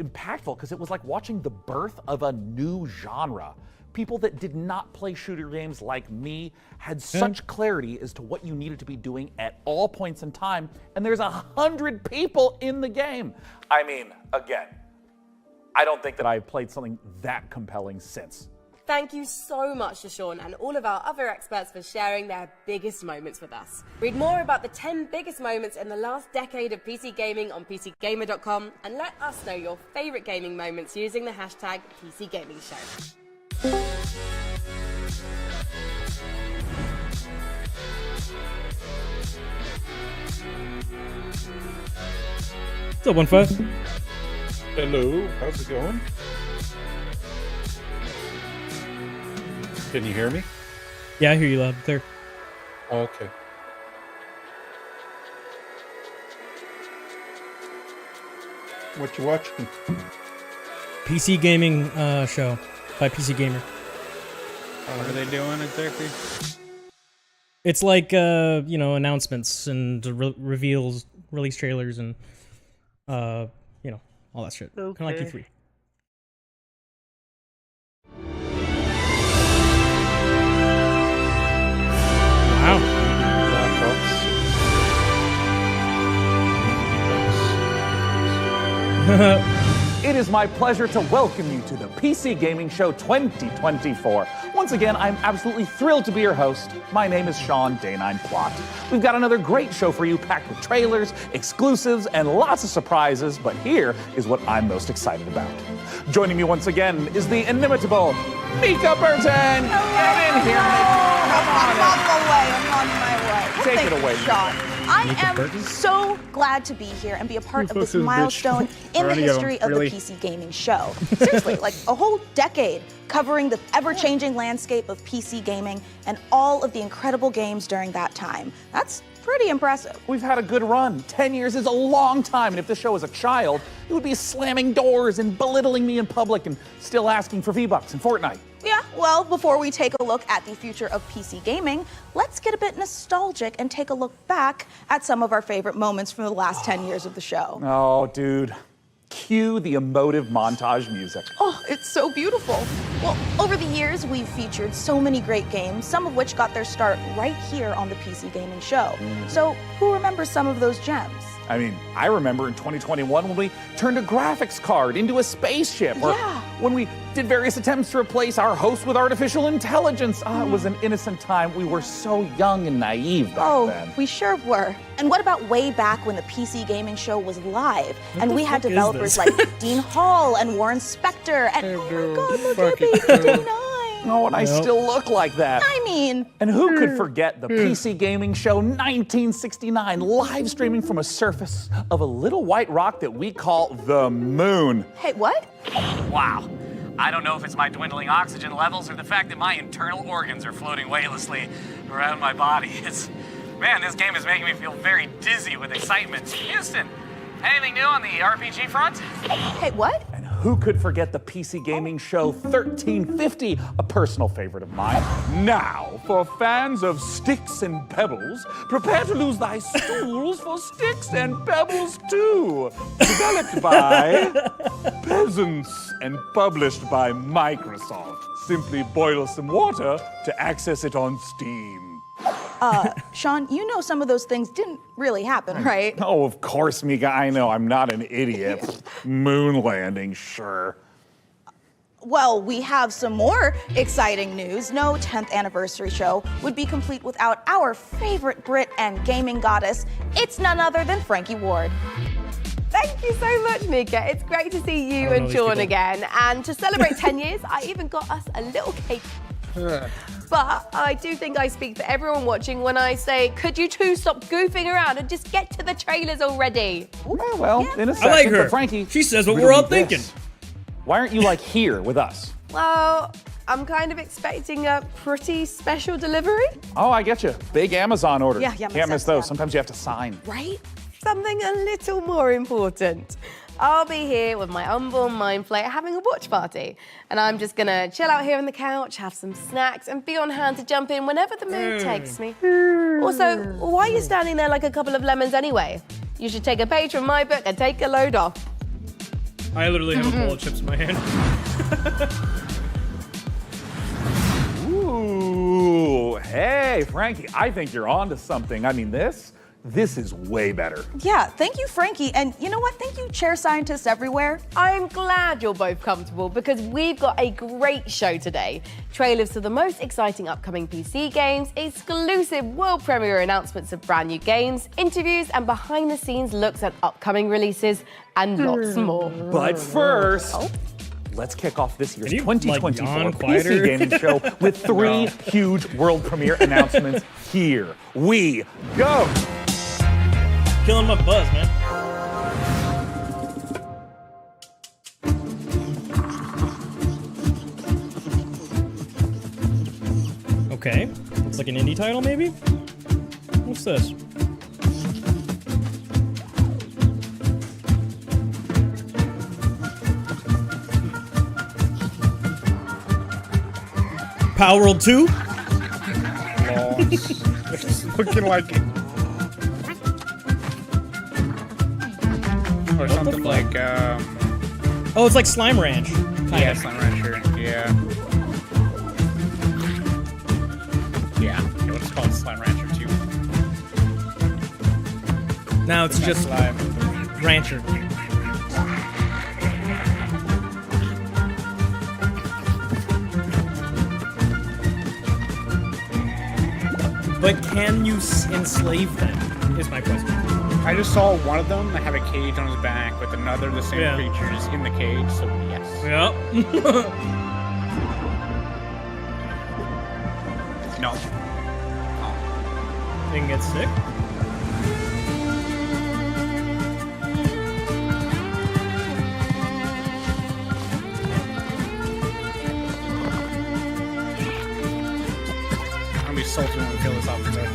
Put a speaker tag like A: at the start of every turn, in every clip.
A: impactful because it was like watching the birth of a new genre. People that did not play shooter games like me had such clarity as to what you needed to be doing at all points in time, and there's 100 people in the game. I mean, again, I don't think that I've played something that compelling since.
B: Thank you so much to Sean and all of our other experts for sharing their biggest moments with us. Read more about the 10 biggest moments in the last decade of PC gaming on PCGamer.com and let us know your favorite gaming moments using the hashtag PCGamingShow.
C: What's up, 1-5?
D: Hello, how's it going? Can you hear me?
C: Yeah, I hear you loud and clear.
D: Okay. What you watching?
C: PC gaming show by PC Gamer.
E: What are they doing exactly?
C: It's like you know, announcements and reveals, release trailers, and you know, all that shit.
B: Okay.
C: Kind of like E3.
A: It is my pleasure to welcome you to the PC Gaming Show 2024. Once again, I'm absolutely thrilled to be your host. My name is Sean Day9 Plott. We've got another great show for you, packed with trailers, exclusives, and lots of surprises, but here is what I'm most excited about. Joining me once again is the inimitable Mica Burton. Get in here, Mica. Come on in.
F: I'm on my way.
A: Take
F: Thank
A: it away,
F: you, Sean. I am
C: Burton?
F: so glad to be here and be a part of this milestone in the history of the PC Gaming Show. Seriously, like a whole decade covering the ever-changing landscape of PC gaming and all of the incredible games during that time. That's pretty impressive.
A: We've had a good run. 10 years is a long time, and if this show was a child, it would be slamming doors and belittling me in public and still asking for V-Bucks in Fortnite.
F: Yeah, well, before we take a look at the future of PC gaming, let's get a bit nostalgic and take a look back at some of our favorite moments from the last 10 years of the show.
A: Oh, dude. Cue the emotive montage music.
F: Oh, it's so beautiful. Well, over the years, we've featured so many great games, some of which got their start right here on the PC Gaming Show. So, who remembers some of those gems?
A: I mean, I remember in 2021 when we turned a graphics card into a spaceship, or when we did various attempts to replace our host with artificial intelligence. It was an innocent time. We were so young and naive back then.
F: We sure were. And what about way back when the PC Gaming Show was live, and we had
C: fuck is
F: developers
C: this?
F: like Dean Hall and Warren Spector, and oh my God, look at baby D9.
A: Oh, and I still look like that.
F: I mean,
A: And who could forget the PC Gaming Show 1969, live streaming from a surface of a little white rock that we call the moon.
F: hey, what?
G: Wow. I don't know if it's my dwindling oxygen levels or the fact that my internal organs are floating weightlessly around my body. Man, this game is making me feel very dizzy with excitement. Houston, anything new on the RPG front?
F: Hey, what?
A: And who could forget the PC Gaming Show 1350, a personal favorite of mine? Now, for fans of Sticks and Pebbles, prepare to lose thy stools for Sticks and Pebbles 2. Developed by peasants and published by Microsoft. Simply boil some water to access it on Steam.
F: Sean, you know some of those things didn't really happen, right?
A: Oh, of course, Mica, I know. I'm not an idiot. Moon landing, sure.
F: Well, we have some more exciting news. No 10th anniversary show would be complete without our favorite Brit and gaming goddess. It's none other than Frankie Ward.
B: Thank you so much, Mica. It's great to see you
C: know
B: and
C: these
B: Sean
C: people.
B: again. And to celebrate 10 years, I even got us a little cake. But I do think I speak for everyone watching when I say, could you two stop goofing around and just get to the trailers already?
A: Well, in a second,
C: I like her.
A: but Frankie,
C: She says what
A: we
C: we're
A: don't
C: all
A: need
C: thinking.
A: this. Why aren't you, like, here with us?
B: Well, I'm kind of expecting a pretty special delivery.
A: Oh, I get you. Big Amazon order.
F: Yeah, makes
A: Can't miss
F: sense,
A: those.
F: yeah.
A: Sometimes you have to sign.
F: Right?
B: Something a little more important. I'll be here with my unborn mind flayer having a watch party. And I'm just gonna chill out here on the couch, have some snacks, and be on hand to jump in whenever the mood takes me. Also, why are you standing there like a couple of lemons anyway? You should take a page from my book and take a load off.
C: I literally have a bowl of chips in my hand.
A: Ooh, hey, Frankie, I think you're on to something. I mean, this is way better.
F: Yeah, thank you, Frankie. And you know what? Thank you, chair scientists everywhere.
B: I'm glad you're both comfortable because we've got a great show today. Trailers to the most exciting upcoming PC games, exclusive world premiere announcements of brand new games, interviews and behind the scenes looks at upcoming releases and lots more.
A: But first, let's kick off this year's
C: Can you,
A: 2024
C: yawn
A: PC
C: quieter?
A: gaming show with 3 huge world premiere announcements. Here we go.
C: Killing my buzz, man. Okay, looks like an indie title, maybe? What's this? Power World 2?
E: It's looking like it. Or something like,
C: Oh, it's like Slime Ranch.
E: yeah, Slime Rancher, yeah. Yeah, what's it called? Slime Rancher 2.
C: Now it's just
E: Slime.
C: Rancher. But can you enslave them, is my question.
E: I just saw one of them that have a cage on his back with another the same
C: Yeah.
E: creatures in the cage, so yes.
C: Yep.
E: No.
C: They can get sick.
E: I'm gonna be salty when we kill this off today.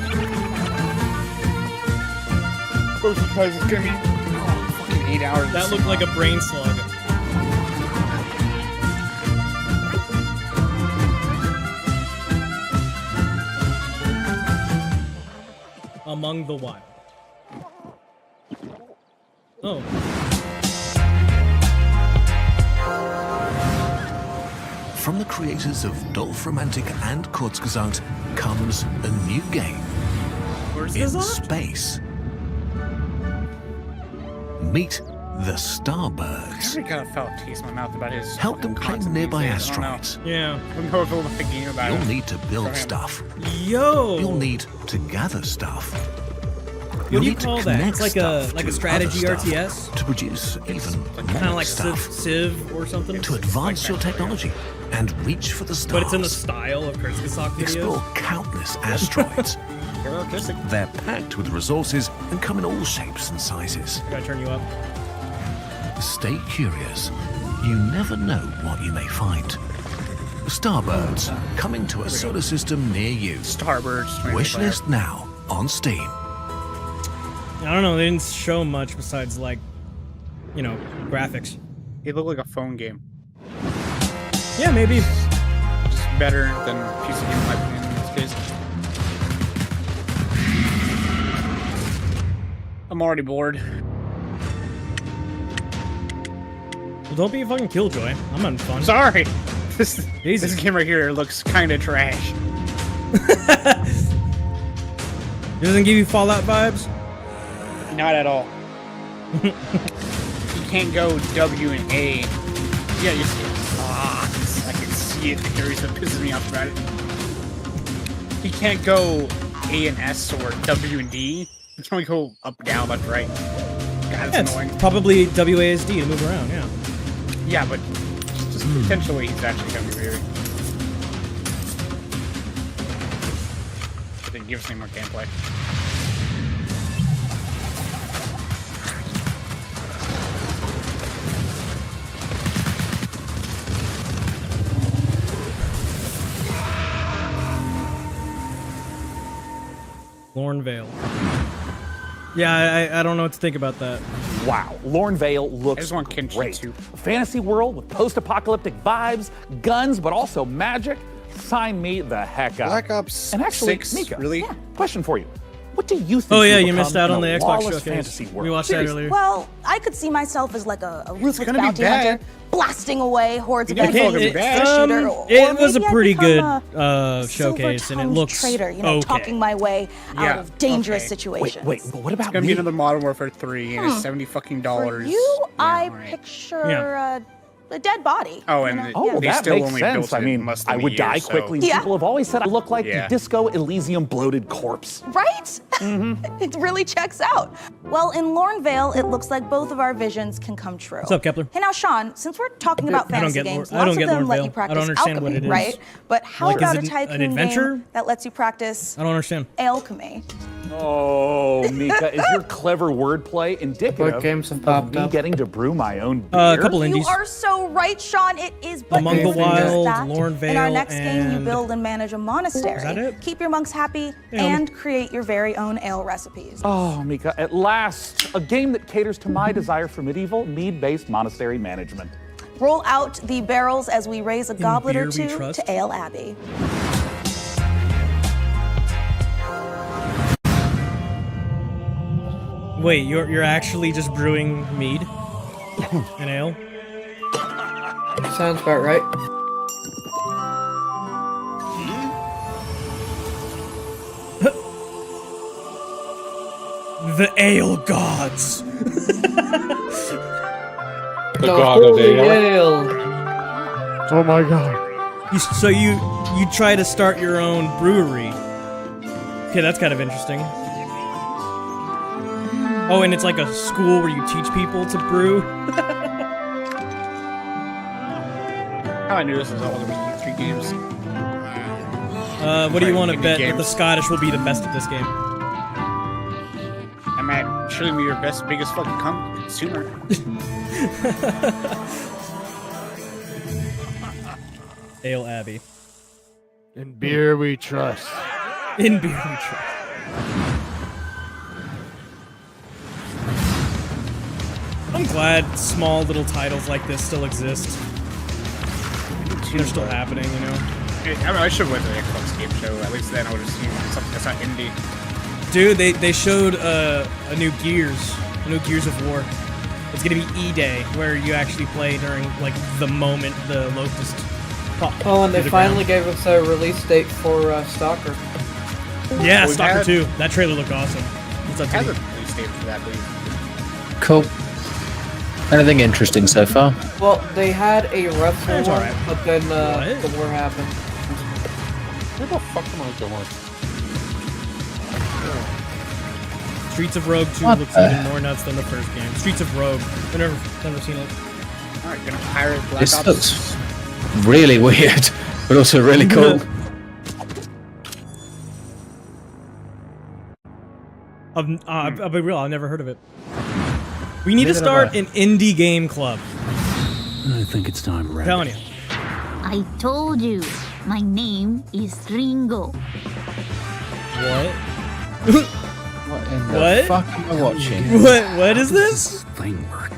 E: Because it's gonna be fucking 8 hours.
C: That looked like a brain slug. Among the Wild. Oh.
H: From the creators of Dolph-Romantic and Kurzgesagt comes a new game in space. Meet the Starbirds.
E: I got a felt taste in my mouth about his.
H: Help them claim nearby asteroids.
C: Yeah.
E: I'm going to the game about
H: You'll
E: it.
H: need to build stuff.
C: Yo!
H: You'll need to gather stuff.
C: What
H: You'll
C: do you
H: need to
C: call that? It's
H: connect
C: like
H: stuff
C: a
H: to
C: strategy
H: other stuff
C: RTS?
H: to produce even
C: Kind of
H: more
C: like
H: stuff.
C: Civ or something?
H: To advance your technology and reach for the stars.
C: But it's in the style of Kurzgesagt videos?
H: Explore countless asteroids. They're packed with resources and come in all shapes and sizes.
C: I gotta turn you up.
H: Stay curious. You never know what you may find. Starbirds, coming to a solar system near you.
E: Starbirds.
H: Wishlist now on Steam.
C: I don't know, they didn't show much besides, like, you know, graphics.
E: It looked like a phone game.
C: Yeah, maybe.
E: Just better than PC game, in my opinion, in this case. I'm already bored.
C: Well, don't be a fucking killjoy. I'm having fun.
E: Sorry. This
C: Jesus.
E: game right here looks kind of trash.
C: It doesn't give you Fallout vibes?
E: Not at all. You can't go W and A. Yeah, you see it. I can see it. The reason that pisses me off about it. You can't go A and S or W and D. You can only go up, down, left, right. God,
C: Yeah,
E: it's annoying.
C: it's probably WASD to move around, yeah.
E: Yeah, but just potentially he's actually going to be weird. But then give us any more gameplay.
C: Lorne Vale. Yeah, I don't know what to think about that.
A: Wow, Lorne Vale
E: I
A: looks
E: just want Kenshi
A: great.
E: too.
A: A fantasy world with post-apocalyptic vibes, guns, but also magic. Sign me the heck up.
E: Black Ops
A: And actually,
E: 6,
A: Mica,
E: really?
A: question for you. What do you think?
C: Oh yeah,
A: will
C: you
A: become
C: missed out
A: in
C: on the
A: a
C: Xbox
A: lawless
C: showcase.
A: fantasy world?
C: We watched that earlier.
F: Well, I could see myself as like a ruthless
E: gonna be
F: bounty
E: bad.
F: hunter, blasting away hordes of
E: You can't
F: enemies
E: call it
F: with a
E: bad.
F: shooter, or
C: It was a
F: maybe I'd
C: pretty
F: become
C: good
F: a
C: showcase, and it
F: silver-tongued
C: looks
F: traitor, you know,
C: okay.
F: talking my way out
E: Yeah,
F: of dangerous
E: okay.
F: situations.
A: Wait, but what about
E: It's gonna
A: me?
E: be another Modern Warfare 3, and it's $70 fucking
F: For
E: dollars.
F: you, I
E: alright.
F: picture
C: Yeah.
F: a dead body.
E: Oh,
F: you
E: and
F: know?
E: it-
A: Oh,
E: They
A: that
E: still
A: makes
E: only
A: sense.
E: built
A: I
E: it
A: mean,
E: less than
A: I
E: a
A: would
E: year,
A: die
E: so-
A: quickly.
F: Yeah.
A: People have always said I look like
E: Yeah.
A: the Disco Elysium bloated corpse.
F: Right? It really checks out. Well, in Lornvale, it looks like both of our visions can come true.
C: What's up, Kepler?
F: Hey, now, Sean, since we're talking about
C: I don't
F: fantasy
C: get
F: games,
C: I don't
F: lots
C: get
F: of them let
C: Lornvale.
F: you
C: I
F: practice
C: don't understand
F: alchemy,
C: what it is.
F: right? But how
C: Like, is
F: about
C: it
F: a
C: an
F: tycoon
C: adventure?
F: game that lets you practice
C: I don't understand.
F: alchemy?
A: Oh, Mika, is your clever wordplay indicative
I: What games have
A: of
I: popped
A: me
I: up?
A: getting to brew my own beer?
C: A couple
F: You
C: indies.
F: are so right, Sean. It is but
C: Among the
F: more than just
C: Wild,
F: that.
C: Lornvale,
F: In our next game, you
C: and-
F: build and manage a monastery.
C: Is that it?
F: Keep your monks happy
C: Yeah.
F: and create your very own ale recipes.
A: Oh, Mika, at last, a game that caters to my desire for medieval, mead-based monastery management.
F: Roll out the barrels as we raise a goblet or
C: beer we
F: two
C: trust.
F: to Ale Abbey.
C: Wait, you're actually just brewing mead and ale?
I: Sounds about right.
C: The ale gods.
D: The god of
I: holy
D: ale.
I: ale.
J: Oh my god.
C: So you try to start your own brewery. Okay, that's kind of interesting. Oh, and it's like a school where you teach people to brew.
E: How I knew this was all there was 3 games.
C: What do you want to
E: Indie
C: bet that
E: games.
C: the Scottish will be the best at this game?
E: I'm at surely be your biggest fucking consumer.
C: Ale Abbey.
J: In beer we trust.
C: In beer we trust. I'm glad small little titles like this still exist. They're still happening, you know?
E: I should have went to the Xbox game show. At least then I would have seen something that's not indie.
C: Dude, they showed a new Gears of War. It's gonna be E-Day, where you actually play during like the moment the Locust pop.
I: Oh, and
C: through
I: they
C: the
I: finally
C: ground.
I: gave us a release date for Stalker.
C: Yeah,
E: We
C: Stalker
E: had-
C: 2. That trailer looked awesome. What's up,
E: Has
C: Timmy?
E: a release date for that, please.
K: Cool. Anything interesting so far?
I: Well, they had a wrestler
C: It's
I: one,
C: alright.
I: but then
C: What?
I: the war happened.
D: Where the fuck am I going?
C: Streets of Rogue 2
K: What
C: looks
K: the-
C: even more nuts than the first game. Streets of Rogue. I've never seen it.
E: Alright, gonna pirate Black
K: This
E: Ops.
K: looks really weird, but also really cool.
C: I'll be real, I've never heard of it. We need to
J: Neither
C: start
J: have I.
C: an indie game club.
H: I think it's time,
C: I'm telling you.
L: I told you, my name is Ringo.
C: What?
K: What in the
C: What?
K: fuck am I watching?
C: What is this?
H: Thing work.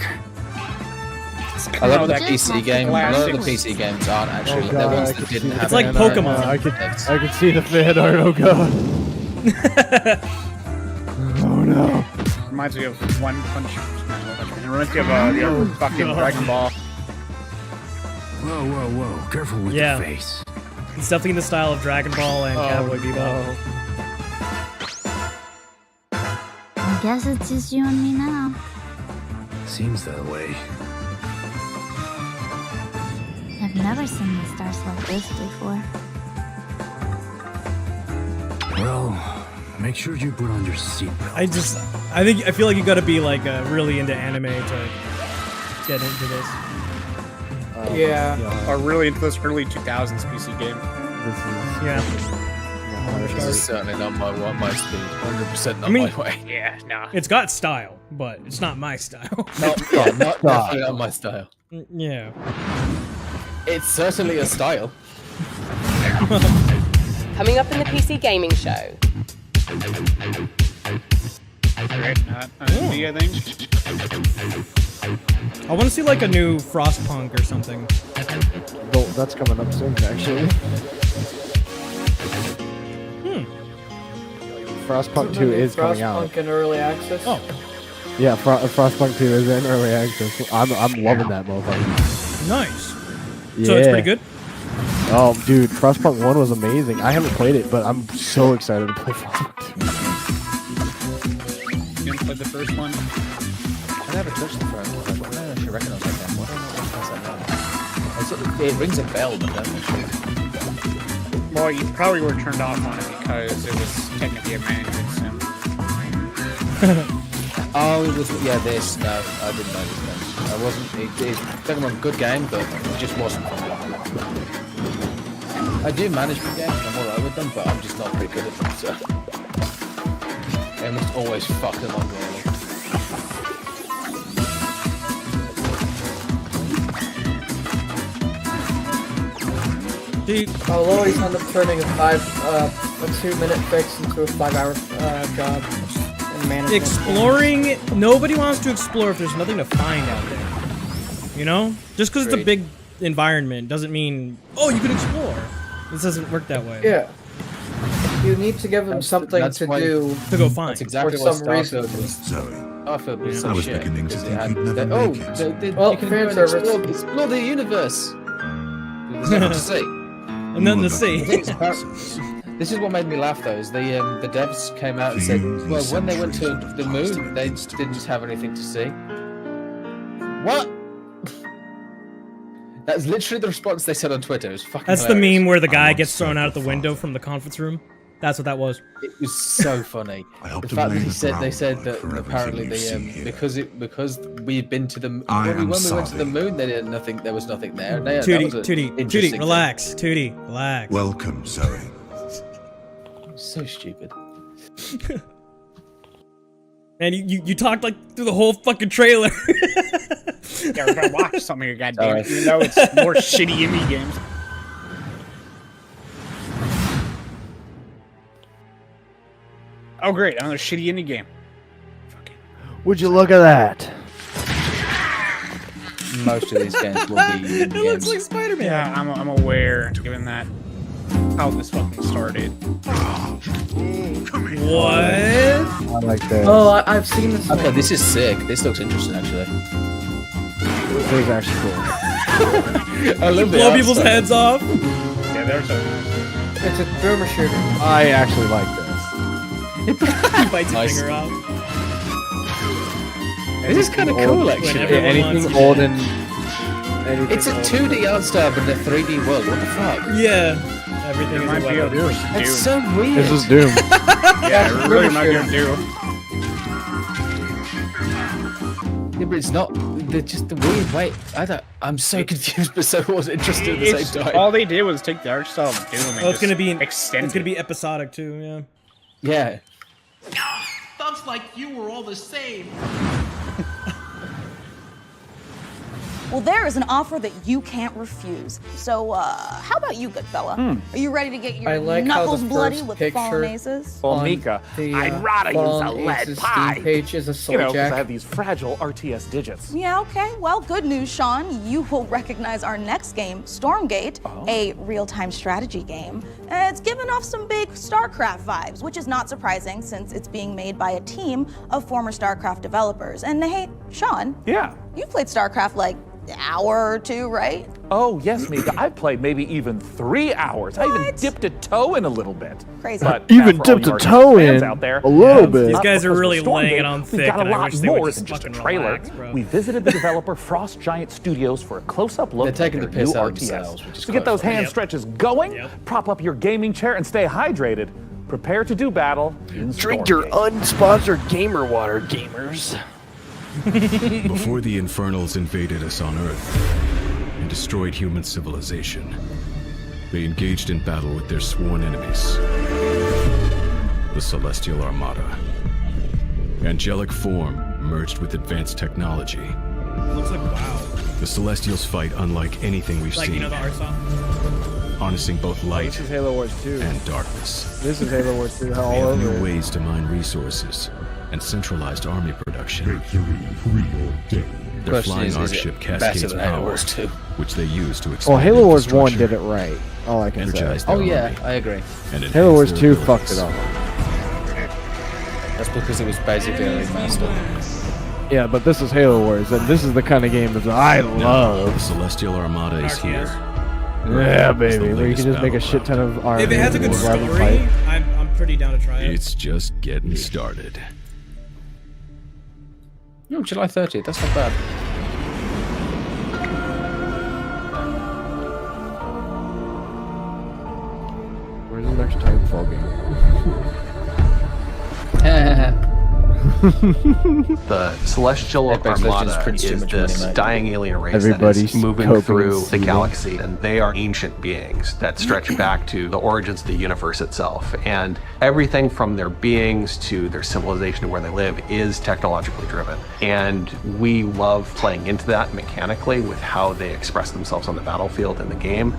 K: I love the
L: Just
K: PC game. A lot of the
E: classics.
K: PC games aren't actually.
J: Oh
K: They're
J: god,
K: ones
J: I
K: that
J: could
K: didn't
J: see
K: have.
C: It's like
J: the fan
C: Pokemon.
J: art. I could see the fan art. Oh god. Oh no.
E: Reminds me of One Punch. It reminds me of the old fucking Dragon Ball.
H: Whoa. Careful with
C: Yeah.
H: the face.
C: It's definitely in the style of Dragon Ball and Cowboy Bebop.
L: I guess it's just you and me now.
H: Seems that way.
L: I've never seen the stars like this before.
H: Well, make sure you put on your seatbelt.
C: I feel like you gotta be like really into anime to get into this.
I: Yeah.
E: Or really into this early 2000s PC game.
J: This is
C: Yeah.
K: This is certainly not my speed. 100% not
C: I mean-
K: my way.
E: Yeah, no.
C: It's got style, but it's not my style.
K: Yeah, not definitely not my style.
C: Yeah.
K: It's certainly a style.
B: Coming up in the PC Gaming Show.
E: Right, not indie, I think.
C: I want to see like a new Frostpunk or something.
J: well, that's coming up soon actually. Frostpunk 2 is coming out.
I: Frostpunk in early access.
C: Oh,
J: Yeah, Frostpunk 2 is in early access. I'm loving that motherfucker.
C: nice.
J: Yeah.
C: So it's pretty good.
J: Oh, dude, Frostpunk 1 was amazing. I haven't played it, but I'm so excited to play Frostpunk 2.
E: You didn't play the first one?
K: I never touched the first one. I don't actually recognize that game. What do I know? It rings a bell, but I'm not sure.
E: Well, you probably were turned off on it because it was technically a management sim.
K: Oh, it was, yeah, this. No, I didn't know this game. I wasn't, it's a good game, but it just wasn't. I do manage the games, I'm alright with them, but I'm just not very good at them, so. I almost always fuck them up, really.
I: I'll always end up turning a 2-minute fix into a 5-hour job.
C: Exploring, nobody wants to explore if there's nothing to find out there. You know? Just because it's a big environment doesn't mean, oh, you can explore. This doesn't work that way.
I: Yeah. You need to give them something to do.
C: To go find.
K: That's exactly
I: for
K: what
I: some reason.
K: Starfield was
H: I
K: some
H: was
K: shit.
H: beginning to
K: because it
H: think
K: had
H: you'd never
K: the-
H: make it.
I: Well,
K: you can
I: fan
K: go and
I: service.
K: explore the universe. There's nothing to see.
C: And then the sea.
K: This is what made me laugh though, is the devs came out and said, well, when they went to the moon, they didn't have anything to see. What? That's literally the response they said on Twitter. It was fucking
C: That's
K: hilarious.
C: the meme where the guy gets thrown out the window from the conference room. That's what that was.
K: It was so funny. The fact that they said that apparently because we've been to the when we went to the moon, they did nothing. There was nothing there.
C: Tootie, relax. Tootie, relax.
H: Welcome, Zoe.
K: So stupid.
C: And you talked like through the whole fucking trailer.
E: Yeah, we're gonna watch some of your goddamn, even though it's more shitty indie games. Oh great, another shitty indie game.
J: Would you look at that?
K: Most of these games will be
C: It looks like Spider-Man.
E: Yeah, I'm aware, given that how this fucking started.
C: What?
J: I like that.
I: Oh, I've seen this.
K: Okay, this is sick. This looks interesting, actually.
J: This is actually cool.
K: I love
C: Blow people's heads off.
E: Yeah, there's a.
I: It's a boomer shooter.
J: I actually like this.
C: He bites his finger off.
K: This is kind of cool, actually.
J: Anything old and...
K: It's a 2D art style, but in a 3D world. What the fuck?
C: Yeah. Everything is a weapon.
K: It's so weird.
J: This is Doom.
E: Yeah, it really might be Doom.
K: Yeah, but it's not. They're just the weird way. I'm so confused, but so interested at the same time.
E: All they did was take the art style of Doom and
C: Oh, it's gonna be
E: extend.
C: It's gonna be episodic too. Yeah.
K: Yeah.
M: Thumbs like you were all the same.
F: Well, there is an offer that you can't refuse. So, how about you, good fella? Are you ready to get your knuckles bloody with fallen aces?
A: Well, Mica, I'd rather use a lead pie.
I: Page is a soul
A: You know, because
I: jack.
A: I have these fragile RTS digits.
F: Yeah, okay. Well, good news, Sean. You will recognize our next game, Stormgate, a real-time strategy game. It's giving off some big StarCraft vibes, which is not surprising since it's being made by a team of former StarCraft developers. And hey, Sean.
A: Yeah.
F: You've played StarCraft like an hour or two, right?
A: Oh, yes, Mica. I've played maybe even 3 hours. I even dipped a toe in a little bit.
F: Crazy.
A: But
J: Even
A: now for all
J: dipped
A: you
J: a
A: RTS
J: toe
A: fans
J: in
A: out there,
J: a little bit.
C: These
A: not
C: guys are
A: because
C: really
A: of Stormgate,
C: laying it on
A: we've
C: thick,
A: got a
C: and I
A: lot
C: wish they would
A: more
C: just
A: than just a
C: fucking
A: trailer.
C: relax, bro.
A: We visited the developer Frost Giant Studios for a close-up look
K: They're taking
A: at
K: the
A: their
K: piss
A: new
K: out of
A: RTS.
K: themselves, which is
A: To get
K: quite
A: those
K: funny.
A: hand stretches going, prop up your gaming chair and stay hydrated. Prepare to do battle in
J: Drink your
A: Stormgate.
J: unsponsored gamer water, gamers.
H: Before the Infernals invaded us on Earth and destroyed human civilization, they engaged in battle with their sworn enemies, the Celestial Armada. Angelic form merged with advanced technology.
C: Looks like wow.
H: The Celestials fight unlike anything we've
C: Like
H: seen,
C: you know the art style.
H: harnessing both light
J: This is Halo Wars 2.
H: and darkness.
J: This is Halo Wars 2 all
H: They have
J: over
H: new
J: it.
H: ways to mine resources and centralized army production. Their
K: Question
H: flying
K: is it
H: Archship
K: better
H: cascades
K: than Halo
H: power,
K: Wars 2?
H: which they use to
J: Well,
H: expand
J: Halo Wars 1
H: infrastructure,
J: did it right. All I can say.
H: energize their
K: Oh yeah,
H: army,
K: I agree.
H: and
J: Halo Wars
H: enhance their
J: 2 fucked it
H: abilities.
J: up.
K: That's because it was basically a remaster.
J: Yeah, but this is Halo Wars, and this is the kind of game that I love.
H: The Celestial Armada is here.
J: Yeah, baby, where you can just make a shit ton of armor.
C: If it has a good story, I'm pretty down to try it.
H: It's just getting started.
K: No, July 30th, that's not bad.
J: Where's the next Titanfall game?
N: The Celestial Armada is this dying alien race that is moving through the galaxy, and they are ancient beings that stretch back to the origins of the universe itself. And everything from their beings to their civilization to where they live is technologically driven. And we love playing into that mechanically with how they express themselves on the battlefield in the game.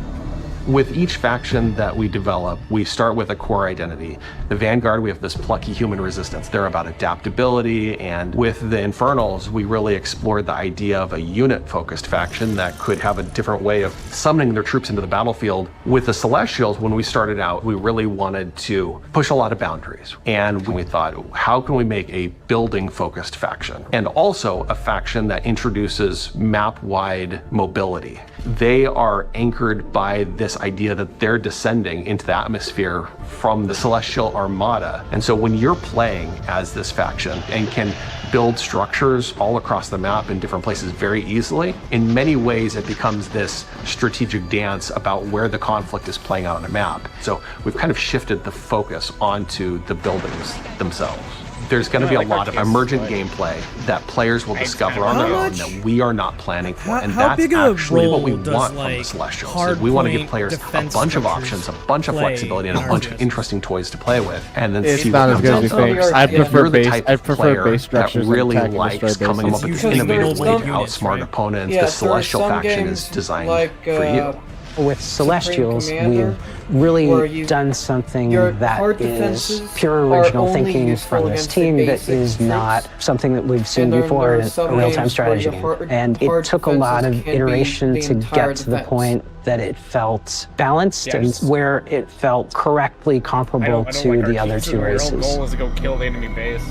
N: With each faction that we develop, we start with a core identity. The Vanguard, we have this plucky human resistance. They're about adaptability, and with the Infernals, we really explored the idea of a unit-focused faction that could have a different way of summoning their troops into the battlefield. With the Celestials, when we started out, we really wanted to push a lot of boundaries. And we thought, how can we make a building-focused faction? And also a faction that introduces map-wide mobility. They are anchored by this idea that they're descending into the atmosphere from the Celestial Armada. And so when you're playing as this faction and can build structures all across the map in different places very easily, in many ways it becomes this strategic dance about where the conflict is playing out on a map. So we've kind of shifted the focus onto the buildings themselves. There's going to be a lot of emergent gameplay that players will discover on their own that we are not planning for, and that's actually what we want from the Celestials. We want to give players a bunch of options, a bunch of flexibility, and a bunch of interesting toys to play with, and then see what comes out. I prefer base structures that really likes coming up with innovative way to outsmart opponents. The Celestial faction is designed for you.
O: With Celestials, we've really done something that is pure original thinking from this team that is not something that we've seen before in a real-time strategy game. And it took a lot of iteration to get to the point that it felt balanced and where it felt correctly comparable to the other two races.
E: The real goal is to go kill the enemy base.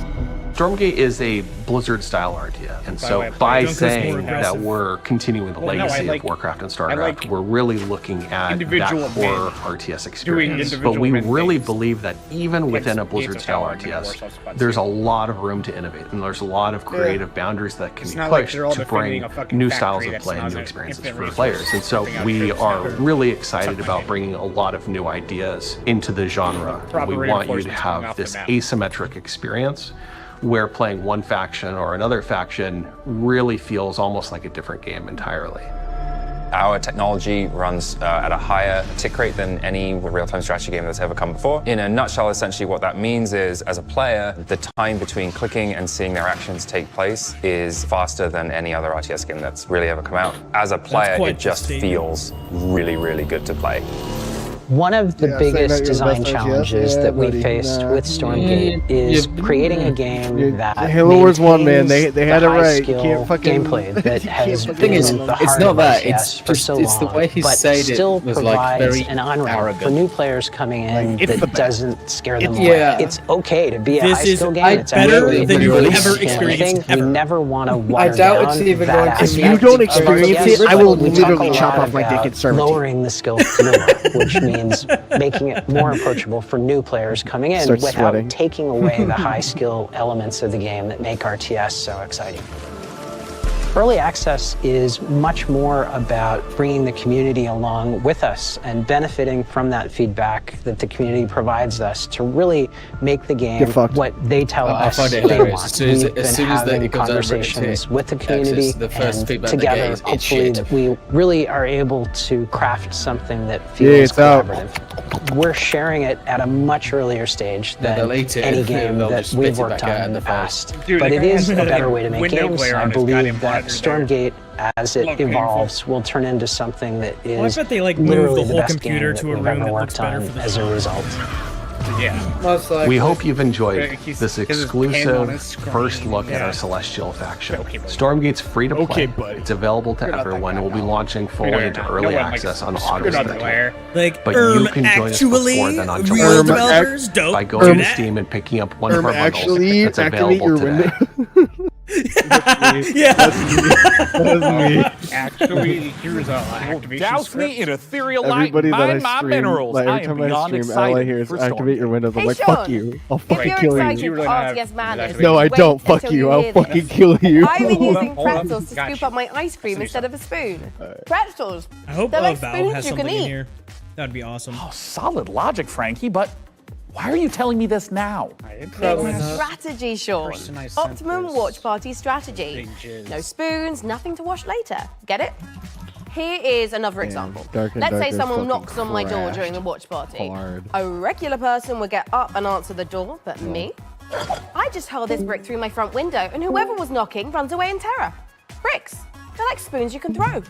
N: Stormgate is a Blizzard-style RTS, and so by saying that we're continuing the legacy of Warcraft and StarCraft, we're really looking at that core RTS experience. But we really believe that even within a Blizzard-style RTS, there's a lot of room to innovate, and there's a lot of creative boundaries that can be pushed to bring new styles of play and new experiences for players. And so we are really excited about bringing a lot of new ideas into the genre. We want you to have this asymmetric experience where playing one faction or another faction really feels almost like a different game entirely.
P: Our technology runs at a higher tick rate than any real-time strategy game that's ever come before. In a nutshell, essentially what that means is, as a player, the time between clicking and seeing their actions take place is faster than any other RTS game that's really ever come out. As a player, it just feels really, really good to play.
O: One of the biggest design challenges that we faced with Stormgate is creating a game that
J: Halo Wars 1, man, they had it right.
O: You can't fucking gameplay that has
K: the thing is, it's not that. It's just the way he said it
O: still
K: was like very
O: an on-ramp
K: arrogant
O: for new players coming in that doesn't scare them away.
C: Yeah.
O: It's okay to be a
C: This
O: high skill
C: is
O: game. It's
C: better than you've ever
O: anything.
C: experienced
O: You never want to water
I: I doubt
O: down
I: it's even
O: that
I: going to
O: aspect.
I: be-
J: If you don't experience it, I will
O: We talk
J: literally
O: a
J: chop
O: lot
J: off my dick
O: about
J: and serve it to you.
O: lowering the skill floor, which means making it more approachable for new players coming in
J: Start
O: without
J: sweating.
O: taking away the high skill elements of the game that make RTS so exciting. Early access is much more about bringing the community along with us and benefiting from that feedback that the community provides us to really make the game what they tell us they want. We've been having conversations with the community, and together, hopefully, we really are able to craft something that feels collaborative. We're sharing it at a much earlier stage than any game that we've worked on in the past. But it is a better way to make games. I believe that Stormgate, as it evolves, will turn into something that is
C: I bet they, like,
O: literally
C: moved the
O: the
C: whole
O: best
C: computer
O: game
C: to
O: that
C: a
O: we've
C: room
O: ever
C: that
O: worked
C: looks better
O: on
C: for the
O: as a result.
E: Yeah.
I: Most likely.
N: We hope you've enjoyed
E: He's-
N: this
E: his pen on
N: exclusive
E: his screen.
N: first look at
E: Yeah.
N: our Celestial faction.
E: Okay, buddy.
N: Stormgate's free to play.
E: Okay, buddy.
N: It's available to
E: You're not that
N: everyone.
E: guy,
N: We'll be
E: no.
N: launching fully
E: No,
N: into
E: no,
N: early
E: no one
N: access
E: likes
N: on
E: to
N: August
E: screw up the
N: 13th.
E: wire.
C: Like,
N: But you can join us
C: actually,
N: before then on
C: real
N: July
C: developers
N: 11th
C: don't
N: by
C: do
N: going to
C: that.
N: Steam and picking up one of our bundles
J: actually,
N: that's
J: activate
N: available
J: your
N: today.
J: window.
C: Yeah.
J: That's me.
E: Actually, here's a activation
A: Douse
E: script.
A: me in ethereal light,
J: Everybody that I
A: mine my
J: stream,
A: minerals.
J: like
A: I
J: every
A: am
J: time I
A: beyond
J: stream, all I
A: excited
J: hear is
A: for
J: activate your windows. I'm
B: Hey,
J: like,
B: Sean,
J: fuck you. I'll
B: If
J: fucking
B: you're
J: kill
B: excited
J: you.
B: for
E: really don't have
B: RTS Madness,
E: that
J: No, I
B: wait
J: don't. Fuck
B: until
J: you.
B: hear
J: I'll
B: this.
J: fucking kill you.
B: I've been using
E: Hold on.
B: pretzels to
E: Gotcha.
B: scoop up my ice cream instead of a spoon. Pretzels.
C: I hope
B: They're like
C: Valve
B: spoons
C: has
B: you can
C: something in
B: eat.
C: here. That'd be awesome.
A: Oh, solid logic, Frankie, but why are you telling me this now?
I: Probably
B: It's
I: not.
B: strategy, Sean.
E: Personalized
B: Optimum
E: sensors.
B: watch party strategy.
E: Big jizz.
B: No spoons, nothing to wash later. Get it? Here is another example.
J: Dark and
B: Let's say
J: Darker
B: someone
J: fucking
B: knocks on my door
J: crashed
B: during the watch party.
J: hard.
B: A regular person would get up and answer the door, but me? I just hurl this brick through my front window, and whoever was knocking runs away in terror. Bricks. They're like spoons you can throw.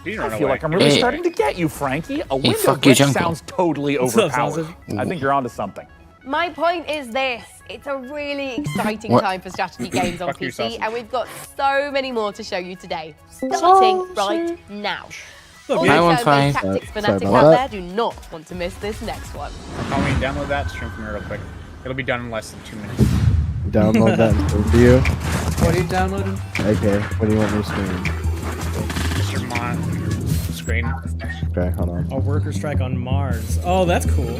A: I feel like I'm really starting to get you, Frankie. A window
Q: fuck you,
A: brick
Q: Jungle.
A: sounds totally
C: What's up,
A: overpowered.
C: sausage?
A: I think you're onto something.
B: My point is this. It's a really exciting
Q: What?
B: time for strategy games on
E: Fuck you,
B: PC,
E: sausage.
B: and we've got so many more to show you today. Starting right now. All
Q: I
B: the
Q: want
B: show-based
Q: five.
B: tactics
J: Sorry
B: fanatics
J: about
B: out
J: that.
B: there do not want to miss this next one.
E: Call me, download that, stream from here real quick. It'll be done in less than 2 minutes.
J: Download that and send to you.
I: What are you downloading?
J: Okay, what do you want me to stream?
E: Just your screen.
J: Okay, hold on.
C: A worker strike on Mars. Oh, that's cool.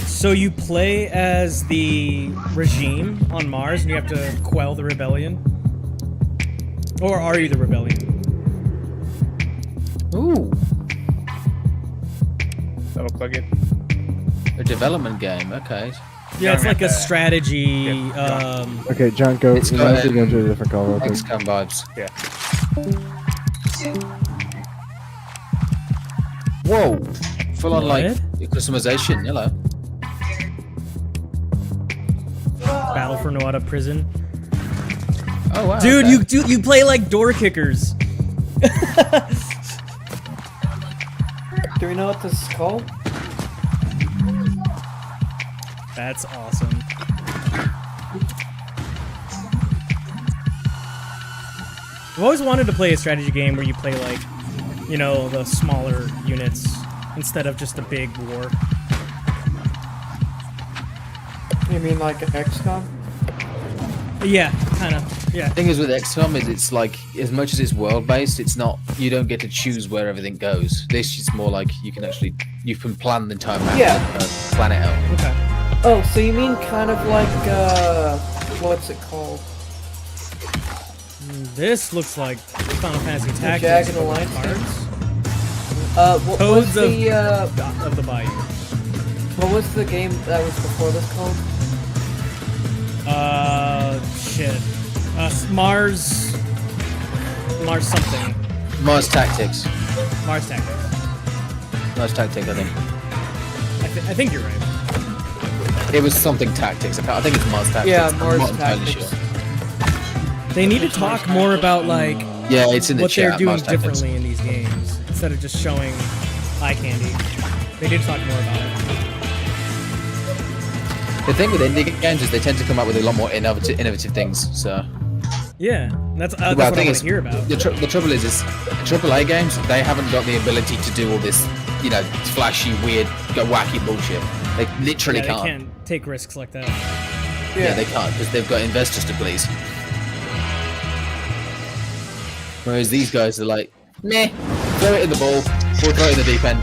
C: So you play as the regime on Mars and you have to quell the rebellion? Or are you the rebellion?
K: Ooh,
E: Double click it.
K: a development game. Okay.
C: Yeah, it's
E: Don't
C: like a
E: have to-
C: strategy.
J: Okay, John, go.
K: It's
J: You
K: got,
J: have to go into a different call real quick.
K: XCOM vibes.
E: Yeah.
K: Whoa. Full on like
C: What?
K: customization. Hello.
C: Battle for Noada Prison.
K: Oh wow.
C: Dude,
K: okay.
C: you play like door kickers.
I: Do we know what this is called?
C: That's awesome. I've always wanted to play a strategy game where you play like, you know, the smaller units instead of just a big war.
I: You mean like XCOM?
C: Yeah, kind of. Yeah.
K: The thing is with XCOM is it's like as much as it's world based, it's not. You don't get to choose where everything goes. This is more like you can plan the entire map.
I: Yeah.
K: Plan it out.
C: Okay.
I: Oh, so you mean kind of like, what's it called?
C: This looks like Final Fantasy
I: The
C: Tactics.
I: Jagged Alliance
C: cards.
I: What
C: Codes
I: was the,
C: of the Bayou.
I: what was the game that was before this called?
C: Shit. Mars something.
K: Mars Tactics.
C: Mars Tactics.
K: Mars Tactics, I think.
C: I think you're right.
K: It was something Tactics. I think it's Mars Tactics.
I: Yeah,
K: I'm
I: Mars
K: not entirely
I: Tactics.
C: Sure. They need to talk more about like
K: Yeah, it's in the
C: what
K: chat.
C: they're doing
K: Mars Tactics.
C: differently in these games instead of just showing eye candy. They need to talk more about it.
K: The thing with indie games is they tend to come up with a lot more innovative things. So
C: Yeah, that's what I
K: thing
C: want
K: is,
C: to hear about.
K: the trouble is AAA games, they haven't got the ability to do all this, you know, flashy, weird, wacky bullshit. They literally
C: Yeah,
K: can't.
C: they can't take risks like that.
K: Yeah, they can't because they've got investors to please. Whereas these guys are like, meh, throw it in the ball, or throw it in the deep end.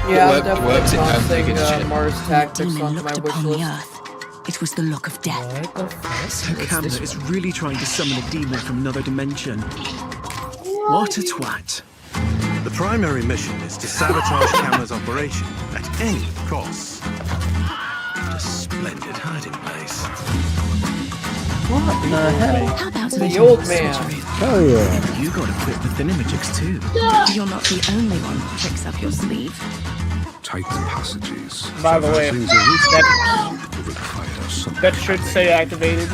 I: Yeah,
K: It
I: I'm
K: works, it don't
I: definitely
K: take a shit.
I: tossing Mars Tactics
R: Demon
I: onto my
R: looked
I: wish
R: upon the
I: list.
R: earth. It was the look of death.
S: So Camna is really trying to summon a demon from another dimension. What a twat.
T: The primary mission is to sabotage Camna's operation at any cost. A splendid hiding place.
I: What the hell?
R: How about
I: The
R: little
I: old man.
R: surgery?
J: Oh yeah.
S: You got equipped with Thinamagics too.
R: You're not the only one who tricks up your sleeve.
H: Tight passages.
E: By the way, that should say activated.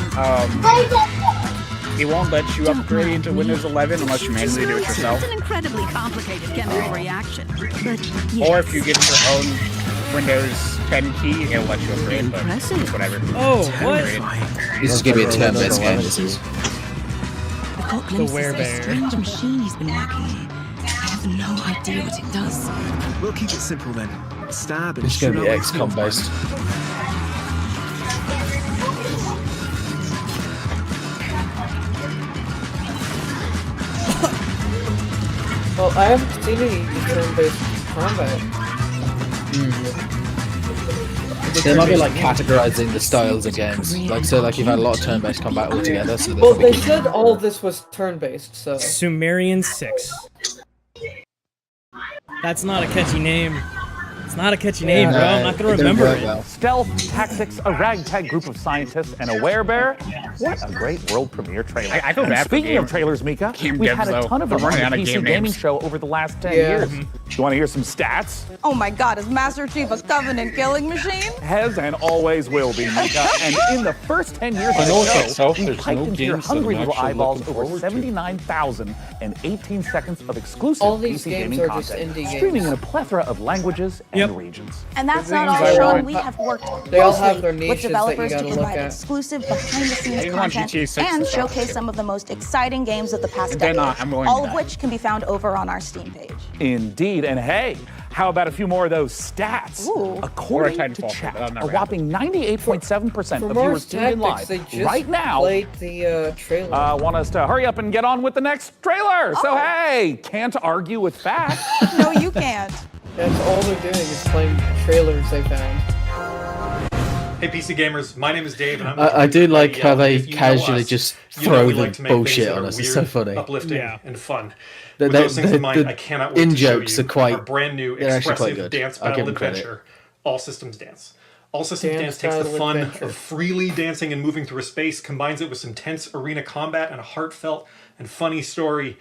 E: He won't let you upgrade to Windows 11 unless you manually do it yourself.
R: It's an incredibly complicated chemical reaction. But
E: Or if you get your own Windows 10 key, it'll let you upgrade, but whatever.
C: Oh, what?
K: This is gonna be a turn-based game. This is.
R: I got glimpses of a strange machine he's been working on. I have no idea what it does.
S: We'll keep it simple then. Stab and
K: It's gonna be
S: shoot
K: XCOM based.
I: Well, I haven't seen any turn-based combat.
K: They might be like categorizing the styles of games. Like so, like you've had a lot of turn-based combat altogether. So
I: Well, they said all of this was turn-based, so.
C: Sumerian 6. That's not a catchy name. It's not a catchy name, bro. I'm not gonna remember it.
A: Stealth Tactics, a ragtag group of scientists, and a werebear. What a great world premiere trailer.
E: I feel
A: And
E: bad for
A: speaking of trailers, Mika,
E: game
A: we've
E: devs,
A: had a
E: though.
A: ton of
E: They're
A: them on the
E: running out of
A: PC
E: game
A: gaming
E: names.
A: show over the last 10
I: Yeah.
A: years. You want to hear some stats?
F: Oh my god, is Master Chief a Covenant killing machine?
A: Has and always will be, Mika. And in the first 10 years
D: I
A: of
D: know
A: the
D: it's
A: show,
D: itself,
A: we
D: there's
A: piped
D: no
A: into your
D: games that
A: hungry
D: I'm
A: little
D: actually
A: eyeballs
D: looking
A: over
D: forward to.
A: 79,018 seconds of exclusive
I: All these
A: PC
I: games
A: gaming
I: are just
A: content,
I: indie
A: streaming
I: games.
A: in a plethora of languages and regions.
F: And that's not
I: things
F: all,
I: I
F: Sean.
I: want.
F: We have worked
I: They all have
F: closely
I: their
F: with
I: niches that you
F: developers to
I: gotta look
F: provide
I: at.
F: exclusive
E: I
F: behind-the-scenes
E: didn't want
F: content
E: GTA 6
F: and
E: to stop.
F: showcase some of the most exciting games of the past
E: And then,
F: decade,
E: I'm going
F: all
E: to
F: of
E: that.
F: which can be found over on our Steam page.
A: Indeed, and hey, how about a few more of those stats?
F: Ooh.
A: According
E: Or a
A: to
E: Titanfall,
A: chat,
E: but not
A: a whopping 98.7%
I: For
A: of
I: Mars
A: viewers tuned in
I: Tactics,
A: live
I: they just
A: right now
I: played the trailer.
A: want us to hurry up and get on with the next trailer. So
F: Oh.
A: hey, can't argue with facts.
F: No, you can't.
I: That's all they're doing is playing trailers they found.
Q: Hey PC gamers, my name is Dave and I'm
K: I do like how they
Q: if you know
K: casually
Q: us,
K: just
Q: you know
K: throw
Q: we
K: the
Q: like to make things
K: bullshit
Q: that
K: on
Q: are
K: us. It's so
Q: weird,
K: funny.
Q: uplifting, and fun.
K: The-
Q: With
K: the-
Q: those things
K: the-
Q: in mind,
K: the
Q: I cannot wait to
K: in-jokes
Q: show you
K: are quite-
Q: our brand new
K: they're actually quite
Q: expressive
K: good.
Q: dance
K: I'll
Q: battle
K: give them credit.
Q: adventure, All Systems Dance. All Systems
I: Dance
Q: Dance takes the
I: Battle
Q: fun
I: Adventure.
Q: of freely dancing and moving through a space, combines it with some tense arena combat and a heartfelt and funny story,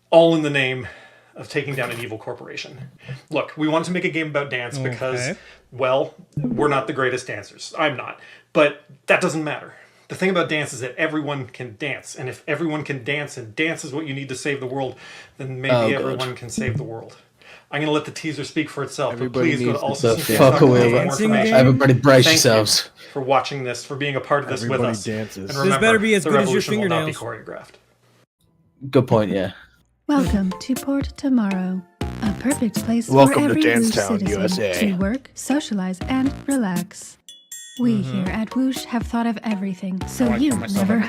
Q: all in the name of taking down an evil corporation. Look, we wanted to make a game about dance because, well, we're not the greatest dancers. I'm not. But that doesn't matter. The thing about dance is that everyone can dance. And if everyone can dance and dance is what you need to save the world, then maybe
K: Oh, God.
Q: everyone can save the world. I'm going to let the teaser speak for itself,
J: Everybody
Q: but please go to
J: needs
K: The
Q: allsystems.com
K: fuck
Q: for
K: away.
Q: more information.
K: Everybody brace
Q: Thank
K: yourselves.
Q: you for watching this, for being a part of this
J: Everybody
Q: with us.
J: dances.
Q: And
J: This
Q: remember,
C: better be as
Q: the
C: good as your
Q: revolution will not be
C: fingernails.
Q: choreographed.
K: Good point, yeah.
U: Welcome to Port Tomorrow, a perfect place
J: Welcome
U: for
J: to
U: every
J: Dancetown,
U: citizen
J: USA.
U: to work, socialize, and relax. We here at Whoosh have thought of everything, so you never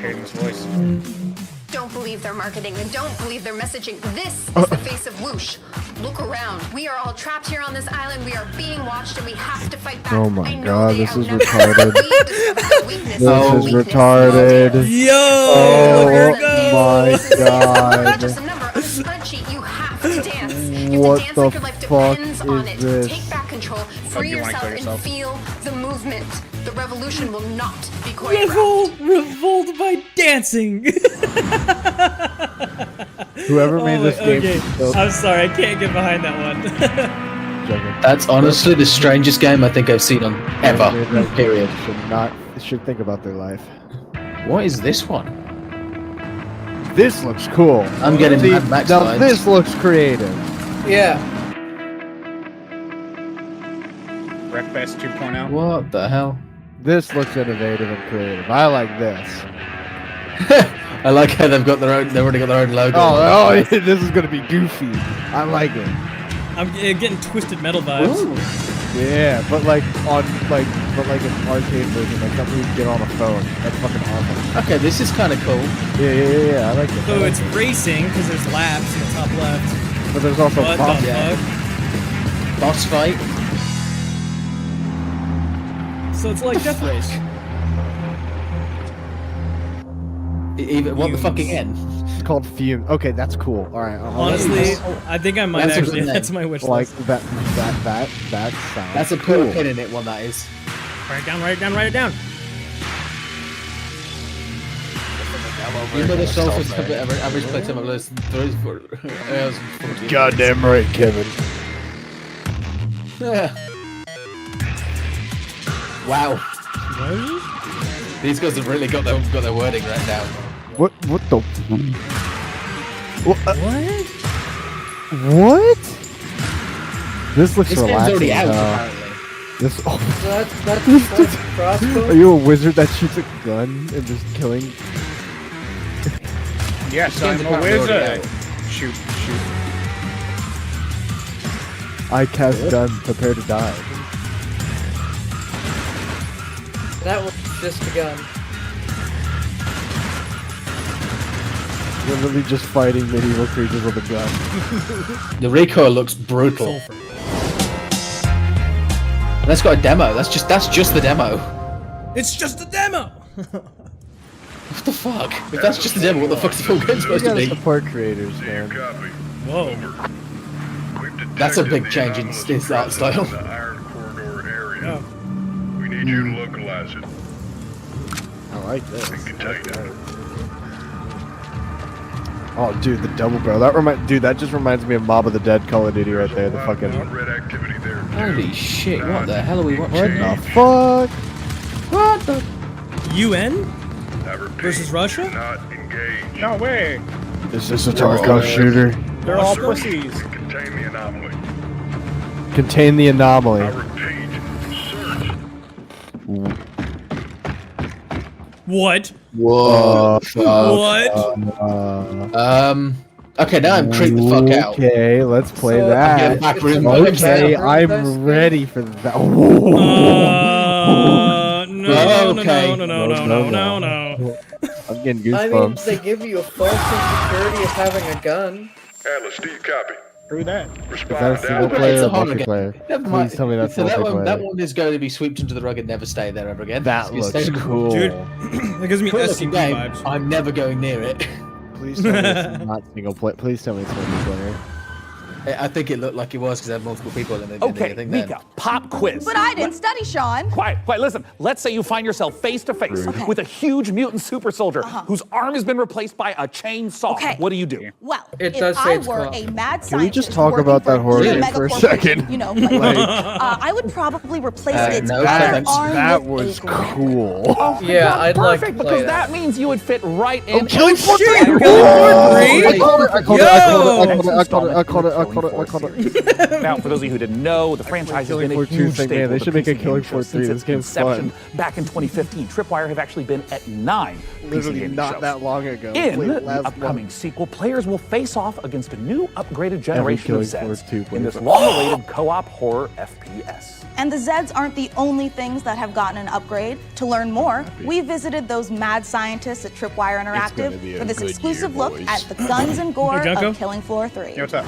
V: Don't believe their marketing and don't believe their messaging. This is the face of Whoosh. Look around. We are all trapped here on this island. We are being watched and we have to fight back.
J: Oh my
V: I know
J: god,
V: they
J: this is
V: outnumber us.
J: retarded.
V: We've discovered the weakness
J: This
V: of
J: is
V: weakness.
J: retarded.
C: Yo,
J: Oh
C: look her
J: my
V: This is
J: god.
V: not just a number on a spreadsheet. You have to dance. You
J: What
V: have to dance
J: the
V: like your life
J: fuck
V: depends on it.
J: is this?
V: Take back control. Free
E: you wanna
V: yourself
E: kill
V: and
E: yourself?
V: feel the movement. The revolution will not be choreographed.
C: Revolt by dancing.
J: Whoever made this game.
C: Okay.
J: should
C: I'm sorry, I can't get behind that one.
K: That's honestly the strangest game I think I've seen on ever. Period.
J: Should think about their life.
K: What is this one?
J: This looks cool.
K: I'm getting
J: See,
K: Mad Max
J: now
K: vibes.
J: this looks creative.
I: Yeah.
E: Wreckfest 2.0.
K: What the hell?
J: This looks innovative and creative. I like this.
K: I like how they've already got their own logo.
J: Oh, this is gonna be goofy. I like it.
C: I'm getting Twisted Metal vibes.
J: Yeah, but like an arcade version, like something you can get on a phone. That's fucking awesome.
K: Okay, this is kind of cool.
J: Yeah, I like it.
C: So it's racing because there's laps in the top left.
J: But there's also
C: What
J: boss.
C: the fuck?
K: Boss fight.
C: So it's like Death Race.
K: Even what the fuck again?
J: It's called Fume. Okay, that's cool. All right.
C: Honestly, I think I might
K: That's a
C: actually.
K: good
C: That's
K: name.
C: my wish
J: like
C: list.
J: that sounds.
K: That's a
J: cool.
K: put a pin in it one, that is.
C: Write it down. Write it down. Write it down.
K: You know the Solstice average playtime of less than 34 hours and 14
J: Goddamn right, Kevin.
K: Wow. These guys have really got their wording right now.
J: What the? What? This looks
K: This game's
J: relaxing.
K: already out,
J: though.
K: apparently.
J: This. Oh.
I: That's a crossbow?
J: Are you a wizard that shoots a gun and just killing?
E: Yes, I'm a wizard. Shoot.
J: I cast gun, prepare to die.
I: That was just a gun.
J: You're literally just fighting medieval creatures with a gun.
K: The recoil looks brutal. That's got a demo. That's just the demo.
C: It's just a demo.
K: What the fuck? If that's just the demo, what the fuck's the full game supposed to be?
J: Support creators, man.
C: Whoa.
K: That's a big change in its art style.
C: Oh.
G: We need you to localize it.
J: I like this. Oh, dude, the double barrel. That just reminds me of Mob of the Dead Call of Duty right there. The fucking.
K: Holy shit! What the hell are we watching?
J: What the fuck?
K: What the?
C: UN versus Russia?
E: No way.
J: Is this a Tarkov shooter?
E: They're all pussies.
J: Contain the anomaly.
C: What?
K: Whoa.
C: What?
K: Okay, now I'm creeped the fuck out.
J: Okay, let's play
K: So,
J: that.
K: back room.
J: Okay, I'm ready for that.
C: No.
J: I'm getting
I: I mean,
J: goosebumps.
I: they give you a false insecurity of having a gun.
G: Atlas, do you copy?
E: Through that.
J: Is that a single player or multiplayer? Please tell me that's
K: So that
J: multiplayer.
K: one is going to be swept under the rug and never stay there ever again.
J: That
K: It's
J: looks
K: gonna stay-
J: cool.
C: Dude, that gives me
K: Cool looking
C: SCP
K: game.
C: vibes.
K: I'm never going near it.
J: Please tell me it's not single player. Please tell me it's multiplayer.
K: I think it looked like it was because there had multiple people in the
A: Okay,
K: thing.
A: Mika, pop quiz.
F: But I didn't study, Sean.
A: Quiet. Listen, let's say you find yourself face to face with a huge mutant super soldier whose arm has been replaced by a chainsaw.
F: Okay.
A: What do you do?
F: Well,
I: It
F: if
I: does say
F: I
I: it's
F: were
I: called.
F: a mad
J: Can we just
F: scientist
J: talk
F: working
J: about that
F: for
J: horror
F: a
J: game
F: mega
J: for a
F: corporation,
J: second?
F: You know, like, I would probably replace its other arm
J: that
F: with
J: was
F: a grenade.
J: cool.
A: Oh,
I: Yeah,
A: God,
I: I'd like to
A: perfect,
I: play
A: because
I: that.
A: that means you would fit right in.
J: Killing Floor 3!
C: I
J: called it.
A: Now, for those of you who didn't know, the franchise has been a
J: Killing Floor 2
A: huge
J: thing,
A: staple.
J: man. They
A: of
J: should
A: the
J: make a
A: PC
J: Killing
A: gaming
J: Floor
A: show
J: 3.
A: since
J: This
A: its
J: game's
A: inception
J: fun.
A: back in 2015. Tripwire have actually been at 9 PC
J: Literally
A: gaming
J: not
A: shows.
J: that long ago.
A: In
J: Wait,
A: the
J: last
A: upcoming
J: month.
A: sequel, players will face off against a new upgraded generation of
J: Killing Floor
A: Zeds
J: 2
A: in this
J: plays.
A: long-awaited co-op horror FPS.
F: And the Zeds aren't the only things that have gotten an upgrade. To learn more, we visited those mad scientists at Tripwire
J: gonna
F: Interactive
J: be a
F: for this
J: good
F: exclusive
J: year,
F: look
J: boys.
F: at the guns and gore
C: Hey, Junko?
F: of Killing Floor 3.
E: Hey, what's up?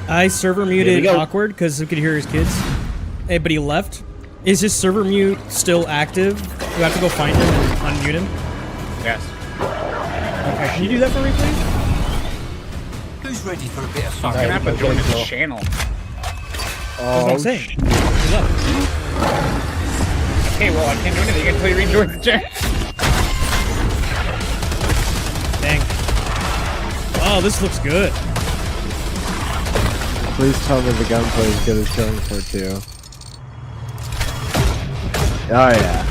C: I server
K: Here we
C: muted
K: go.
C: Awkward because we could hear his kids. Hey, but he left. Is his server mute still active? Do I have to go find him and unmute him?
E: Yes.
C: Okay, can you do that for me, please?
M: Who's ready for a bit of
E: I'm
M: fun?
E: gonna have to join this channel.
C: That's what I'm saying. He left.
E: Okay, well, I can't do anything until you rejoin the channel.
C: Dang. Oh, this looks good.
J: Please tell me the gunplay is good as Killing Floor 2. Oh yeah.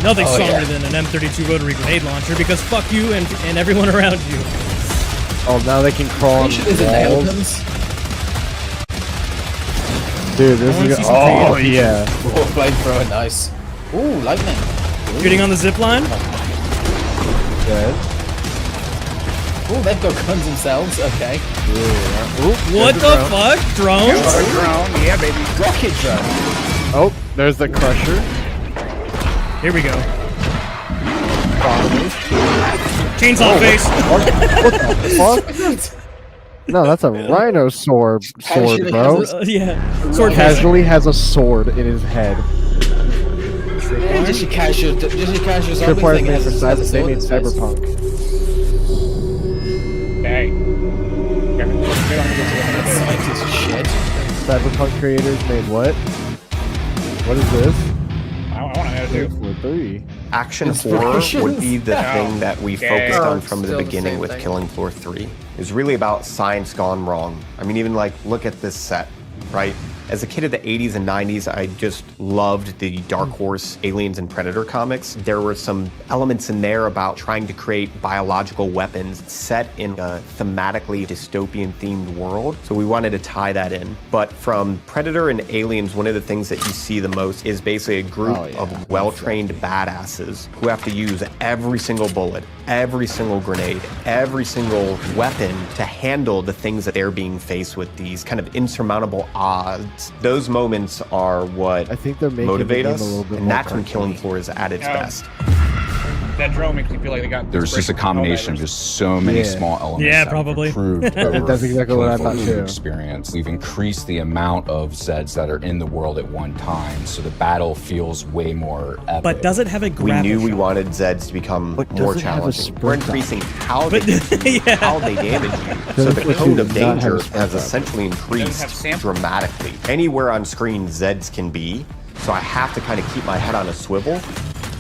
C: Nothing
K: Oh,
C: stronger
K: yeah.
C: than an M32 rotary grenade launcher because fuck you and everyone around you.
J: Oh, now they can crawl on
K: There's a nail
J: walls.
K: guns.
J: Dude, this
C: I wanna
J: is
C: see some
J: oh
C: creative
J: yeah.
K: Oh, flamethrower, nice. Ooh, lightning.
C: Shooting on the zip line?
J: Good.
K: Ooh, they've got guns themselves. Okay.
C: What the fuck? Drones?
E: Drone, yeah, baby.
K: Rocket drone.
J: Oh, there's the crusher.
C: Here we go. Chainsaw face.
J: What the fuck? No, that's a rhino sword,
K: Casually
J: bro.
K: has
C: Yeah. Sword face.
J: Casually has a sword in his head.
K: Yeah, just your casual zombie
J: Tripwire's
K: thing
J: made
K: has
J: for
K: a
J: cyber. They
K: sword
J: made
K: in its face.
J: cyberpunk.
E: Hey.
K: Scientist shit.
J: Cyberpunk creators made what? What is this?
E: I want to know too.
J: Floor 3.
N: Action horror would be the
E: Oh,
N: thing that we
E: okay.
N: focused
I: Oh,
N: on
I: it's
N: from the
I: still the
N: beginning
I: same
N: with
I: thing.
N: Killing Floor 3. It was really about science gone wrong. I mean, even like, look at this set, right?
L: As a kid of the 80s and 90s, I just loved the Dark Horse Aliens and Predator comics. There were some elements in there about trying to create biological weapons set in a thematically dystopian themed world. So we wanted to tie that in. But from Predator and Aliens, one of the things that you see the most is basically a group of well-trained badasses who have to use every single bullet, every single grenade, every single weapon to handle the things that they're being faced with, these kind of insurmountable odds. Those moments are what
J: I think they're
L: motivate us,
J: a little bit
L: and
J: more
L: that's when Killing Floor is at its best.
E: That drone makes me feel like they got.
P: There's just a combination of just so many small elements.
C: Yeah,
P: that
C: probably.
P: we've improved over
J: That's exactly what I thought
P: Killing
J: too.
P: Floor experience. We've increased the amount of Zeds that are in the world at one time, so the battle feels way more epic.
C: But does it have a
L: We
C: grapple
L: knew we
C: shot?
L: wanted Zeds to become more
J: does it have a
L: challenging. We're
J: sprint
L: increasing how they damage you. So the
J: Killing Floor
L: code
J: 2
L: of
J: does not have
L: danger
J: a sprint
L: has
J: shot.
L: essentially increased dramatically. Anywhere on screen Zeds can be, so I have to kind of keep my head on a swivel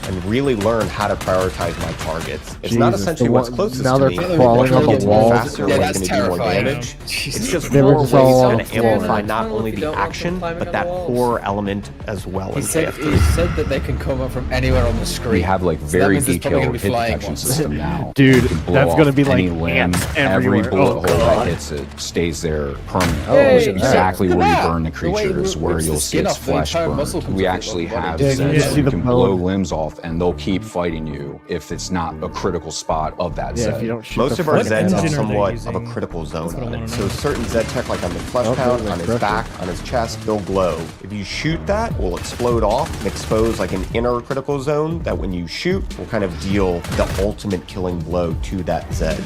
L: and really learn how to prioritize my targets. It's not
J: Jesus,
L: essentially
J: the
L: what's
J: one-
L: closest
J: now
L: to
J: they're
L: me.
J: crawling
L: What's
J: up the walls.
L: faster,
J: Yeah,
L: what's
J: that's
L: going to do more
J: terrifying.
L: damage. It's just
J: They
L: more
J: were
L: ways
J: just all
L: to
J: on the floor.
L: amplify not only the action, but that core element as well in
K: He said
L: KF3.
K: that they can come up from anywhere on the screen.
P: We have like
K: So that
P: very
K: means there's probably
P: detailed
K: gonna be
P: hit
K: flying
P: detection
K: ones.
P: system now.
J: Dude,
P: You can blow
J: that's gonna
P: off
J: be like
P: any limb,
J: ants
P: every
J: everywhere.
P: bullet
J: Oh,
P: hole
J: God.
P: that hits it stays there permanently.
J: Oh,
P: Which
J: shit.
P: exactly
J: Look
P: where
J: at
P: you
J: that.
P: burn the
K: The way
P: creature
K: it
P: is where
K: rips
P: you'll
K: the
P: see
K: skin
P: its
K: off, the
P: flesh
K: entire
P: burn.
K: muscle comes
P: We
K: off
P: actually
K: the body.
P: have
J: Yeah, you
P: Zeds
J: see
P: who
J: the
P: can
J: blood.
P: blow limbs off, and they'll keep fighting you if it's not a critical spot of that
J: Yeah,
P: Zed.
J: if you don't shoot
L: Most
J: the
L: of our
J: fucking
L: Zeds
J: head
L: have
J: off.
L: somewhat of a critical zone on it. So certain Zed tech, like on the flesh
J: Okay,
L: pound,
J: like
L: on his
J: pressure.
L: back, on his chest, they'll glow. If you shoot that, it will explode off and expose like an inner critical zone that when you shoot will kind of deal the ultimate killing blow to that Zed.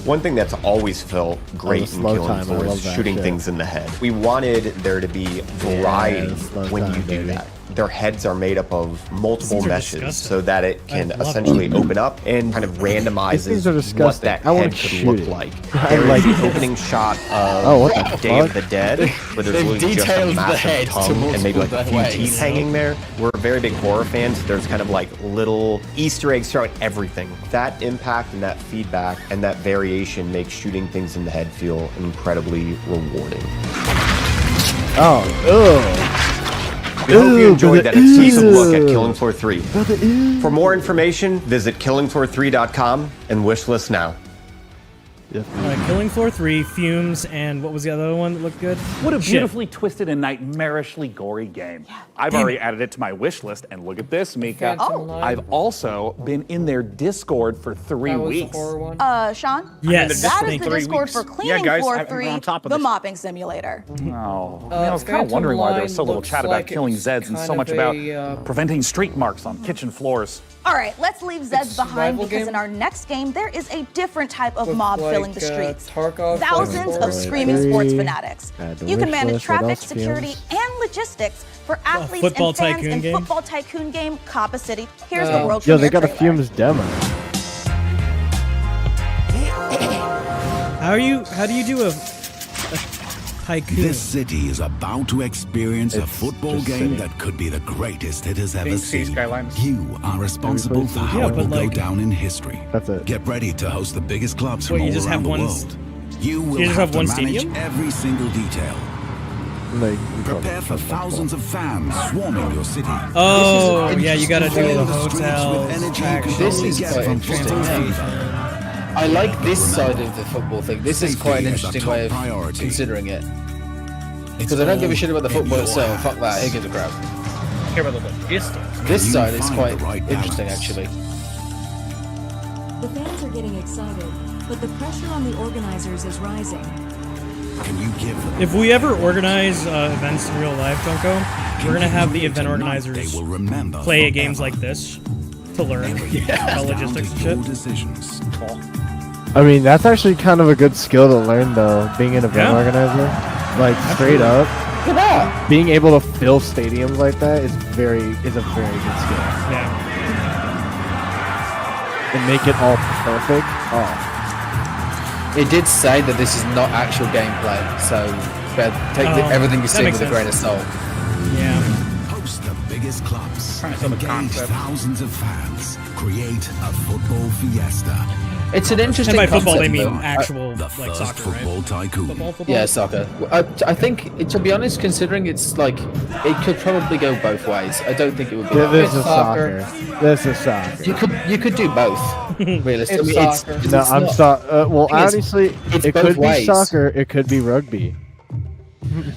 L: One thing that's always felt great in
J: slow
L: Killing
J: time, I
L: Floor
J: love
L: is
J: that
L: shooting
J: shit.
L: things in the head. We wanted there to be variety
J: slow
L: when
J: time,
L: you do
J: baby.
L: that. Their heads are made up of multiple
C: These are
L: meshes
C: disgusting.
L: so that it can
C: I love
L: essentially
C: it.
L: open up and kind of
J: These things
L: randomizes
J: are
L: what
J: disgusting.
L: that
J: I wanna
L: head could
J: shoot
L: look
J: it.
L: like.
J: I
L: There
J: like
L: is
J: it.
L: the opening shot of
J: Oh, what the
L: Day of
J: fuck?
L: the Dead, where there's
K: They've
L: really just a
K: detailed the
L: massive
K: head to
L: tongue and maybe like a
K: multiple
L: few
K: ways.
L: teeth hanging there. We're very big horror fans. There's kind of like little Easter eggs throughout everything. That impact and that feedback and that variation makes shooting things in the head feel incredibly rewarding.
J: Oh, ugh.
L: We hope you enjoyed that exclusive look at
J: Ew.
L: Killing Floor 3. For more information, visit killingfloor3.com and wishlist now.
C: Killing Floor 3, Fumes, and what was the other one that looked good?
A: What a
C: Shit.
A: beautifully twisted and nightmarishly gory game. I've already added it to my wish list, and look at this, Mika.
I: Phantom Line.
A: I've also been in their Discord for 3
I: That was the
A: weeks.
I: horror one.
F: Sean?
C: Yes.
F: That is
C: Thank
F: the
C: you.
F: Discord for Cleaning
E: guys,
F: Floor
E: I'm
F: 3,
E: on top of
F: the
E: this.
F: mopping simulator.
A: Oh, man, I was kind of
I: Phantom
A: wondering why there was
I: Line
A: so little
I: looks
A: chat about
I: like
A: killing
I: it's
A: Zeds and so
I: kind
A: much
I: of
A: about
I: a,
A: preventing streak marks on kitchen floors.
F: All right, let's leave Zeds behind
I: survival
F: because
I: game?
F: in our next game, there is a different type of
I: With,
F: mob
I: like,
F: filling the streets.
I: Tarkov
F: Thousands of
I: Force.
F: screaming sports fanatics.
J: Add to
F: You can
J: wish
F: manage
J: list. What
F: traffic,
J: else,
F: security,
J: Fumes?
F: and logistics for athletes
C: football
F: and fans
C: tycoon
F: in
C: game?
F: Football Tycoon game, Kappa City. Here's the world
J: Yo, they
F: premiere
J: got a
F: trailer.
J: Fumes demo.
C: How do you do a tycoon?
T: This city is about to experience a football
J: just
T: game
J: city.
T: that could be the greatest it has ever
E: Pink Sea
T: seen.
E: Skylines.
T: You are responsible for how
C: Yeah,
T: it will
C: but
T: go
C: like-
T: down in history.
J: That's it.
T: Get ready to host the biggest clubs
C: What,
T: from
C: you
T: all
C: just
T: around
C: have
T: the
C: one
T: world. You will
C: just
T: have
C: have
T: to
C: one
T: manage
C: stadium?
T: every single detail.
J: Like,
T: Prepare for thousands of fans swarming your city.
C: Oh, yeah, you gotta do the
T: Filling the streets
C: hotel.
T: with energy you
C: attraction.
T: can
K: This
T: only
K: is
T: get
K: quite
T: from
K: interesting.
T: Football
K: Yeah. I like this side of the football thing. This is quite an
T: Safety is a
K: interesting
T: top
K: way of
T: priority.
K: considering it.
T: It's
K: Because I don't give a
T: all
K: shit about the
T: in
K: football
T: your
K: itself. Fuck that.
T: hands.
K: Who gives a crap?
E: I care about the logistics.
K: This
T: You
K: side is
T: find
K: quite
T: the right
K: interesting,
T: balance.
K: actually.
R: The fans are getting excited, but the pressure on the organizers is rising.
T: Can you give them
C: If we ever organize events in real life, Junko, we're gonna have the event organizers
T: they will remember
C: play
T: forever.
C: games like this to learn about logistics and
T: Your
C: shit.
T: decisions.
J: I mean, that's actually kind of a good skill to learn, though, being an event
C: Yeah.
J: organizer. Like, straight up,
K: Look at that!
J: being able to fill stadiums like that is a very good skill.
C: Yeah.
J: And make it all perfect. Oh.
K: It did say that this is not actual gameplay, so but take everything you
C: that
K: see
C: makes
K: with a grain of
C: sense.
K: salt.
C: Yeah.
T: Host the biggest clubs.
E: Trying to sell the
T: Engage
E: concept.
T: thousands of fans. Create a football fiesta.
K: It's an interesting
C: And by football, they
K: concept,
C: mean
K: though.
C: actual like soccer, right? Football?
K: Yeah, soccer. I think, to be honest, considering it's like, it could probably go both ways. I don't think it would be.
J: This is soccer. This is soccer.
K: You could do both. Realistically,
J: honestly, it could be soccer. It could be rugby.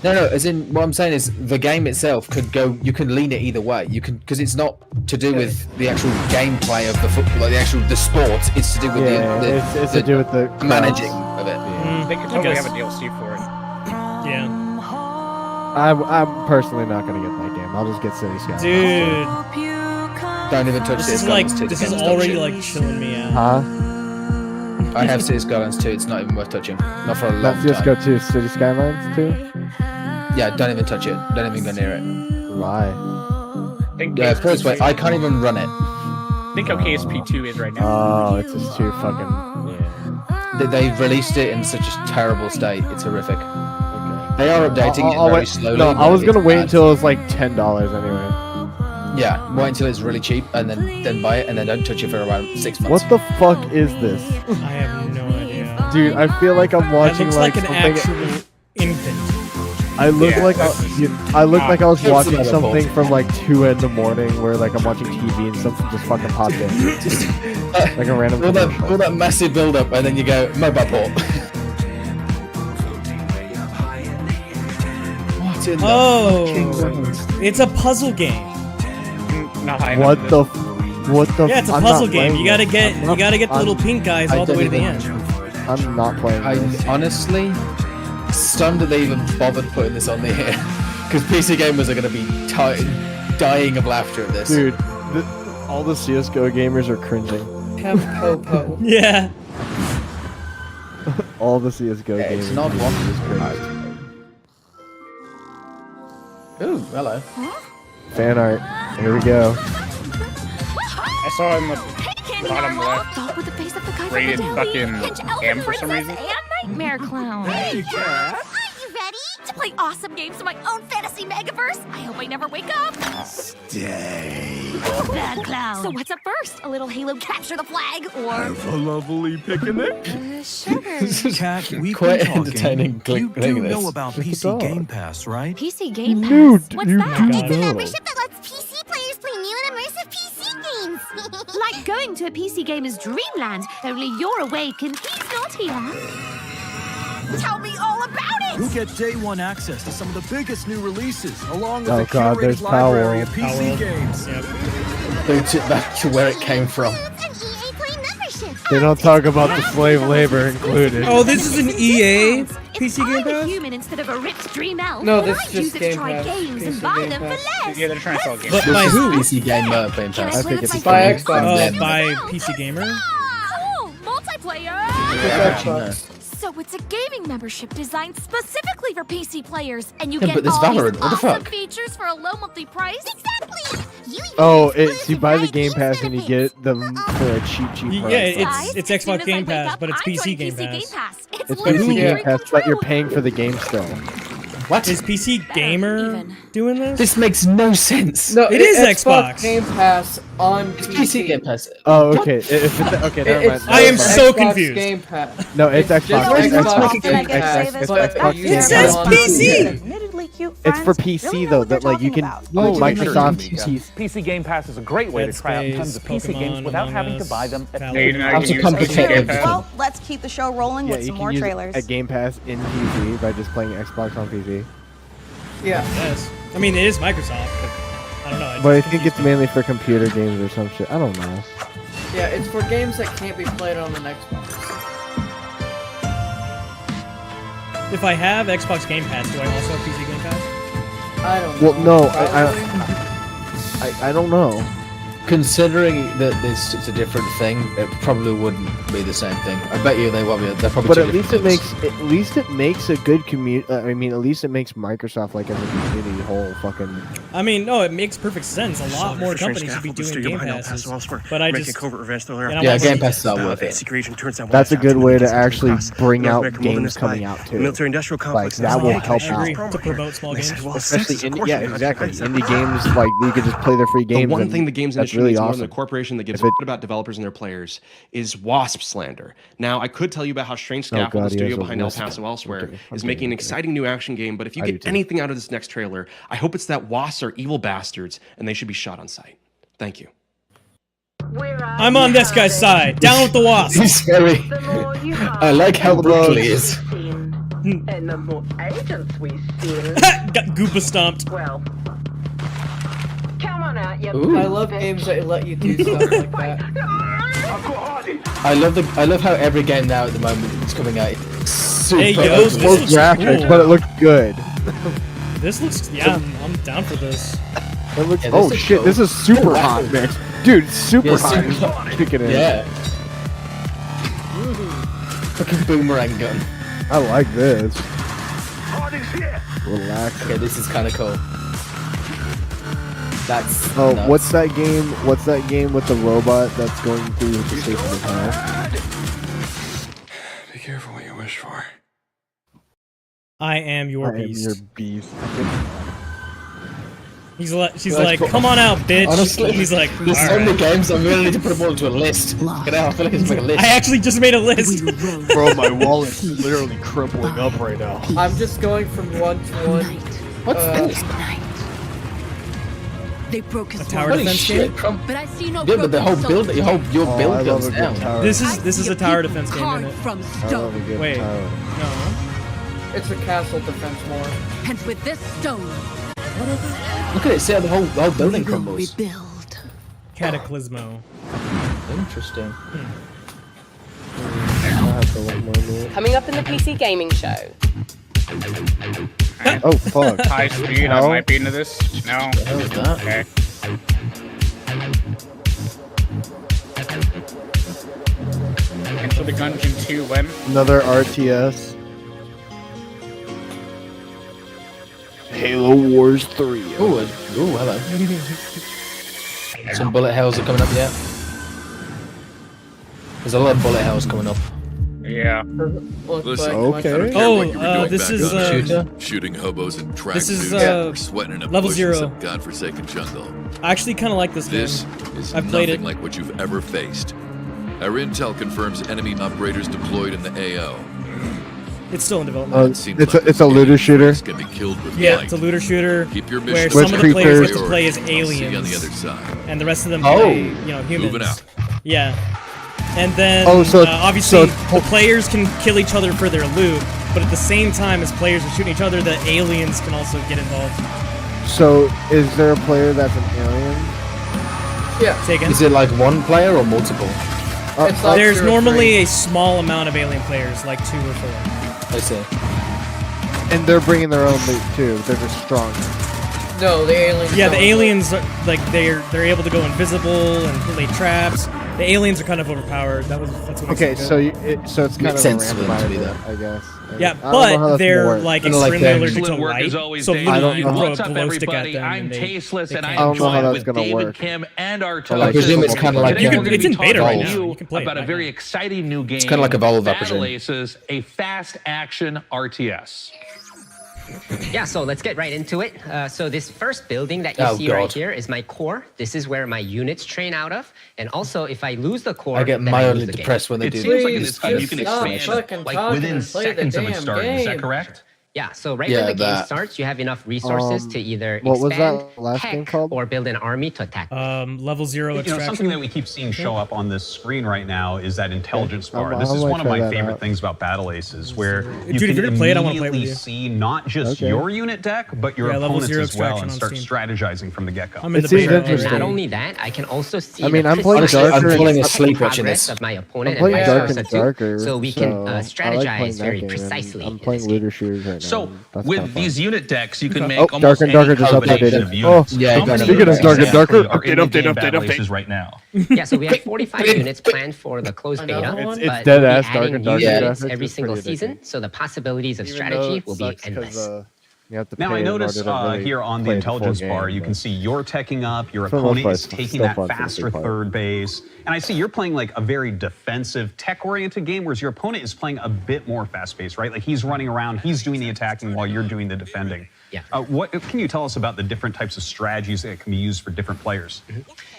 K: No. As in, what I'm saying is, the game itself could go. You can lean it either way. You can, because it's not to do with the actual gameplay of the football, like the sport. It's to do with
J: it's to do with the
K: managing of it.
E: They could totally have a DLC for it.
C: Yeah.
J: I'm personally not gonna get that game. I'll just get City Skylines.
C: Dude.
K: Don't even touch
C: this. This is already like chilling me out.
J: Huh?
K: I have City Skylines 2. It's not even worth touching. Not for a long time.
J: Let's just go to City Skylines 2.
K: Yeah, don't even touch it. Don't even go near it.
J: Why?
K: First way, I can't even run it.
E: Think how KSP2 is right now.
J: Oh, it's just too fucking. Yeah.
K: They've released it in such a terrible state. It's horrific. They are updating it very slowly.
J: No, I was gonna wait until it was like $10 anyway.
K: Yeah, wait until it's really cheap and then buy it and then don't touch it for around 6 months.
J: What the fuck is this?
C: I have no idea.
J: Dude, I feel like I'm watching
C: like an
J: something.
C: actual infant.
J: I look like I was watching something from like 2 in the morning where like I'm watching TV and something just fucking popped in. Like a random
K: all that massive build up and then you go mobile port. What in the
C: it's a puzzle game.
J: What the?
C: Yeah, it's a puzzle game. You gotta get the little pink guys all the way to the end.
J: I'm not playing this.
K: Honestly, stunned that they even bothered putting this on the air. Because PC gamers are gonna be dying of laughter at this.
J: Dude, all the CS:GO gamers are cringing.
C: Yeah.
J: All the CS:GO gamers.
K: It's not one is cringing. Ooh, hello.
J: Fan art. Here we go.
E: I saw in the bottom left rated fucking M for some reason.
B: Nightmare Clown.
O: Hey, Cat! Are you ready to play awesome games in my own fantasy megaverse? I hope I never wake up.
T: Stay.
O: Bad Clown. So what's up first? A little Halo capture the flag, or
T: have a lovely picnic?
O: Sure.
T: Cat, we've
K: quite
T: been talking.
K: entertaining.
T: You do know about PC Game Pass, right?
B: PC Game Pass?
J: Dude,
B: What's
J: you
B: that?
J: do
O: It's a
J: know.
O: membership that lets PC players play new and immersive PC games.
B: Like going to a PC gamer's dreamland, only you're awake and he's not here.
O: Tell me all about it!
T: You'll get day one access to some of the biggest new releases, along with
J: Oh
T: a
J: God,
T: curated
J: there's Power
T: library
J: World.
T: of PC games.
K: Boots it back to where it came from.
J: They don't talk about the slave labor included.
C: Oh, this is an EA PC Game
B: I'm a
C: Pass?
B: human instead of a ripped dream elf.
I: No,
B: then
I: this
B: I
I: is
B: use
I: just
B: it
I: Game
B: to try
I: Pass.
B: games and
I: PC
B: buy
I: Game
B: them
I: Pass.
B: for less.
E: Yeah, they're trying to sell games.
C: But by who?
K: PC Game Game
J: I
K: Pass.
J: think it's
I: By
J: Game
I: Xbox.
J: Pass.
C: Oh, by PC Gamer?
B: Cool, multiplayer. So it's a gaming membership designed specifically for PC players, and you
K: Yeah,
B: get
K: but this
B: all
K: Valorant,
B: these
K: what the
B: awesome
K: fuck?
B: features for a low monthly price.
O: Exactly!
J: You buy the Game Pass and you get them for a cheap
C: Yeah,
J: price.
C: it's Xbox Game Pass, but it's PC Game Pass.
J: It's PC Game Pass, but you're paying for the game still.
K: What?
C: Is PC Gamer doing this?
K: This makes no sense.
I: No,
C: It is Xbox.
I: Game Pass on
K: PC Game Pass.
J: Oh, okay. Okay, never mind.
C: I am so
I: Xbox
C: confused.
I: Game Pass.
J: No, it's Xbox.
I: just
J: It's
I: Xbox
J: Xbox.
I: Game Pass,
J: It's
I: but
J: Xbox.
I: you
C: It says
I: have
C: PC.
F: Admittedly cute
J: It's for
F: friends
J: PC
F: really know
J: though.
F: what they're
J: That like you
F: talking
J: can
F: about.
J: Microsoft
A: PC Game Pass is a great way to try out tons of PC games without having to buy them at
K: That's a complicated.
F: Well, let's keep the show rolling
J: Yeah,
F: with
J: you
F: some
J: can
F: more
J: use
F: trailers.
J: a Game Pass in PC by just playing Xbox on PC.
I: Yeah.
C: Yes. I mean, it is Microsoft, but I don't know.
J: But I think it's mainly for computer games or some shit. I don't know.
I: Yeah, it's for games that can't be played on an Xbox.
C: If I have Xbox Game Pass, do I also have PC Game Pass?
I: I don't know.
J: Well, no, I don't know.
K: Considering that this is a different thing, it probably wouldn't be the same thing. I bet you they won't be. They're probably.
J: But
K: two
J: at least
K: different
J: it makes a good community. I mean, at least it makes Microsoft like as a community whole fucking.
C: I mean, no, it makes perfect sense. A lot more companies should be doing Game Passes. But I just
K: Yeah, Game Pass is not worth it.
J: That's a good way to actually bring out games coming out too. Like that will help
C: I agree,
J: out.
C: to promote small games.
J: Especially indie, yeah, exactly. Indie games, like you could just play their free games.
W: The one thing the games industry
J: It's really
H: means more
J: awesome.
H: than a corporation that gives
J: If it-
H: a shit about developers and their players is WASP slander. Now, I could tell you about how Strange Scaffold,
J: God,
H: the
J: he
H: studio
J: has a
H: behind El
J: lisp.
H: Paso elsewhere,
J: I'm
H: is making an exciting new action game, but if you get anything out of this next trailer, I hope it's that WASPs are evil bastards and they should be shot on sight. Thank you.
C: I'm on this guy's side. Down with the wasp.
K: He's very. I like how brutal he is.
S: And the more agents we send.
C: Got Goopa stomped.
S: Well, come on out, you.
I: I love games that let you do stuff like that.
K: I love how every game now at the moment is coming out. Super
C: Hey, yo,
K: ugly.
C: this looks
J: graphics,
C: cool.
J: but it looked good.
C: This looks, yeah, I'm down for this.
J: It looks,
K: Yeah, this
J: oh
K: looks
J: shit,
K: cool.
J: this is super
K: Oh, wow.
J: hot, man. Dude, super
K: Yeah,
J: hot.
K: super hot.
J: Kicking in.
K: Yeah. Fucking boomerang gun.
J: I like this. Relax.
K: Okay, this is kind of cool. That's.
J: Oh,
K: nuts.
J: what's that game? What's that game with the robot that's going through the station of hell?
H: Be careful what you wish for.
C: I am your
J: I am
C: beast.
J: your beast.
C: She's like,
K: That's cool.
C: come on out, bitch.
K: Honestly,
C: He's like,
K: there's so
C: "Alright."
K: many games. I'm really need to put them all into a list. Get out. I feel like it's like a list.
C: I actually just made a list.
J: Bro, my wallet's literally crippling up right now.
I: I'm just going from 1 to 1.
K: What's this?
R: They broke his
C: tower
R: wall.
C: defense game?
R: But I see no
K: Yeah, but the whole
R: broken
K: build,
R: soldiers.
K: your
J: Oh,
K: build
J: I love
K: goes
J: a good
K: down.
J: tower.
C: This is a tower defense game, isn't it?
R: From
J: I love a
R: stone.
J: good
C: Wait.
J: tower.
C: No.
I: It's a castle defense more.
R: And with this stone,
K: Look at it. See how the whole building
R: we will
K: crumbles.
R: rebuild.
C: Cataclysmo.
K: Interesting.
W: Coming up in the PC gaming show.
J: Oh fuck.
E: High speed, I might be into this. No.
K: What was that?
E: Okay. Enter the Gungeon 2 when?
J: Another RTS. Halo Wars 3.
K: Ooh, hello. Some bullet hells are coming up yet. There's a lot of bullet hells coming up.
E: Yeah.
T: Listen,
J: Okay.
T: I don't care
C: Oh,
T: what you were doing
C: this
T: back
C: is,
T: on
K: Shooter?
T: shooting hobos and track
C: This is,
T: suits or sweating in a
C: level
T: bush
C: 0.
T: in some godforsaken jungle.
C: I actually kind of like this game.
T: This is
C: I've played
T: nothing
C: it.
T: like what you've ever faced. Our intel confirms enemy operators deployed in the AO.
C: It's still in development.
J: It's a looter shooter.
T: Can be killed with
C: Yeah,
T: light.
C: it's a looter shooter
T: Keep your
C: where
T: mission
C: some of the players
J: creepers.
C: get to play as
T: I'll see you on the
C: aliens,
T: other side.
C: and the rest of them
K: Oh.
C: play, humans.
T: Moving out.
C: Yeah, and then
J: Oh, so-
C: obviously
J: so-
C: the players can kill each other for their loot, but at the same time as players are shooting each other, the aliens can also get involved.
J: So, is there a player that's an alien?
I: Yeah.
C: Say again?
K: Is it like one player or multiple?
I: It's like
C: There's
I: 2 or
C: normally
I: 3.
C: a small amount of alien players, like 2 or 4.
K: I see.
J: And they're bringing their own loot too. They're just stronger.
I: No, the aliens.
C: Yeah, the
I: don't.
C: aliens are, like they're able to go invisible and lay traps. The aliens are kind of overpowered. That's what makes
J: Okay,
C: it good.
J: so it's kind
K: Makes
J: of a
K: sense for them to be
J: randomizer,
K: there.
J: I guess.
C: Yeah,
J: I don't know how
C: but
J: that's
C: they're
J: gonna work.
C: like
K: Kinda like
C: extremely
K: them.
C: allergic to
X: Excellent work
C: light.
X: as always,
C: So
X: Dave.
C: literally you can throw
X: What's
C: a
X: up,
C: glow stick at
X: everybody?
C: them.
X: I'm
C: and they
X: Tasteless, and
C: can't.
X: I
J: I don't know how
X: am
J: that's
X: with
J: gonna
X: David,
J: work.
X: Kim, and our
K: I
X: television.
K: presume it's kind of like
X: Today we're
K: a-
X: gonna be
C: It's in beta
X: talking
C: right
X: to
C: now.
X: you
C: You can play it
X: about a
C: right
X: very
C: now.
X: exciting new game.
K: kinda like Evolve, I
X: Battle
K: presume.
X: Aces, a fast action RTS.
Y: Yeah, so let's get right into it. So this first building that you
K: Oh,
Y: see right
K: God.
Y: here is my core. This is where my units train out of. And also, if I lose the core,
K: I get
Y: then
K: mildly
Y: lose the game.
K: depressed when they
X: It
K: do
X: seems
K: that.
X: like in this game you can expand like within seconds of it starting. Is that correct?
Y: Yeah, so right
K: Yeah,
Y: when the game
K: that.
Y: starts, you have enough resources to either
J: what was
Y: expand,
J: that last game
Y: hack,
J: called?
Y: or build an army to attack.
C: Level 0
Z: You know,
C: extraction.
Z: something that we keep seeing show up on this screen right now is that intelligence bar.
J: I
Z: This is
J: might
Z: one of
J: try
Z: my
J: that
Z: favorite
J: out.
Z: things about Battle Aces, where you
C: Dude, if you're
Z: can
C: gonna play it, I wanna play it with
Z: immediately
C: you.
Z: see not just
J: Okay.
Z: your unit deck, but your
C: Yeah, level
Z: opponents
C: 0
Z: as well,
C: extraction
Z: and
C: on
Z: start
C: Steam.
Z: strategizing from the get-go.
C: I'm in
J: It
C: the
J: seems
C: beta
J: interesting.
Y: And
C: already.
Y: not only that, I can also see
J: I mean,
Y: the
J: I'm playing
Y: crystal
J: Darker
K: I'm
J: and-
K: falling
Y: and
K: asleep
Y: the
K: watching
Y: progress
K: this.
Y: of my opponent
J: I'm
Y: and
J: playing
Y: vice
J: Darker
Y: versa
J: and
Y: too,
J: Darker,
Y: so we can
J: I like
Y: strategize
J: playing
Y: very
J: that game, and
Y: precisely.
J: I'm
Y: in
J: playing
Y: this game.
J: looter shooters right now.
Z: So,
J: and that's
Z: with
J: kinda fun.
Z: these unit decks, you can make
J: Oh,
Z: almost
J: Darker and Darker
Z: any
J: just
Z: combination
J: updated.
Z: of units.
K: Yeah,
Z: How many
K: speaking of
Z: units
J: Darker,
Z: exactly
J: Darker,
Z: are in the
J: update,
Z: game
J: update,
Z: Battle
J: update.
Z: Aces right now?
Y: Yeah, so we have 45 units planned for the closed beta,
I: Another one?
J: It's
Y: but
J: dead
Y: we'll be
J: ass Darker
Y: adding
J: and
Y: new
J: Darker
Y: units
J: graphics.
Y: every
J: It's
Y: single
J: pretty
Y: season,
J: addicting.
Y: so the possibilities of
J: Even though
Y: strategy
J: it
Y: will be
J: sucks 'cause,
Y: endless.
J: you have to
Z: Now
J: pay
Z: I
J: in order
Z: notice
J: to really
Z: here on the
J: play the full
Z: intelligence
J: game,
Z: bar, you
J: but-
Z: can see you're teching up, your
J: For the most
Z: opponent
J: part,
Z: is
J: it's
Z: taking
J: still
Z: that
J: fun for the
Z: faster
J: big part.
Z: third base, and I see you're playing like a very defensive, tech-oriented game, whereas your opponent is playing a bit more fast-paced, right? Like he's running around, he's doing the attacking while you're doing the defending.
Y: Yeah.
Z: What can you tell us about the different types of strategies that can be used for different players?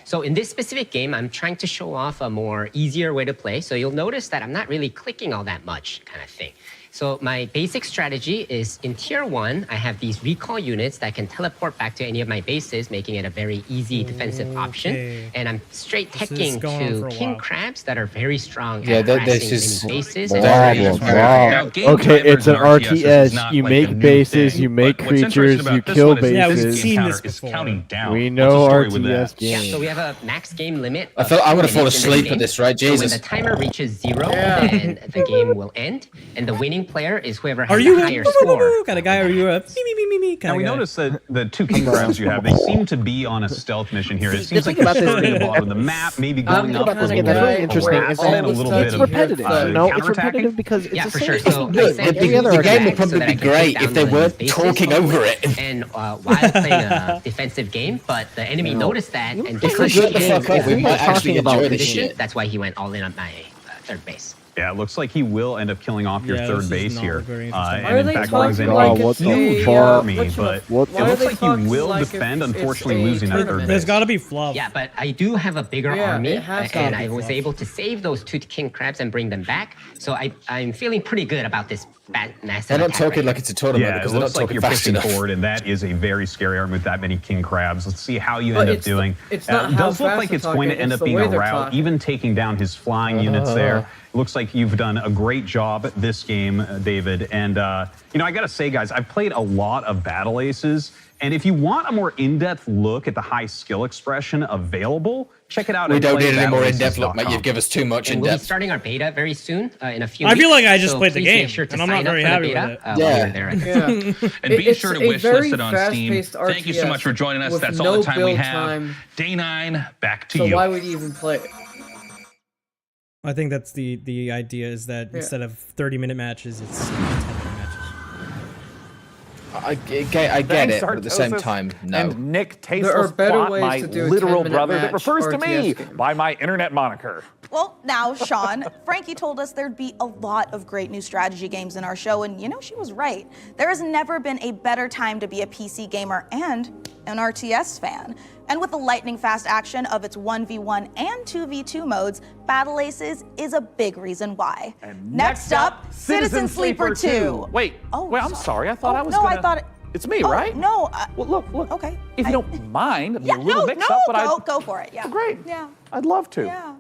Y: So in this specific game, I'm trying to show off a more easier way to play. So you'll notice that I'm not really clicking all that much kind of thing. So my basic strategy is in tier 1, I have these recall units that can teleport back to any of my bases, making it a very easy defensive option. And I'm straight teching to king crabs that are very strong at harassing enemy bases.
J: Okay, it's an RTS. You make bases, you make creatures, you kill bases.
C: Yeah, we've seen this before.
J: We know RTS games.
Y: Yeah, so we have a max game limit.
K: I thought I'm gonna fall asleep at this, right? Jesus.
Y: So when the timer reaches 0, then the game will end, and the winning player is whoever has the higher score.
C: Kind of guy, or you a me kind
Z: Now
C: of
Z: we
C: guy?
Z: noticed that the 2 king crabs you have, they seem to be on a stealth mission here. It seems like they're starting at the bottom of the map, maybe going up.
J: That's really interesting. It's repetitive. No, it's repetitive because it's the same
Y: So
K: the game would probably be great if they weren't talking over it.
Y: And while playing a defensive game, but the enemy noticed that, and because
K: shut the fuck up. We might actually enjoy this shit.
Y: that's why he went all in on my third base.
Z: Yeah, it looks like he will end up killing off your third base here.
I: Are they
Z: in fact,
I: talking like it's a
Z: army, but it looks
I: Why are they
Z: like he
I: talking
Z: will
I: like
Z: defend,
I: it's
Z: unfortunately
I: a
Z: losing that third base.
C: There's got to be fluff.
Y: Yeah, but I do have a bigger
I: Yeah,
Y: army,
I: it has
Y: and
I: to be
Y: I was
I: fluff.
Y: able to save those 2 king crabs and bring them back. So I'm feeling pretty good about this massive
K: They're not
Y: attack
K: talking
Y: right
K: like it's a tournament
Z: Yeah, it
K: because they're not
Z: looks like
K: talking
Z: you're
K: fast
Z: pushing
K: enough.
Z: forward, and that is a very scary army with that many king crabs. Let's see how you
I: But
Z: end up
I: it's
Z: doing.
I: it's not
Z: It
I: how
Z: does look
I: fast
Z: like
I: they're
Z: it's going to
I: talking,
Z: end
I: it's
Z: up
I: the
Z: being
I: way
Z: a
I: they're
Z: rout,
I: talking.
Z: even taking down his flying units there. It looks like you've done a great job this game, David. And, you know, I got to say, guys, I've played a lot of Battle Aces. And if you want a more in-depth look at the high skill expression available, check it out.
K: We
Z: at
K: don't need any more
Z: playaces.com.
K: in-depth look, mate. You've given us too much
Y: And we'll be
K: in-depth.
Y: starting our beta very soon, in a few
C: I
Y: weeks.
C: feel like I just
Y: so
C: played the
Y: please
C: game,
Y: make sure to
C: and I'm not
Y: sign up
C: very
Y: for the
C: happy
Y: beta,
C: with it.
Y: while you're there.
D: And be sure to wishlist it on Steam.
I: fast-paced
D: Thank you so much for joining us.
I: with
D: That's
I: no
D: all the time we
I: build
D: have.
I: time.
D: Day 9, back to
I: So
D: you.
I: why would you even play it?
C: I think that's the idea is that instead of 30-minute matches, it's 10-minute matches.
K: I get it, but at the same time, no.
A: And Nick
I: There are
A: Tasteless
I: better
A: Plott,
I: ways
A: my
I: to do a
A: literal
I: 10-minute
A: brother that
I: match
A: refers to me
I: RTS game.
A: by my internet moniker.
F: Well, now, Sean, Frankie told us there'd be a lot of great new strategy games in our show, and you know, she was right. There has never been a better time to be a PC gamer and an RTS fan. And with the lightning-fast action of its 1v1 and 2v2 modes, Battle Aces is a big reason why.
A: And
F: next up, Citizen Sleeper 2.
A: Wait, I'm sorry. I thought I was
F: no,
A: gonna...
F: I thought it...
A: It's me,
F: Oh,
A: right?
F: No.
A: Well, look.
F: Okay.
A: If you don't mind,
F: Yeah,
A: a little
F: no,
A: mix-up, but
F: go for it. Yeah.
A: Great.
F: Yeah.
A: I'd love to.
F: Yeah.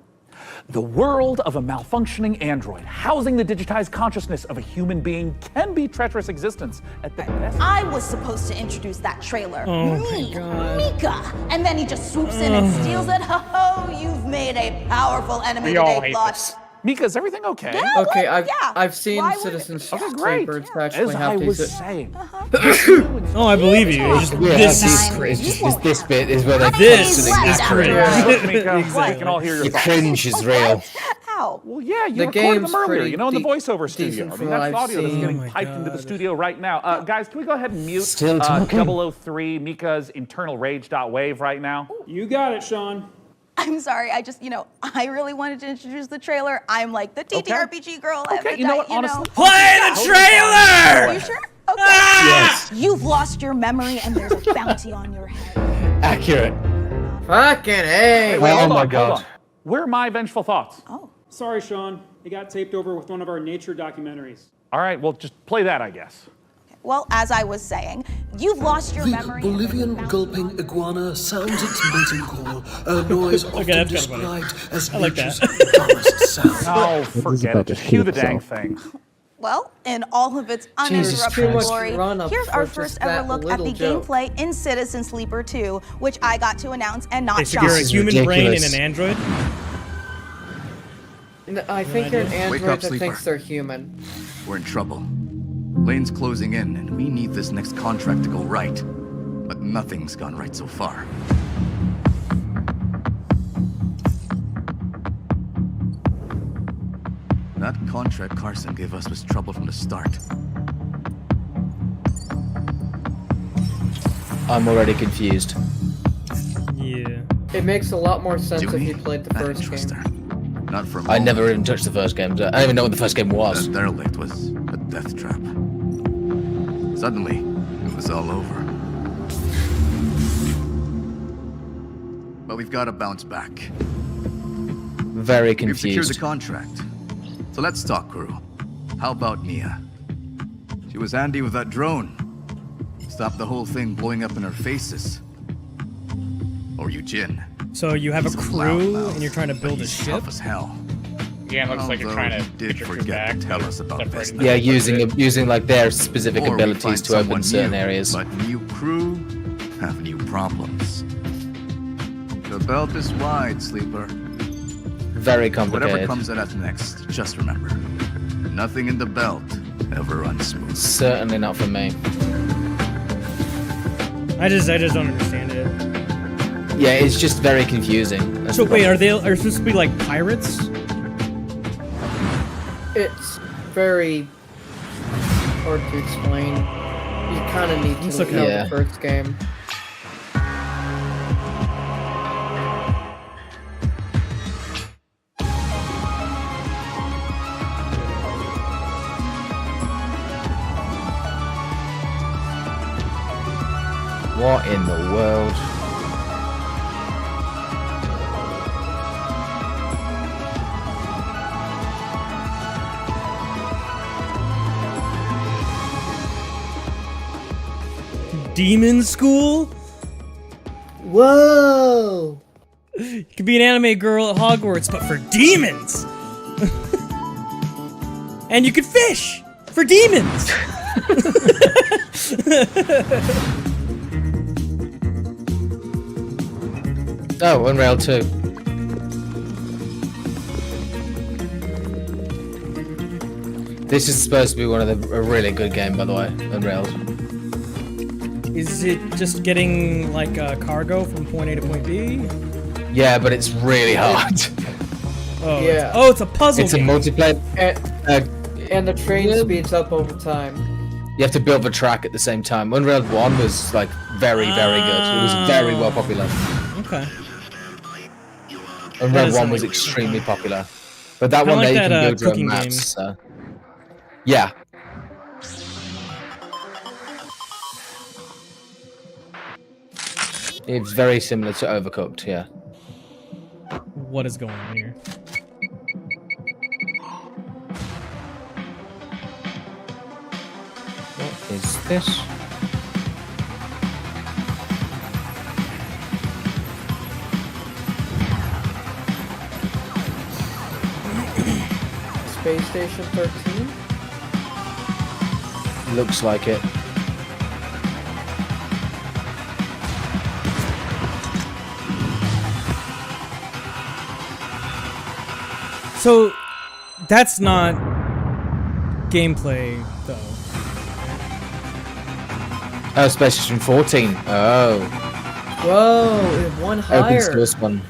A: The world of a malfunctioning android housing the digitized consciousness of a human being can be treacherous existence at the best.
F: I was supposed to introduce that trailer.
C: Oh
F: Me,
C: my God.
F: Mica. And then he just swoops in and steals it. Ho, you've made a powerful enemy
A: We all
F: today,
A: hate
F: Plott.
A: this. Mika, is everything okay?
F: Yeah,
I: Okay,
F: look,
I: I've seen
F: Why would-
I: Citizen
A: Okay, great.
I: Sleeper. It's
A: As
I: actually
A: I
I: half
A: was
I: decent.
A: saying.
C: Oh, I believe you. It's just,
K: This bit is where they
C: This is
K: exactly.
C: cringe.
A: Mika,
C: Exactly.
A: we can all hear your
K: The
A: thoughts.
K: cringe is real.
F: How?
A: Well, yeah, you
I: The
A: recorded
I: game's
A: them earlier,
I: pretty
A: you know, in the
I: de-
A: voiceover studio.
I: decent
A: I mean,
I: from
A: that's
I: what I've
A: audio that's
I: seen.
A: getting
C: Oh my
A: piped into the
C: God.
A: studio right now. Guys, can we go ahead and mute
K: Still talking.
A: 003 Mika's internal rage.wave right now?
G: You got it, Sean.
F: I'm sorry, I just, I really wanted to introduce the trailer. I'm like the TTRPG girl.
A: Okay, you know what, honestly.
C: Play the trailer!
F: You sure? Okay.
K: Yes.
F: You've lost your memory and there's a bounty on your head.
K: Accurate.
I: Fucking A.
A: Wait, hold
K: Oh my
A: on,
K: God.
A: hold on. Where are my vengeful thoughts?
F: Oh.
G: Sorry, Sean. It got taped over with one of our nature documentaries.
A: All right, well, just play that, I guess.
F: Well, as I was saying, you've lost your memory. and there's a
T: Bolivian
F: bounty
T: gulping
F: on-
T: iguana sounds its mating call, a noise often
C: that's kinda funny.
T: described as
C: I like
T: nature's
C: that.
T: dumbest sound.
A: Oh, forget
J: about
A: it.
J: to
A: Just cue
J: shoot
A: the dang
J: itself.
A: thing.
F: Well, in all of its
K: Jesus
F: uninterrupted
K: Christ.
F: glory,
I: Run-up
F: here's
I: for
F: our
I: just
F: first
I: that
F: ever look at the
I: little joke.
F: gameplay in Citizen Sleeper 2, which I got to announce and not
C: They figure a
F: Sean.
C: human brain in
K: ridiculous.
C: an android?
I: I think they're an
M: Wake
I: android
M: up,
I: that
M: sleeper.
I: thinks they're human.
M: We're in trouble. Lane's closing in, and we need this next contract to go right. But nothing's gone right so far. That contract Carson gave us was trouble from the start.
K: I'm already confused.
C: Yeah.
I: It makes a lot more sense if
M: Junie?
I: you played the
M: I didn't
I: first
M: trust
I: game.
M: her. Not for a
K: I
M: moment.
K: never even touched the first game. I don't even know what the first game was.
M: That derelict was a death trap. Suddenly, it was was all over. But we've got to bounce back.
K: Very confused.
M: We've secured the contract. So let's talk, crew. How about Mia? She was handy with that drone. Stopped the whole thing blowing up in our faces. Or Eugene.
C: So you have a crew and you're trying to build a ship?
M: Tough as hell.
E: Yeah, it looks like you're trying to get your crew back.
M: Tell us about this.
K: Yeah, using like their specific abilities to open certain areas.
M: But new crew have new problems. The belt is wide, Sleeper.
K: Very complicated.
M: Whatever comes at us next, just remember, nothing in the belt ever runs smooth.
K: Certainly not for me.
C: I just don't understand it.
K: Yeah, it's just very confusing.
C: So wait, are supposed to be like pirates?
I: It's very hard to explain. You kind of need to look at the first game.
K: What in the world?
C: Demon school?
I: Whoa!
C: You could be an anime girl at Hogwarts, but for demons! And you could fish! For demons!
K: Oh, Unreal 2. This is supposed to be a really good game, by the way, Unreal.
C: Is it just getting like cargo from point A to point B?
K: Yeah, but it's really hard.
C: Oh,
I: yeah.
C: It's a puzzle game.
K: It's a multiplayer.
I: And the train speeds up over time.
K: You have to build the track at the same time. Unreal 1 was like very, very good. It was very well popular.
C: Okay.
K: Unreal 1 was extremely popular. But that one there you can build your own maps. So. Yeah. It's very similar to Overcooked, yeah.
C: What is going on here?
K: What is this?
I: Space Station 13?
K: Looks like it.
C: So, that's not gameplay, though.
K: Oh, Space Station 14. Oh.
I: Whoa, it won higher.
K: Open source one.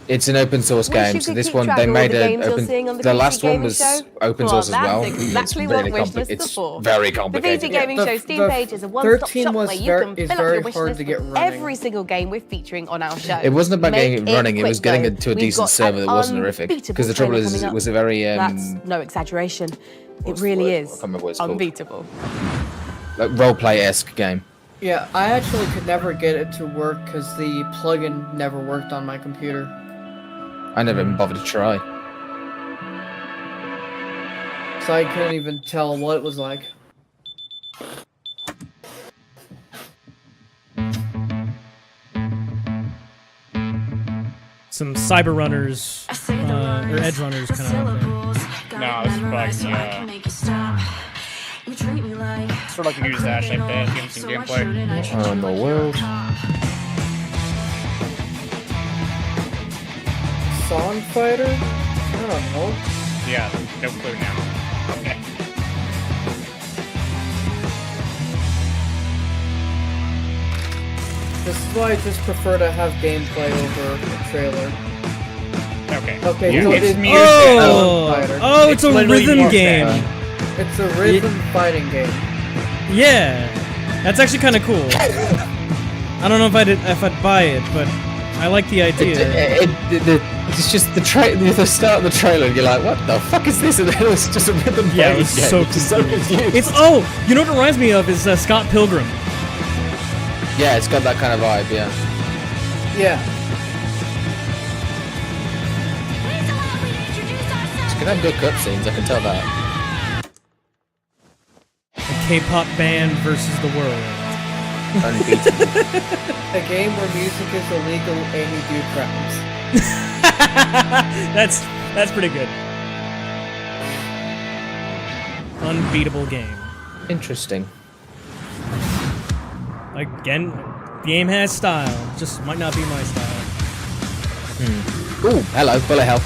K: It's an open source game, so this one they made an open. The last one was open source as well.
W: Exactly what wish list
K: it's
W: for.
K: very
W: The
K: complicated.
W: PC Gaming Show Steam page is a one-stop shop where you can fill up your wish list for every single game we're featuring on our show.
K: It wasn't about getting it running; it was getting it to a decent server that wasn't horrific. Because the trouble is, it was a very
W: That's no exaggeration. It really is unbeatable.
K: Like roleplay-esque game.
I: Yeah, I actually could never get it to work because the plugin never worked on my computer.
K: I never even bothered to try.
I: So I couldn't even tell what it was like.
C: Some cyber runners, or edge runners kind of out there.
E: No, it's sort of like you use Ash like that, you some gameplay.
K: What in the world?
I: Song Fighter? I don't know.
E: Yeah, no clue now. Okay.
I: This is why I just prefer to have gameplay over a trailer.
E: Okay.
I: Okay,
E: yeah,
I: so
E: it's music.
C: Oh, it's a rhythm game.
I: It's a rhythm fighting game.
C: Yeah, that's actually kind of cool. I don't know if I'd buy it, but I like the idea.
K: It's just the start of the trailer, and you're like, what the fuck is this? And then it's just a rhythm
C: Yeah, it was
K: game.
C: so
K: confused.
C: It's you know what it reminds me of is Scott Pilgrim.
K: Yeah, it's got that kind of vibe. Yeah.
I: Yeah.
K: It's gonna have good cutscenes. I can tell that.
C: A K-pop band versus the world.
K: Unbeatable.
I: A game where music is illegal and you do crimes.
C: That's pretty good. Unbeatable game.
K: Interesting.
C: Again, the game has style. Just might not be my style.
K: Ooh, hello, bullet hell.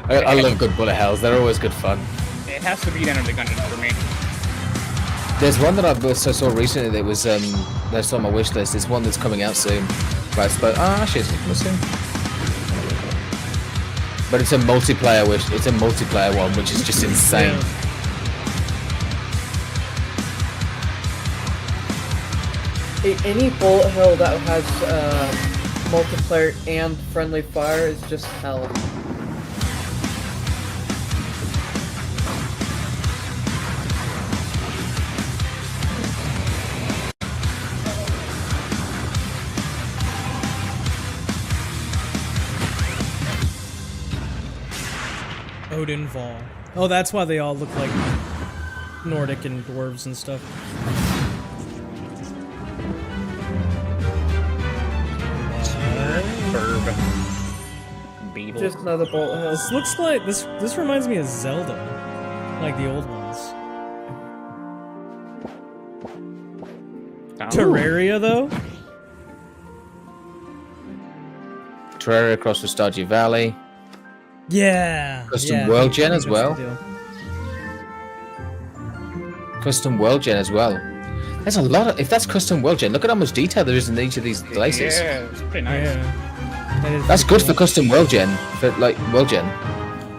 K: I love good bullet hells. They're always good fun.
E: It has to be Enter the Gungeon for me.
K: There's one that I saw recently that was that's on my wish list. It's one that's coming out soon. But actually, it's coming soon. But it's a multiplayer wish. It's a multiplayer one, which is just insane.
I: Any bullet hell that has multiplayer and friendly fire is just hell.
C: Odin Vol. Oh, that's why they all look like Nordic and dwarves and stuff.
E: Beetle.
I: Just another bullet hell.
C: This looks like this reminds me of Zelda, like the old ones. Terraria though.
K: Terraria across from Stardew Valley.
C: Yeah.
K: Custom World Gen as well. Custom World Gen as well. There's a lot of. If that's Custom World Gen, look at how much detail there is in each of these places.
E: Yeah, it's pretty nice.
C: Yeah.
K: That's good for Custom World Gen. For like World Gen.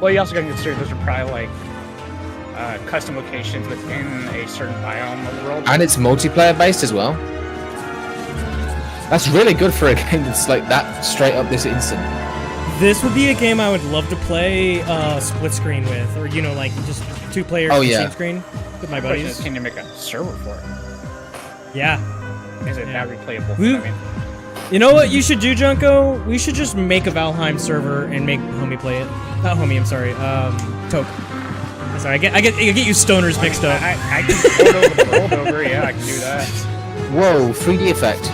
E: Well, you also got to consider those are probably like custom locations within a certain biome of the world.
K: And it's multiplayer based as well. That's really good for a game that's like that straight up this instant.
C: This would be a game I would love to play split screen with, or like just 2 players on the same screen with my buddies.
E: Can you make a server for it?
C: Yeah.
E: Is it that replayable?
C: You know what you should do, Junko? We should just make a Valheim server and make Homie play it. Not Homie, I'm sorry. Toke. I'm sorry, I get you stoners mixed up.
E: I can port over the world over, yeah, I can do that.
K: Whoa, 3D effect.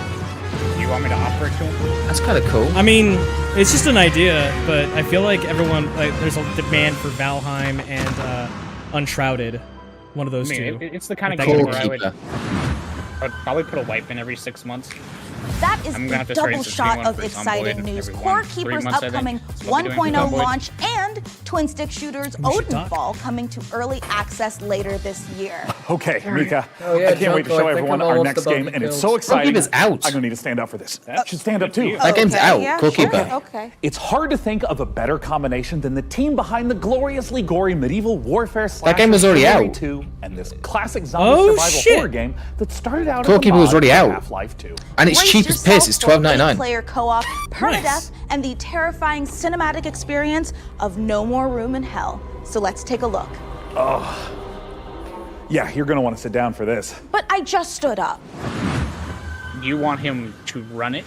E: You want me to operate to them?
K: That's kind of cool.
C: I mean, it's just an idea, but I feel like everyone, there's a demand for Valheim and Unshrouded. One of those two.
E: It's the kind of game where I would probably put a wipe in every 6 months.
F: That is a double shot of exciting news. Core Keeper's upcoming 1.0 launch and twin stick shooters Odin Fall coming to early access later this year.
A: Okay, Mica. I can't wait to show everyone our next game, and it's so exciting.
K: Core Keeper's out.
A: I'm gonna need to stand up for this. That should stand up too.
K: That game's out. Core Keeper.
F: Okay.
A: It's hard to think of a better combination than the team behind the gloriously gory medieval warfare slasher
K: That game was already out.
A: 2 and this classic zombie survival horror game that started out
K: Core Keeper was already out.
A: Half-Life 2.
K: And it's cheap as piss. It's $12.99.
F: Player co-op, permadeath, and the terrifying cinematic experience of No More Room in Hell. So let's take a look.
A: Oh. Yeah, you're gonna want to sit down for this.
F: But I just stood up.
E: You want him to run it?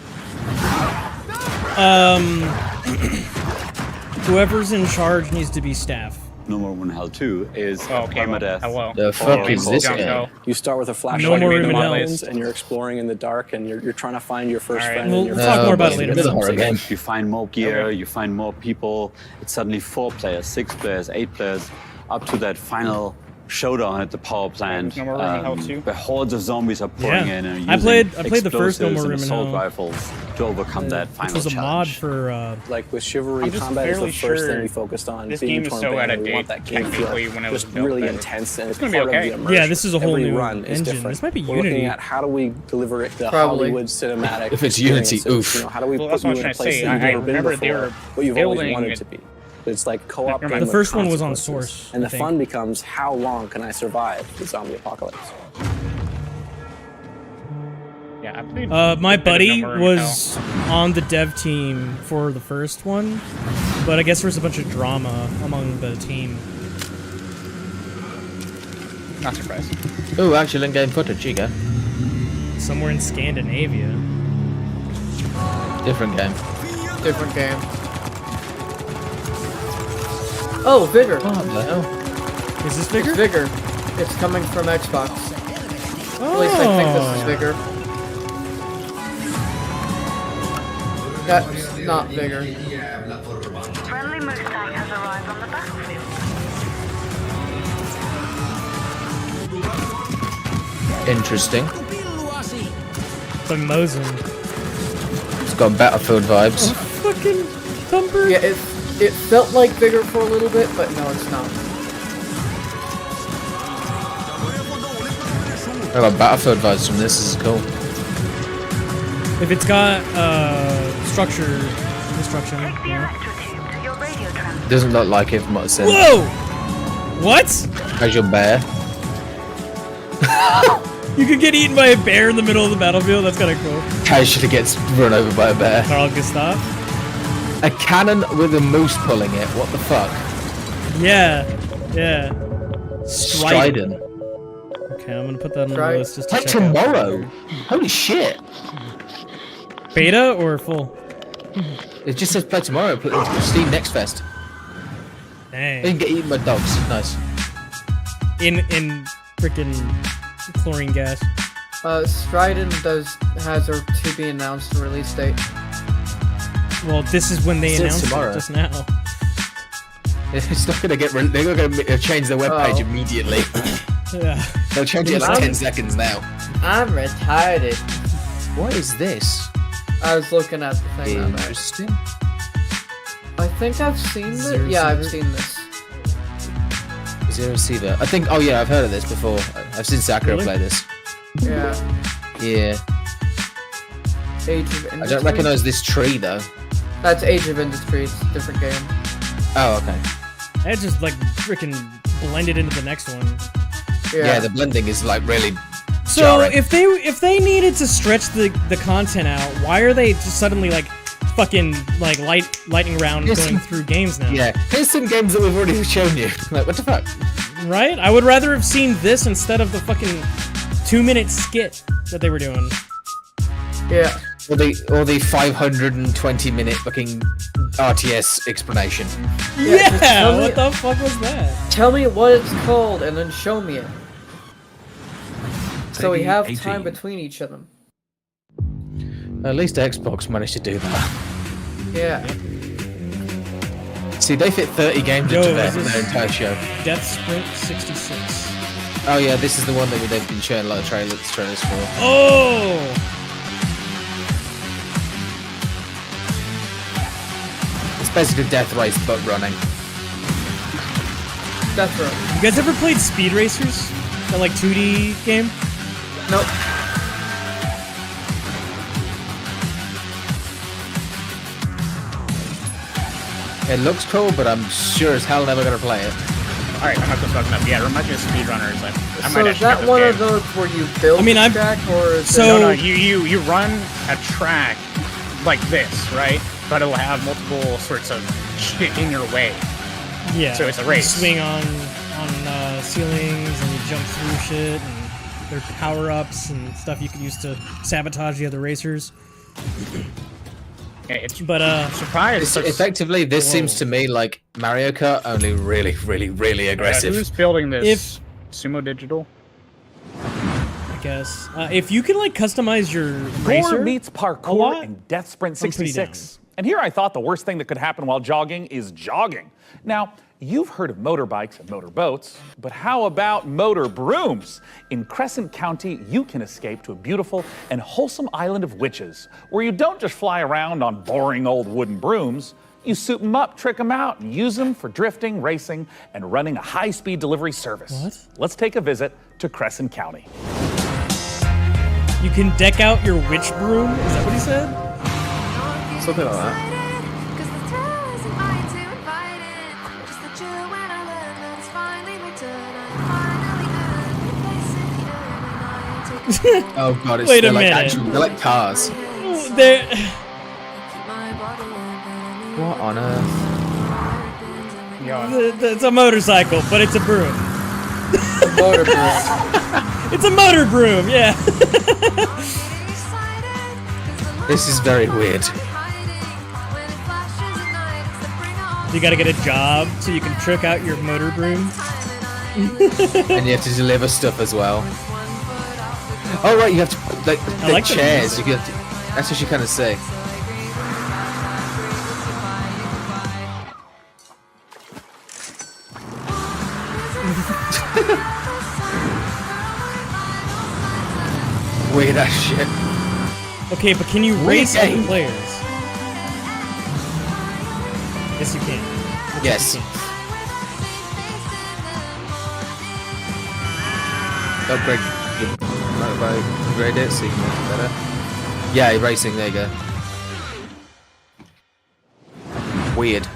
C: Whoever's in charge needs to be staff.
L: No More Room in Hell 2 is permadeath.
E: Hello.
K: The fuck is this game?
L: You start with a flashlight
C: No More
L: in
C: Room
L: the
C: in Hell.
L: mountains, and you're exploring in the dark, and you're trying to find your first friend.
C: We'll talk more about it later.
K: It's a horror game.
L: You find more gear, you find more people. It's suddenly 4 players, 6 players, 8 players, up to that final showdown at the power plant,
E: No More Room in Hell 2?
L: where hordes of zombies are pouring in and
C: I played the first
L: explosives
C: No More
L: and
C: Room in
L: assault
C: Hell.
L: rifles to overcome that final
C: Which was a mod
L: challenge.
C: for
L: Like with Chivalry,
E: I'm just
L: combat is the
E: fairly
L: first
E: sure
L: thing we focused on.
E: this
L: Being
E: game is
L: torn
E: so
L: band,
E: out of
L: we want
E: date
L: that game to
E: technically
L: feel
E: when it was
L: just
E: built
L: really
E: better.
L: intense, and
E: It's
L: it's
E: gonna be
L: part of
E: okay.
L: the immersion.
C: Yeah, this is a whole
L: Every
C: new
L: run is
C: engine.
L: different.
C: This might be
L: We're
C: Unity.
L: looking at how do we deliver it the
I: Probably.
L: Hollywood cinematic.
K: If it's Unity,
L: experiences.
K: oof.
L: You know, how do we
E: Well,
L: put
E: that's what
L: you
E: I
L: in a
E: was trying to
L: place
E: say.
L: that you've
E: I
L: never been
E: remember they
L: before,
E: were
L: but you've always
E: building
L: wanted
E: it.
L: to be. It's like co-op
E: Never
L: game
E: mind.
C: The first
L: with
C: one was on
L: consequences.
C: Source,
L: And
C: I
L: the
C: think.
L: fun becomes how long can I survive the zombie apocalypse?
E: Yeah, I played
C: my
E: a bit of
C: buddy
E: No More Room in
C: was on the dev team for the first one, but I guess there was a bunch of drama among the team.
E: Not surprised.
K: Oh, actual in-game footage. You go.
C: Somewhere in Scandinavia.
K: Different game.
I: Different game. Oh, Vigor.
K: What the hell?
C: Is this Vigor?
I: It's Vigor. It's coming from Xbox. At least I think this is Vigor. That's not Vigor.
S: Friendly Mustang has arrived on the battlefield.
K: Interesting.
C: Mosin.
K: It's got Battlefield vibes.
C: Oh, fucking thumper.
I: Yeah, it felt like Vigor for a little bit, but no, it's not.
K: I got Battlefield vibes from this. This is cool.
C: If it's got structure, construction. Yeah.
K: Doesn't look like it from what it says.
C: Whoa! What?
K: How's your bear?
C: You could get eaten by a bear in the middle of the battlefield. That's kind of cool.
K: Casually gets run over by a bear.
C: Carl Gustav.
K: A cannon with a moose pulling it. What the fuck?
C: Yeah. Yeah.
K: Strident.
C: Okay, I'm gonna put that on the list just to
K: like
C: check
K: tomorrow.
C: out.
K: Holy shit.
C: Beta or full?
K: It just says play tomorrow. Put it to Steam Next Fest.
C: Dang.
K: You can get eaten by dogs. Nice.
C: In freaking chlorine gas.
I: Strident has a to be announced release date.
C: Well, this is when they announced it just now.
K: It's not gonna get. They're gonna change their webpage immediately.
C: Yeah.
K: They'll change it in like 10 seconds now.
I: I'm retarded.
K: What is this?
I: I was looking at the thing.
K: Interesting.
I: I think I've seen this. Yeah, I've seen this.
K: Zero Receiver. I think. Oh yeah, I've heard of this before. I've seen Sakura play this.
I: Yeah.
K: Yeah.
I: Age of Industry.
K: I don't recognize this tree though.
I: That's Age of Industry. It's a different game.
K: Oh, okay.
C: That just like freaking blended into the next one.
K: Yeah, the blending is like really.
C: So
K: jarring.
C: if they needed to stretch the content out, why are they just suddenly like fucking like lightning round going through games now?
K: Yeah, here's some games that we've already shown you. Like, what the fuck?
C: Right? I would rather have seen this instead of the fucking 2-minute skit that they were doing.
I: Yeah.
K: Or the 520-minute fucking RTS explanation.
C: Yeah, what the fuck was that?
I: Tell me what it's called and then show me it. So we have
K: 18.
I: time between each of them.
K: At least Xbox managed to do that.
I: Yeah.
K: See, they fit 30 games into their entire show.
C: Death Sprint 66.
K: Oh yeah, this is the one that they've been showing a lot of trailers for.
C: Oh!
K: It's basically Death Race but running.
I: Death Race.
C: You guys ever played Speed Racers? That like 2D game?
I: Nope.
K: It looks cool, but I'm sure as hell never gonna play it.
E: Alright, I'm not gonna fuck up. Yeah, it reminds me of speedrunners. Like, I
I: So
E: might
I: is that one of those where you build a track, or is
E: no, you run a track like this, right? But it'll have multiple sorts of shit in your way.
C: Yeah.
E: So it's a race.
C: You swing on ceilings and you jump through shit, and there are power-ups and stuff you could use to sabotage the other racers. But
E: surprise!
K: Effectively, this seems to me like Mario Kart, only really, really, really aggressive.
E: Who's building this? Sumo Digital.
C: I guess if you can like customize your racer,
A: Gore meets parkour in Death Sprint 66. And here I thought the worst thing that could happen while jogging is jogging. Now, you've heard of motorbikes and motorboats, but how about motor brooms? In Crescent County, you can escape to a beautiful and wholesome island of witches, where you don't just fly around on boring old wooden brooms. You soup them up, trick them out, and use them for drifting, racing, and running a high-speed delivery service.
C: What?
A: Let's take a visit to Crescent County.
C: you can deck out your witch broom. Is that what he said?
K: Something like that. Oh god, it's
C: Wait a
K: like
C: minute.
K: they're like cars.
C: They're...
K: What on earth?
C: It's a motorcycle, but it's a broom.
I: motor broom.
C: It's a motor broom, yeah.
K: This is very weird.
C: You gotta get a job so you can trick out your motor broom.
K: And you have to deliver stuff as well. Oh right, you have to like the
C: like
K: chairs. You have to, that's what you kind of say. Weird ass shit.
C: Okay, but can you race other players? Yes, you can.
K: Yes. Upgrade it so you can make it better. Yeah, racing, there you go. Weird.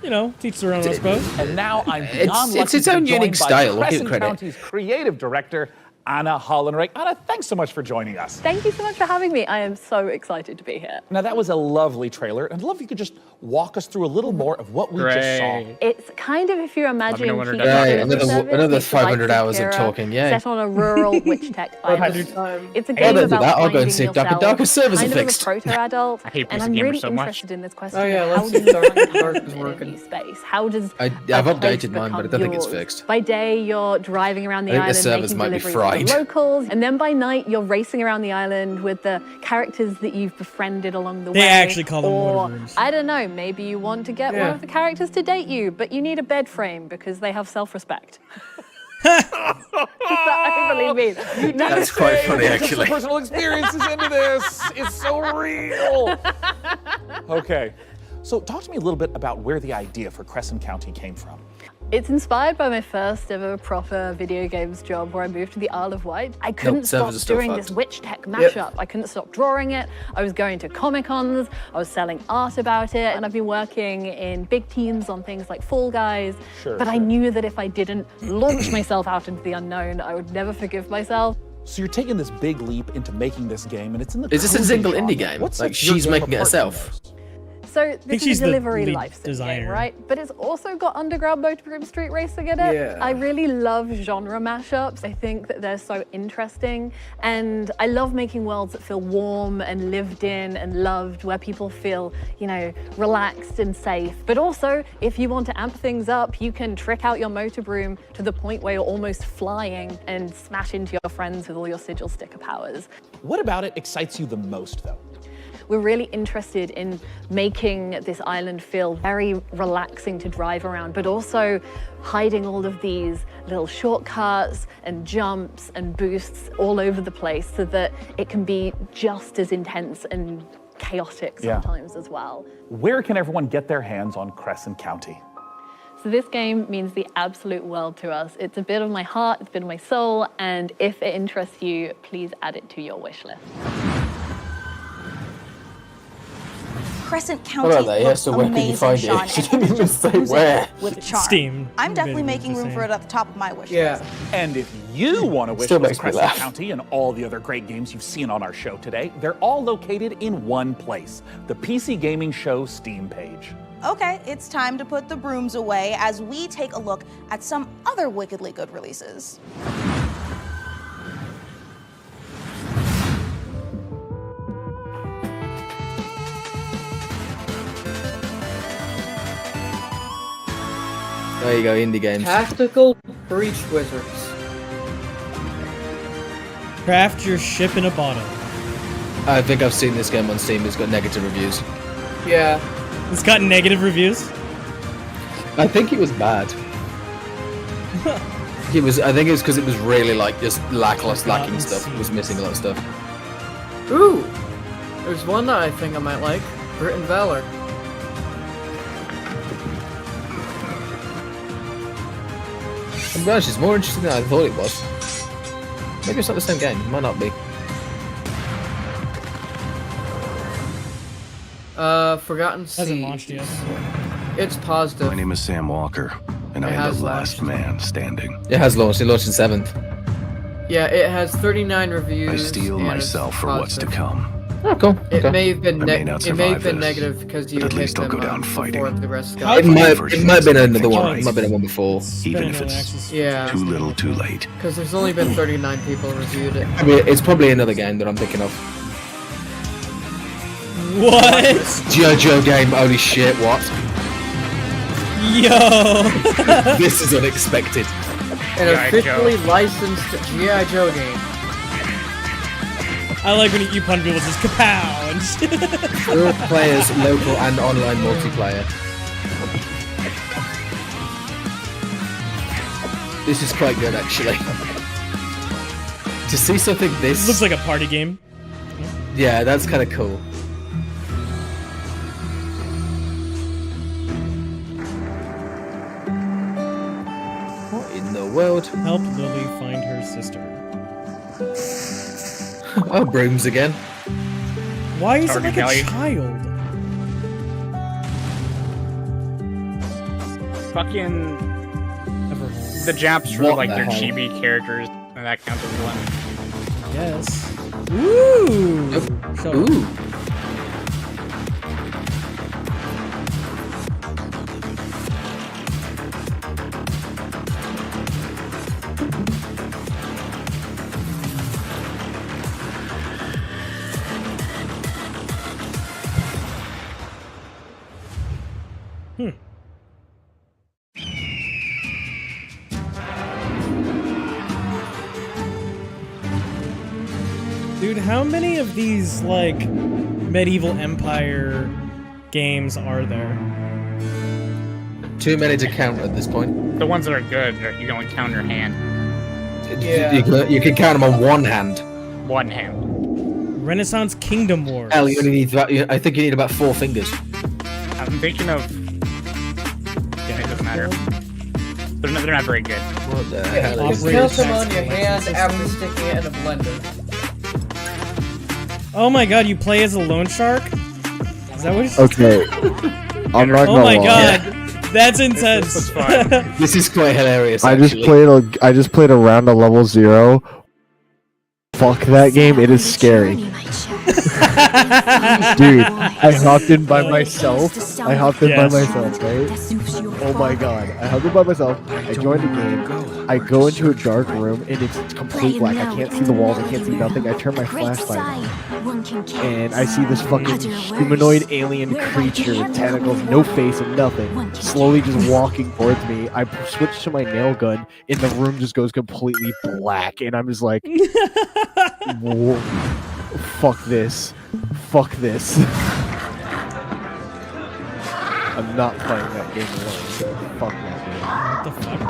C: You know, teach their own, I suppose.
A: And now I'm
K: it's its own unique style. We'll give it credit.
A: County's creative director, Anna Hollenreich. Anna, thanks so much for joining us.
B: Thank you so much for having me. I am so excited to be here.
A: Now, that was a lovely trailer, and I'd love if you could just walk us through a little more of what we just saw.
B: It's kind of, if you imagine,
K: another 500 hours of talking, yeah.
B: Set on a rural witch tech island. It's a game about
K: I'll go and see if Darker servers are fixed.
B: Kind of a proto-adult, and I'm really interested in this question.
I: Oh yeah,
B: how does Dark work in space? How does
K: I've updated mine, but I don't think it's fixed.
B: By day, you're driving around the
K: I think
B: island,
K: the servers
B: making
K: might be
B: deliveries to the locals, and then by night, you're racing around the island with the characters that you've befriended along the way.
C: They actually call them motor rooms.
B: I don't know, maybe you want to get one of the characters to date you, but you need a bed frame because they have self-respect. Believe me.
K: That's quite funny, actually.
A: Personal experiences into this. It's so real. Okay. So talk to me a little bit about where the idea for Crescent County came from.
B: It's inspired by my first ever proper video games job where I moved to the Isle of Wight. I couldn't stop doing this witch tech mashup. I couldn't stop drawing it. I was going to Comic-Cons, I was selling art about it, and I've been working in big teams on things like Fall Guys. But I knew that if I didn't launch myself out into the unknown, I would never forgive myself.
A: So you're taking this big leap into making this game, and it's in the
K: Is this a single indie game? Like she's making it herself?
B: So this is a delivery
C: lead
B: lifestyle
C: designer.
B: game, right? But it's also got underground motorroom street racing in it.
I: Yeah.
B: I really love genre mashups. I think that they're so interesting. And I love making worlds that feel warm and lived in and loved, where people feel, you know, relaxed and safe. But also, if you want to amp things up, you can trick out your motor broom to the point where you're almost flying and smash into your friends with all your sigil sticker powers.
A: What about it excites you the most, though?
B: We're really interested in making this island feel very relaxing to drive around, but also hiding all of these little shortcuts and jumps and boosts all over the place so that it can be just as intense and chaotic sometimes as well.
A: Where can everyone get their hands on Crescent County?
B: So this game means the absolute world to us. It's a bit of my heart, it's a bit of my soul, and if it interests you, please add it to your wish list.
F: Crescent County
K: So where can you find it? She didn't even say where.
F: With charm.
C: Steam.
F: I'm definitely making room for it at the top of my wish list.
A: And if you want to wish
K: Still
A: list
K: makes me
A: Crescent
K: laugh.
A: County and all the other great games you've seen on our show today, they're all located in one place, the PC Gaming Show Steam page.
F: Okay, it's time to put the brooms away as we take a look at some other wickedly good releases.
K: There you go, indie games.
I: Tactical Breach Wizards.
C: Craft your ship in a bottle.
K: I think I've seen this game on Steam. It's got negative reviews.
I: Yeah.
C: It's got negative reviews?
K: I think it was bad. I think it was because it was really like just lacking stuff. It was missing a lot of stuff.
I: Ooh! There's one that I think I might like. Grit and Valor.
K: I'm honest, it's more interesting than I thought it was. Maybe it's not the same game. It might not be.
I: Forgotten Seas.
C: Hasn't launched yet.
I: It's positive.
T: My name is Sam Walker, and I am the last man standing.
K: It has launched. It launched in 7th.
I: Yeah, it has 39 reviews.
T: I steel myself for what's to come.
K: Oh, cool.
I: It may have been
T: negative
I: because you
T: at
I: hit
T: least I'll
I: them
T: go down
I: before the rest
K: It
I: got
K: might have been another one. It might have been one before.
T: Even if it's too little, too late.
I: Because there's only been 39 people reviewed it.
K: I mean, it's probably another game that I'm thinking of.
C: What?
K: G.I. Joe game. Holy shit! What?
C: Yo.
K: This is unexpected.
I: An officially licensed G.I. Joe game.
C: I like when you punch people just kapow and
K: All players, local and online multiplayer. This is quite good, actually. To see something this
C: looks like a party game.
K: Yeah, that's kind of cool. What in the world?
C: Help Lily find her sister.
K: Oh, brooms again.
C: Why is it like a child?
E: Fucking the Japs were like their chibi characters, and that counts as one.
C: Yes. Ooh.
K: Ooh.
C: Dude, how many of these, like, medieval empire games are there?
K: Too many to count at this point.
E: The ones that are good, you can only count your hand.
K: Yeah. You can count them on one hand.
E: One hand.
C: Renaissance Kingdom Wars.
K: Hell, you only need I think you need about 4 fingers.
E: I'm thinking of... Yeah, it doesn't matter. They're not very good.
K: What the hell
I: You
K: is
I: can count
K: this?
I: them on your hand after sticking it in a blender.
C: Oh my god, you play as a loan shark? Is that what it's...
J: Okay. I'm not
C: Oh
J: gonna
C: my
J: lie.
C: god. That's intense.
K: This is quite hilarious,
J: I just played a round of level 0. Fuck that game, it is scary. Dude, I hopped in by myself. right? Oh my god. I hopped in by myself, I joined the game, I go into a dark room, and it's complete black. I can't see the walls, I can't see nothing. I turn my flashlight on, and I see this fucking humanoid alien creature with tentacles, no face and nothing, slowly just walking towards me. I switch to my nail gun, and the room just goes completely black, and I'm just like, whoa, fuck this. Fuck this. I'm not playing that game alone. Fuck that game.
C: What the fuck?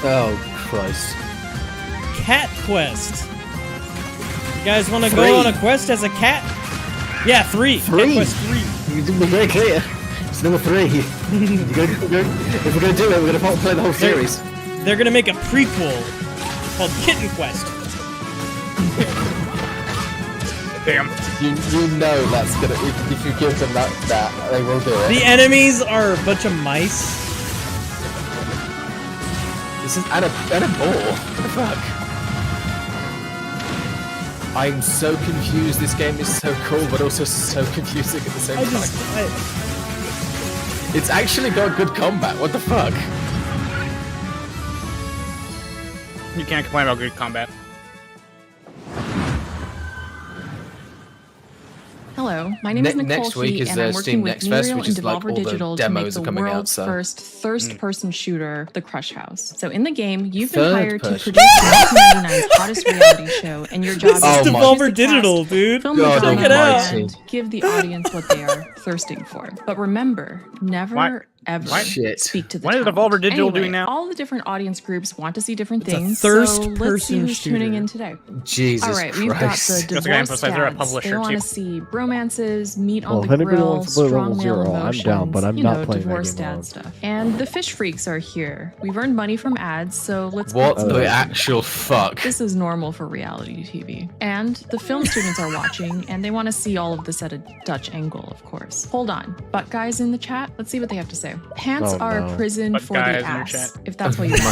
K: Oh, Christ.
C: Cat Quest. You guys want to go on a quest as a cat? Yeah, 3. Cat Quest 3.
K: You didn't be very clear. It's number 3. If we're gonna do it, we're gonna play the whole series.
C: They're gonna make a prequel called Kitten Quest.
E: Damn.
K: You know that's gonna if you give them that they will do it.
C: The enemies are a bunch of mice.
K: This is and a ball. What the fuck? I'm so confused. This game is so cool, but also so confusing at the same time. It's actually got good combat. What the fuck?
E: You can't complain about good combat.
N: Hello, my name is Nicole
K: Next week is
N: and I'm
K: Steam
N: working
K: Next
N: with
K: Fest,
N: Muriel
K: which
N: and
K: is like
N: Devolver
K: all the
N: Digital to make
K: demos
N: the
K: are coming out.
N: world's
K: So
N: first first-person shooter, The Crush House. So in the game, you've
K: Third
N: been hired to
K: person.
N: produce 1999's hottest reality show, and your job is
C: This is
N: to
C: Devolver
N: choose the
C: Digital,
N: cast,
C: dude.
N: film the
C: God
N: drama,
C: almighty.
N: and give the audience what they are thirsting for. But remember, never ever speak to the
E: What is
N: talent.
E: Devolver Digital doing
N: Anyway,
E: now?
N: all the different audience groups want to see different
C: It's a
N: things, so let's see
C: thirst-person
N: who's tuning
C: shooter.
N: in today.
K: Jesus
N: All right, we've got
K: Christ.
N: the
E: Just gotta
N: divorce
E: emphasize they're a
N: dads.
E: publisher,
N: They want
E: too.
N: to see romances, meat
J: Well,
N: on
J: if
N: the
J: anybody
N: grill,
J: wants to play
N: strong
J: level
N: male
J: 0, I'm
N: emotions,
J: down, but I'm
N: you
J: not
N: know,
J: playing that
N: divorce
J: game
N: dad
J: alone.
N: stuff. And the fish freaks are here. We've earned money from ads, so let's
K: What
N: get
K: the
N: to it.
K: actual fuck?
N: This is normal for reality TV. And the film students are watching, and they want to see all of this at a Dutch angle, of course. Hold on. But guys in the chat, let's see what they have to say. Okay, pants are a prison
E: But
N: for the
E: guys in your
N: ass,
E: chat.
N: if that's what you
K: Oh my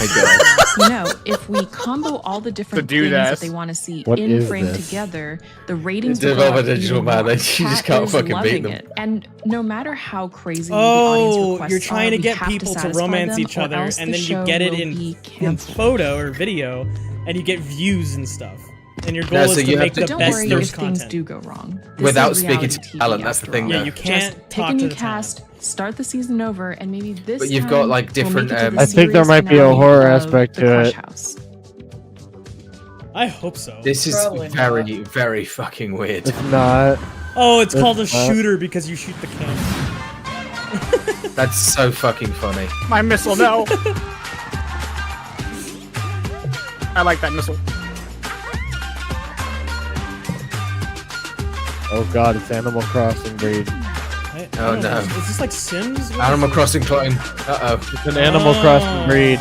N: want. You know, if we combo all the different
E: dude
N: things
E: ass.
N: that they want to see
J: What
N: in
J: is
N: frame
J: this?
N: together, the ratings
K: It's
N: will go
K: developed
N: up
K: a digital
N: even
K: man,
N: more.
K: you just
N: Chat
K: can't
N: is
K: fucking beat
N: loving
K: them.
N: it. And no matter how crazy the audience
C: Oh,
N: requests
C: you're trying
N: are,
C: to
N: we
C: get
N: have
C: people to
N: satisfy
C: romance
N: them,
C: each
N: or
C: other,
N: else
C: and
N: the
C: then you
N: show
C: get it
N: will
C: in
N: be canceled.
C: photo or video, and you get views and stuff. And your goal
K: No,
C: is
K: so
C: to
K: you have
C: make
K: to-
C: the
N: Don't
C: best
N: worry
C: thirst
N: if things
C: content.
N: do go wrong. This
K: Without
N: is
K: speaking
N: reality
K: to
N: TV
K: talent, that's the
N: after
K: thing,
N: all.
C: Yeah,
K: though.
C: you can't
N: Just
C: talk
N: pick a
C: to
N: new
C: the
N: cast, start the season over, and maybe this
K: But you've
N: time
K: got, like,
N: we'll
K: different,
N: make it to the
J: I think there
N: series
J: might be a
N: finale
J: horror
N: of
J: aspect
N: The
J: to
N: Crush
J: it.
N: House.
C: I hope so.
K: This is
I: Probably
K: very,
I: not.
K: very fucking weird.
J: It's not.
C: Oh, it's called a
J: It's not.
C: shooter because you shoot the camera.
K: That's so fucking funny.
E: My missile, no. I like that missile.
J: Oh god, it's Animal Crossing breed.
C: I
K: Oh,
C: don't know.
K: no.
C: Is this like Sims? What
K: Animal
C: is it?
K: Crossing clone. Uh-oh.
J: It's an Animal Crossing breed.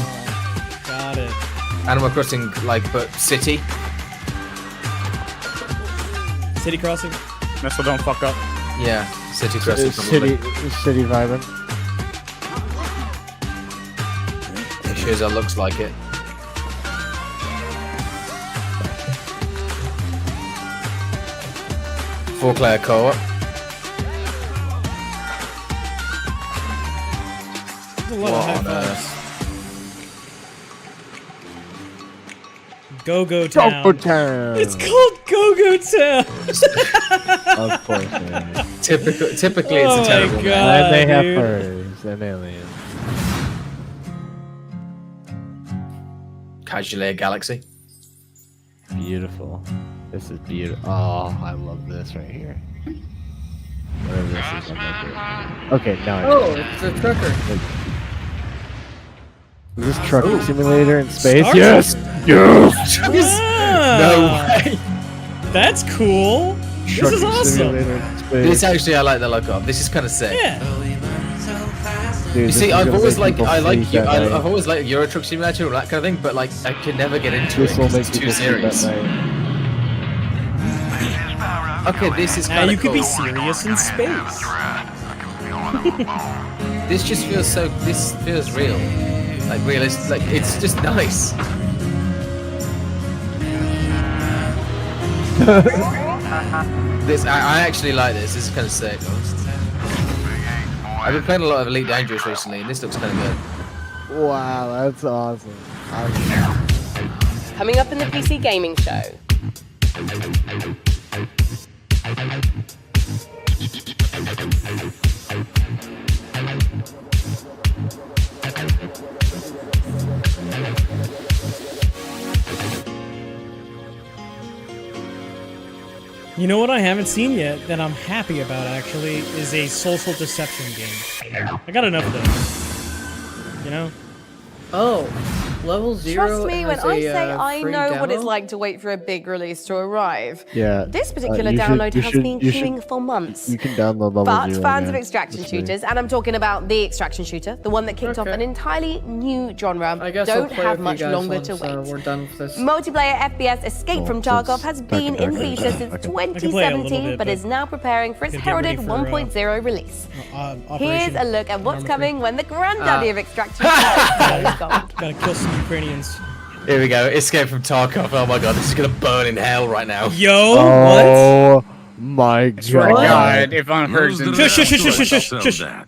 C: Got it.
K: Animal Crossing, like, but city.
C: City Crossing?
E: Missile, don't fuck up.
K: Yeah, city crossing.
J: It's city vibing.
K: It sure as hell looks like it. Four-player co-op.
C: There's a lot of
K: What
C: high
K: on
C: fives. Go-Go Town.
J: Go-Go Town.
C: It's called Go-Go Town.
J: Of course, man.
K: Typically, it's
C: Oh
K: a terrible
C: my
K: game.
C: God,
J: And they have
C: dude.
J: furs and aliens.
K: Casually Galaxy.
J: Beautiful. This is beautiful. Oh, I love this right here. Whatever this is, I love it. Okay, now I
I: Oh, it's a trucker.
J: Is this trucking simulator in space?
C: Star
J: Yes! Yes!
K: No
C: Ah,
K: way.
C: That's cool. This is
J: Trucking
C: awesome.
J: simulator in space.
K: This actually, I like the look of. This is kind of sick.
C: Yeah.
J: Dude,
K: You
J: this
K: see,
J: is
K: I've
J: gonna
K: always
J: make
K: liked,
J: people
K: I like,
J: sleep at night.
K: I've always liked Euro Truck Simulator and that kind of thing, but like, I can never get into
J: This
K: it.
J: will
K: 'cause
J: make
K: it's too
J: people sleep at
K: serious.
J: night.
K: Okay, this is
C: Now
K: kind
C: you
K: of
C: could
K: cool.
C: be serious in space.
K: This just feels so. This feels real, like realistic. Like it's just nice. This I actually like this. This is kind of sick. I've been playing a lot of Elite Dangerous recently, and this looks kind of good.
J: Wow, that's awesome.
W: Coming up in the PC Gaming Show.
C: You know what I haven't seen yet that I'm happy about actually is a social deception game. I got enough of those. You know?
I: Oh, level 0
W: Trust me when
I: has
W: I
I: a,
W: say I
I: free
W: know what it's
I: demo?
W: like to wait for a big release to arrive.
J: Yeah.
W: This particular
J: you should-
W: download
J: you
W: has
J: should-
W: been
J: you should-
W: queuing for months.
J: You can download level
W: But
J: 0
W: fans
J: again.
W: of extraction
J: This way.
W: shooters, and I'm talking about the extraction shooter, the one that kicked off
I: Okay.
W: an entirely new genre,
I: I guess I'll
W: don't
I: play
W: have
I: with you
W: much
I: guys
W: longer
I: once,
W: to wait.
I: we're done with this.
W: Multiplayer FPS Escape from Tarkov has been in
J: Darker.
W: beta since
J: I can
C: play a little
W: 2017,
C: bit,
W: but is now preparing for its
C: Gotta get ready
W: heralded
C: for,
W: 1.0 release. Here's
C: Operation
W: a look at what's
C: Armor
W: coming when the granddaddy of extraction
C: Creep.
W: shooters goes gold.
C: Gotta kill some Ukrainians.
K: Here we go. Escape from Tarkov. Oh my god, this is gonna burn in hell right now.
C: Yo,
J: Oh my
E: Swear to
J: god.
E: God, if unheard, then
C: Shush, shush, shush, shush, shush, shush.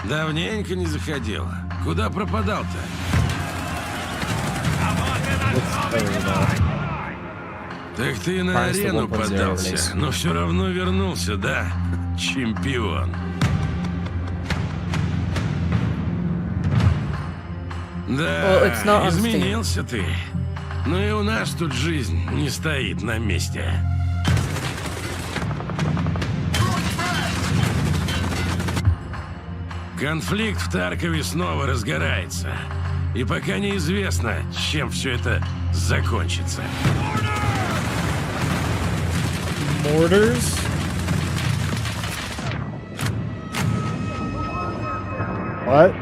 T: Давненько не заходила. Куда пропадал-то? Так ты на
K: Price the
T: арену
K: 1.0
T: поддался,
K: release.
T: но все равно вернулся, да? Чемпион. Да,
I: Well, it's not on Steam.
T: изменился ты. Но и у нас тут жизнь не стоит на месте. Конфликт в Таркове снова разгорается. И пока неизвестно, чем все это закончится.
C: Mortars?
J: What?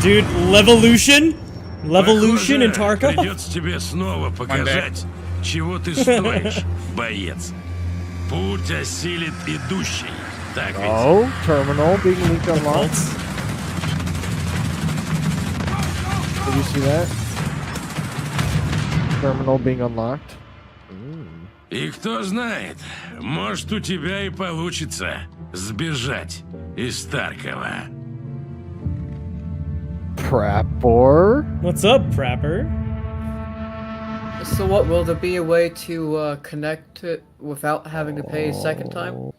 C: Dude, Levolution? Levolution in
T: Похоже,
C: Tarkov?
T: придется тебе снова показать, чего ты стоишь, боец. Путь осилит идущий. Так ведь?
J: Oh, terminal being linked unlocked. Did you see that? Terminal being unlocked.
T: И кто знает, может у тебя и получится сбежать из Таркова.
J: Prapor?
C: What's up, Prapper?
I: So what, will there be a way to connect it without having to pay a second time?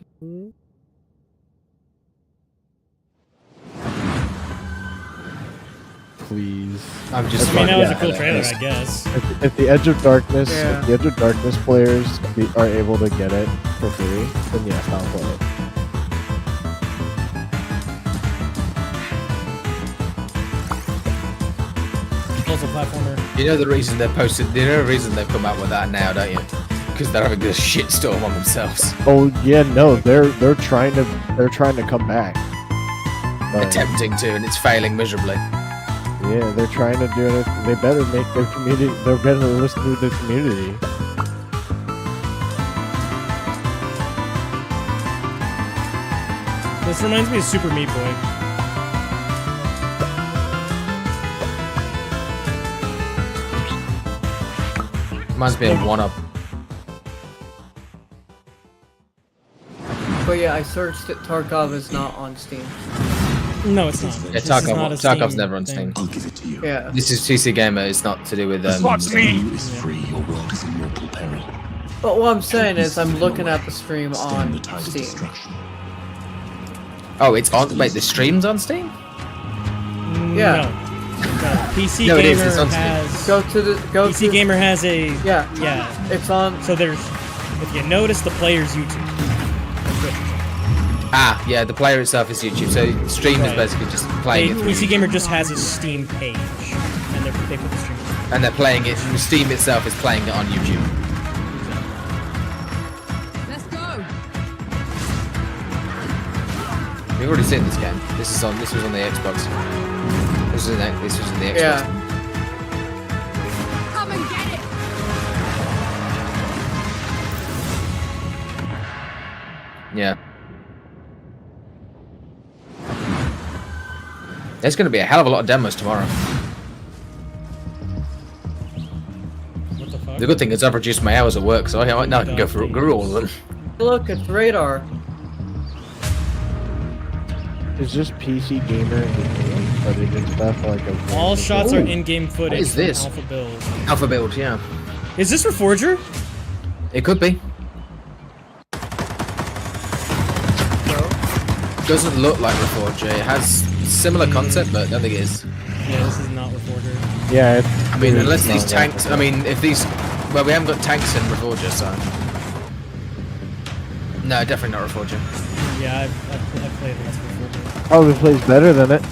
J: Please.
C: I mean, that was a cool trailer, I guess.
J: If the Edge of Darkness, if the Edge of Darkness players are able to get it for free, then yes, I'll play it.
C: Also platformer.
K: You know the reason they're posted. You know the reason they've come out with that now, don't you? Because they're having a shitstorm on themselves.
J: Oh yeah, no, they're trying to come back.
K: Attempting to, and it's failing miserably.
J: Yeah, they're trying to do it. They better make their community. They better listen to their community.
C: This reminds me of Super Meat Boy.
K: Reminds me of 1UP.
I: But yeah, I searched it. Tarkov is not on Steam.
C: No, it's not.
K: Yeah, Tarkov's never on Steam.
T: I'll give it to you.
I: Yeah.
K: This is PC Gamer. It's not to do with.
T: Watch me. Is free. Your world is in mortal peril.
I: But what I'm saying is, I'm looking at the stream on Steam.
K: Oh, it's on. Wait, the stream's on Steam?
I: Yeah.
C: No. PC
K: No, it
C: Gamer
K: is. It's on Steam.
C: has.
I: PC
C: Gamer has a.
I: Yeah.
C: It's on. So there's. If you notice the player's YouTube.
K: Ah, yeah, the player itself is YouTube, so stream is basically just playing it through
C: PC Gamer just has a Steam page, and they put the stream.
K: and they're playing it, Steam itself is playing it on YouTube.
R: Let's go.
K: We've already seen this game. This was on the Xbox. This was in the Xbox.
I: Yeah.
R: Come and get it.
K: Yeah. There's going to be a hell of a lot of demos tomorrow.
C: What the fuck?
K: The good thing is I've reduced my hours of work, so I can go through all of them.
I: Look, it's radar.
J: Is just PC Gamer in-game footage and stuff like a...
C: All shots are in-game footage.
K: What is this?
C: Alpha Build.
K: Alpha Build, yeah.
C: Is this Reforger?
K: It could be. Doesn't look like Reforger. It has similar concept, but I don't think it is.
C: Yeah, this is not Reforger.
J: Yeah,
K: I mean, unless these tanks. I mean, if these. Well, we haven't got tanks in Reforger, so. No, definitely not Reforger.
C: Yeah, I played less Reforger.
J: Probably plays better than it.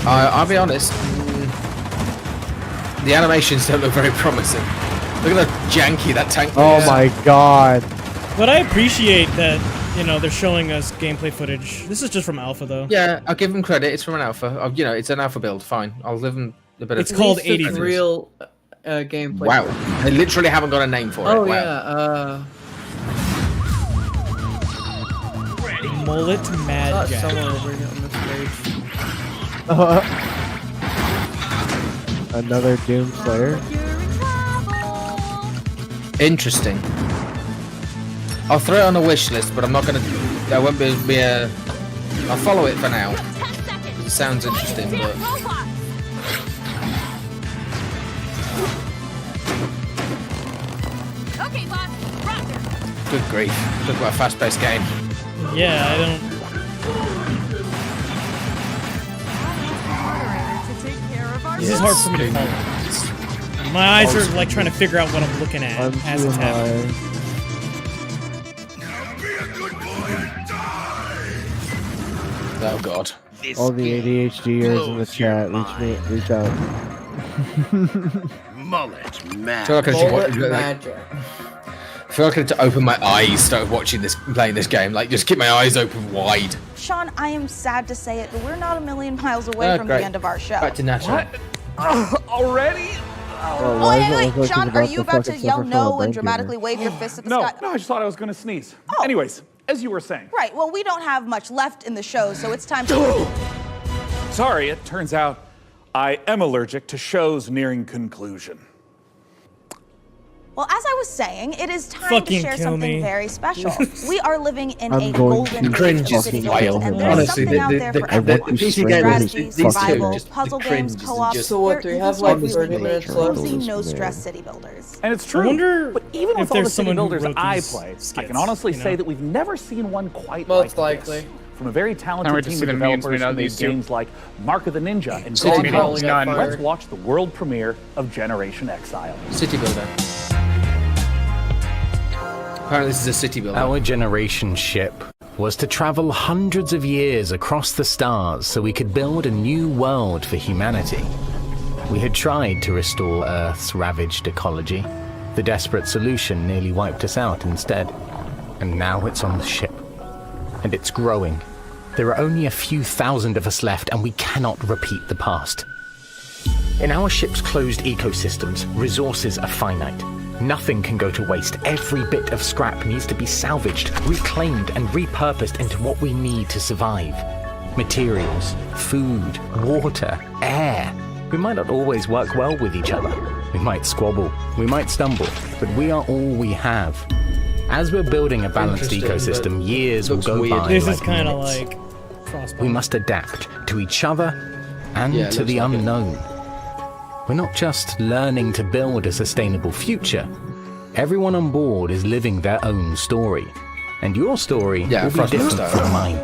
K: I'll be honest. The animations don't look very promising. Look at how janky that tank is.
J: Oh my god.
C: But I appreciate that, you know, they're showing us gameplay footage. This is just from alpha, though.
K: Yeah, I'll give them credit. It's from an alpha. You know, it's an alpha build. Fine. I'll give them a bit of.
C: It's called 80.
I: Real gameplay.
K: Wow. They literally haven't got a name for it.
I: Oh
K: wow.
I: yeah.
C: Mullet Mad Jack.
I: Someone will bring it on this page.
J: Another Doom Slayer.
K: Interesting. I'll throw it on a wish list, but I'm not gonna. I won't be a. I'll follow it for now. It sounds interesting, but.
R: Okay, boss. Roger.
K: Good grief! Look what a fast-paced game.
C: Yeah, I don't. This is hard for me to follow. My eyes are like trying to figure out what I'm looking at as it's happening.
K: Oh god.
J: All the ADHDers in the chat, reach out.
T: Mullet
K: I feel like I need to open my eyes, start watching this, playing this game. Like, just keep my eyes open wide.
F: Sean, I am sad to say it, but we're not a million miles away from the end of our show.
K: Back to natural.
A: Already?
F: Wait, Sean, are you about to yell no and dramatically wave your fist at the sky?
A: No, I just thought I was going to sneeze. Anyways, as you were saying.
F: Right, well, we don't have much left in the show, so it's time to...
A: Sorry, it turns out I am allergic to shows nearing conclusion.
F: Well, as I was saying, it is time to share something very special. We are living in a
K: going
F: golden age of city building, and there's something out there for everyone. Strategy, survival, puzzle games, co-op.
I: So what, do you have like 30 minutes left?
F: No stress city builders.
A: And it's true. But even with all the city builders I play, I can honestly say that we've never seen one quite
I: Most
A: like
I: likely.
A: this. From a very talented team of developers who made games like Mark of the Ninja and
I: City
A: God,
I: Builder.
A: let's watch the world premiere of Generation Exile.
K: City Builder. Apparently this is a city builder.
H: Our generation ship was to travel hundreds of years across the stars so we could build a new world for humanity. We had tried to restore Earth's ravaged ecology. The desperate solution nearly wiped us out instead. And now it's on the ship. And it's growing. There are only a few thousand of us left, and we cannot repeat the past. In our ship's closed ecosystems, resources are finite. Nothing can go to waste. Every bit of scrap needs to be salvaged, reclaimed, and repurposed into what we need to survive. Materials, food, water, air. We might not always work well with each other. We might squabble, we might stumble, but we are all we have. As we're building a balanced ecosystem, years will go by.
C: This
H: like
C: is kind of
H: minutes.
C: like Frostbite.
H: We must adapt to each other and to the unknown. We're not just learning to build a sustainable future. Everyone on board is living their own story. And your story will be different from mine.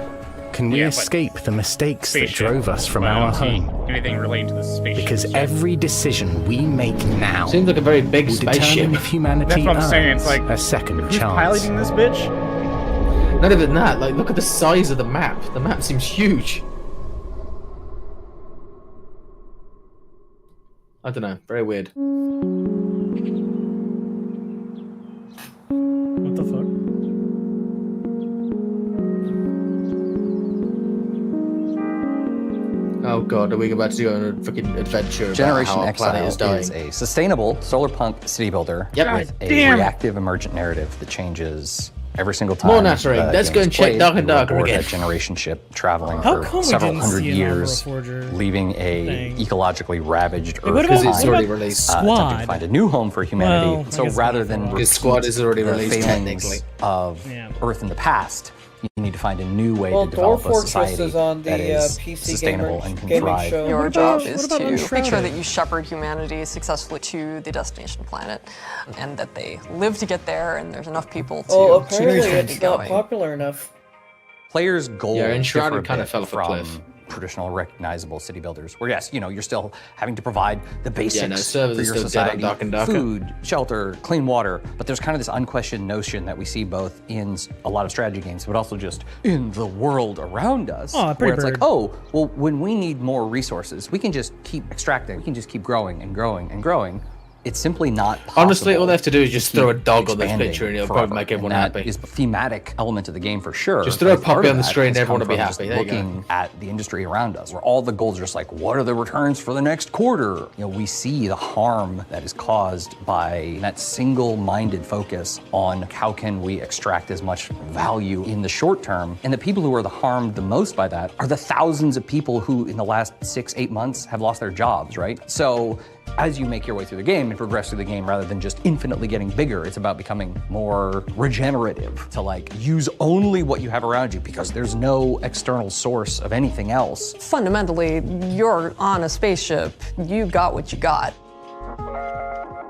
H: Can we escape the mistakes that drove us from our home?
E: Anything relating to the spaceship?
H: Because every decision we make now
K: seems like a very big spaceship.
H: If humanity
E: That's what I'm saying. It's like
H: a second
E: who's
H: chance.
E: piloting this bitch?
K: Not even that. Like, look at the size of the map. The map seems huge. I don't know. Very weird.
C: What the fuck?
K: Oh god, are we about to go on a freaking adventure
O: Generation
K: about how our
O: Exile
K: planet is dying?
O: is a sustainable solarpunk city builder with a reactive emergent narrative that changes every single time.
K: More nattering. Let's go and check Dark and Darker again.
O: That generation ship traveling
C: How
O: for
C: come we
O: several
C: didn't
O: hundred
C: see an
O: years,
C: Armor Forger
O: leaving a
C: thing?
O: ecologically ravaged
C: Hey, what
O: Earth
C: about-
O: behind,
C: it's already released.
O: attempting
C: Squad?
O: to find a new home for humanity.
C: Well, I
O: so
C: guess
O: rather
C: not.
O: than
K: His squad is already
O: the
K: released
O: failings
K: technically.
O: of Earth in the past, you need to find a new way
I: Well,
O: to develop
I: Dwarf
O: a
I: Fortress
O: society
I: is on the
O: that is
I: PC
O: sustainable and can
I: gaming
O: thrive.
I: show.
P: Your
I: What
P: job
I: about-
P: is
I: what about
P: to make sure
I: Unshrouded?
P: that you shepherd humanity successfully to the destination planet, and that they live to get there, and there's enough people to
I: Oh, apparently
P: keep
I: it's
P: it
I: not
P: going.
I: popular enough.
O: Players' goals
K: Enshrouded
O: differ
K: kind
O: a
K: of fell
O: bit
K: off a cliff.
O: from traditional recognizable city builders, where yes, you know, you're still having to provide the basics
K: servers
O: for
K: are
O: your
K: still dead on
O: society,
K: Dark and Darker.
O: food, shelter, clean water, but there's kind of this unquestioned notion that we see both in a lot of strategy games, but also just in the world around us, where it's like, oh, well, when we need more resources, we can just keep extracting, we can just keep growing and growing and growing. It's simply not possible.
K: Honestly, all they have to do is just
O: keep
K: throw a dog on this
O: expanding
K: picture and it'll
O: forever.
K: probably make everyone
O: And
K: happy.
O: That is a thematic element of the game for sure.
K: Just throw a
O: But part
K: puppy
O: of
K: on the
O: that
K: screen and
O: has
K: everyone
O: come
K: will be
O: from just
K: happy. There you go.
O: looking at the industry around us, where all the goals are just like, what are the returns for the next quarter? You know, we see the harm that is caused by that single-minded focus on how can we extract as much value in the short term. And the people who are the harmed the most by that are the thousands of people who in the last 6-8 months have lost their jobs, right? So as you make your way through the game and progress through the game, rather than just infinitely getting bigger, it's about becoming more regenerative, to like use only what you have around you because there's no external source of anything else.
P: Fundamentally, you're on a spaceship. You got what you got.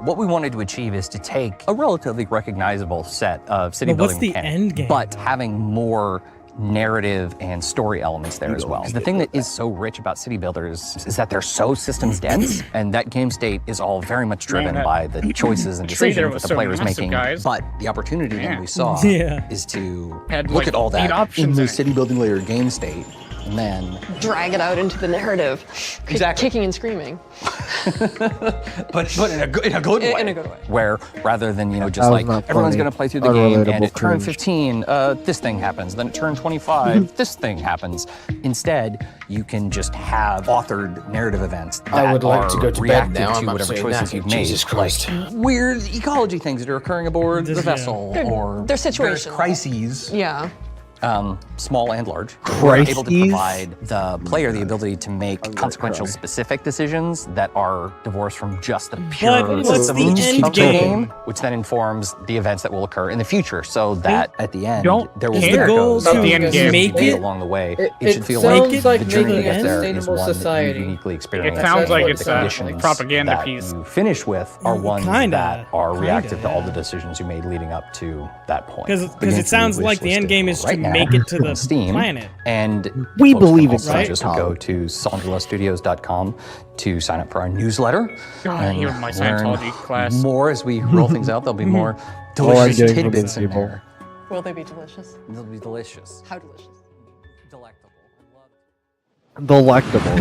O: What we wanted to achieve is to take a relatively recognizable set of city
C: But what's
O: building
C: the
O: mechanics,
C: end game,
O: but having more narrative and story elements there as well. 'Cause the thing that is so rich about city builders is that they're so systems dense, and that game state is all very much driven
E: Man,
O: by the choices and
E: tree there
O: decisions
E: was
O: that the
E: so
O: player is
E: massive,
O: making.
E: guys.
O: But the opportunity that we saw
C: Yeah.
O: is to
E: Had,
O: look
E: like,
O: at all
E: 8
O: that in
E: options
O: the
E: in it.
O: city building layer game state and then
P: drag it out into the narrative, kicking and screaming.
O: but in a good way.
P: In a good way.
O: Where rather than just like everyone's going to play through the game and at turn 15 this thing happens, then at turn 25 this thing happens. Instead, you can just have authored narrative events that
K: I would like
O: are
K: to go to bed
O: reactive
K: now.
O: to
K: I'm
O: whatever
K: absolutely
O: choices
K: knackered.
O: you've made.
K: Jesus Christ.
O: Like weird ecology things that are occurring aboard the vessel, or
P: They're situations.
O: crises.
P: Yeah.
O: Small and large.
J: Crises?
O: Able to provide the player the ability to make consequential specific decisions that are divorced from just the pure
C: what's the
O: systems
C: end
O: of the
C: game?
O: game, which then informs the events that will occur in the future, so that at the end there will
C: Is
O: be
C: the goal to make it
O: along the way.
I: It
O: should feel
I: sounds
O: like
I: like
O: the journey to
I: making
O: get
I: a
O: there is
I: sustainable
O: one
I: society.
O: that you uniquely experience.
E: It sounds like it's
O: the
E: a
O: conditions
E: propaganda
O: that
E: piece.
O: you finish with are ones
C: Kinda.
O: that are reactive to all the decisions you made leading up to that point.
C: Because it sounds like the end game is to make it to the
O: Steam,
C: planet.
O: and
J: We
O: folks
J: believe
O: can
J: in
O: also just go
J: Scientology.
O: to SandrelaStudios.com to sign up for our newsletter. and
E: you're in my
O: learn
E: Scientology class.
O: more as we roll things out. There'll be more
J: All I'm
O: delicious
J: doing for
O: tidbits
J: these
O: in
J: people.
O: there.
P: Will they be delicious?
O: They'll be delicious.
P: How delicious?
O: Delectable.
J: Delectable.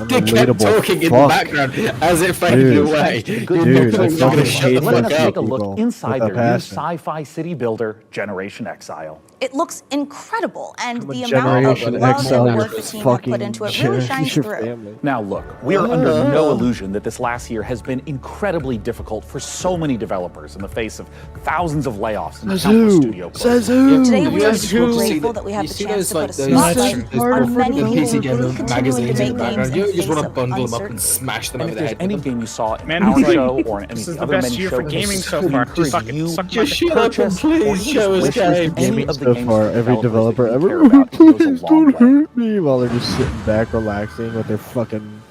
K: They kept talking in the background as it faded away.
J: Dude, I fucking hate
A: Let us
J: those
A: take a
J: people
A: look inside
J: with a
A: their new
J: passion.
A: sci-fi city builder, Generation Exile.
F: It looks incredible, and
J: I'm a
F: the amount of
J: Generation
F: love
J: Exile,
F: and work
J: your
F: the team have put
J: fucking
F: into it really shines
J: Generation
F: through.
J: family.
A: Now look, we are under no illusion that this last year has been incredibly difficult for so many developers in the face of thousands of layoffs and countless studio closings.
F: Today we are so grateful that we have the chance to put a spotlight on many people who continue to make games in
K: You
F: the
K: just
F: face
K: want to
F: of
K: bundle them up and
F: uncertainty.
K: smash them
A: And
K: over
A: if
K: the
A: there's
K: head.
A: any game you saw in
E: Man,
A: our
E: it's like,
A: show or in any
E: this
A: of
E: is
A: the
E: the
A: other
E: best
A: many
E: year for
A: shows,
E: gaming so
A: we
E: far.
A: encourage
E: Suck it,
A: you
E: suck
A: to
E: my
K: Just shut up and
A: purchase or
K: please
A: even
K: show us
A: wish list
K: game.
A: any
J: Gaming
A: of the
J: so
A: games
J: far,
A: from
J: every
A: developers
J: developer
A: that you
J: ever.
A: care about. It goes a
J: Please
A: long
J: don't
A: way.
J: hurt me while they're just sitting back, relaxing with their fucking.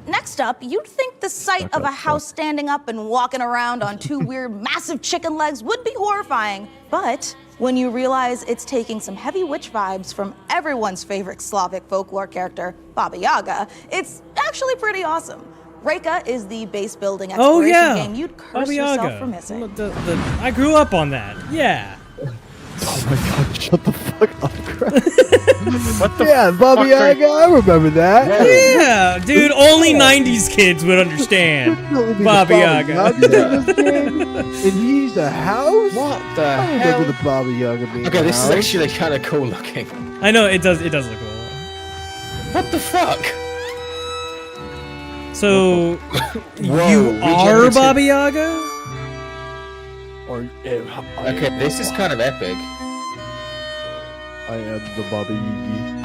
F: Next up, you'd think the sight of a house standing up and walking around on two weird massive chicken legs would be horrifying. But when you realize it's taking some heavy witch vibes from everyone's favorite Slavic folklore character, Baba Yaga, it's actually pretty awesome. Reka is the base building exploration game you'd curse
C: Baba
F: yourself
C: Yaga.
F: for missing.
C: I grew up on that. Yeah.
J: Oh my god, shut the fuck up, crap.
E: What the
J: Yeah, Baba Yaga, I remember that.
C: Yeah, dude, only 90s kids would understand. Baba Yaga.
J: And he's a house?
K: What the
J: I
K: hell?
J: remember the Baba Yaga being
K: Okay,
J: a
K: this is
J: house.
K: actually kind of cool looking.
C: I know, it does look cool.
K: What the fuck?
C: So,
K: Whoa,
C: you are
K: regenerative.
C: Baba Yaga?
K: Okay, this is kind of epic.
J: I am the Baba Yagi.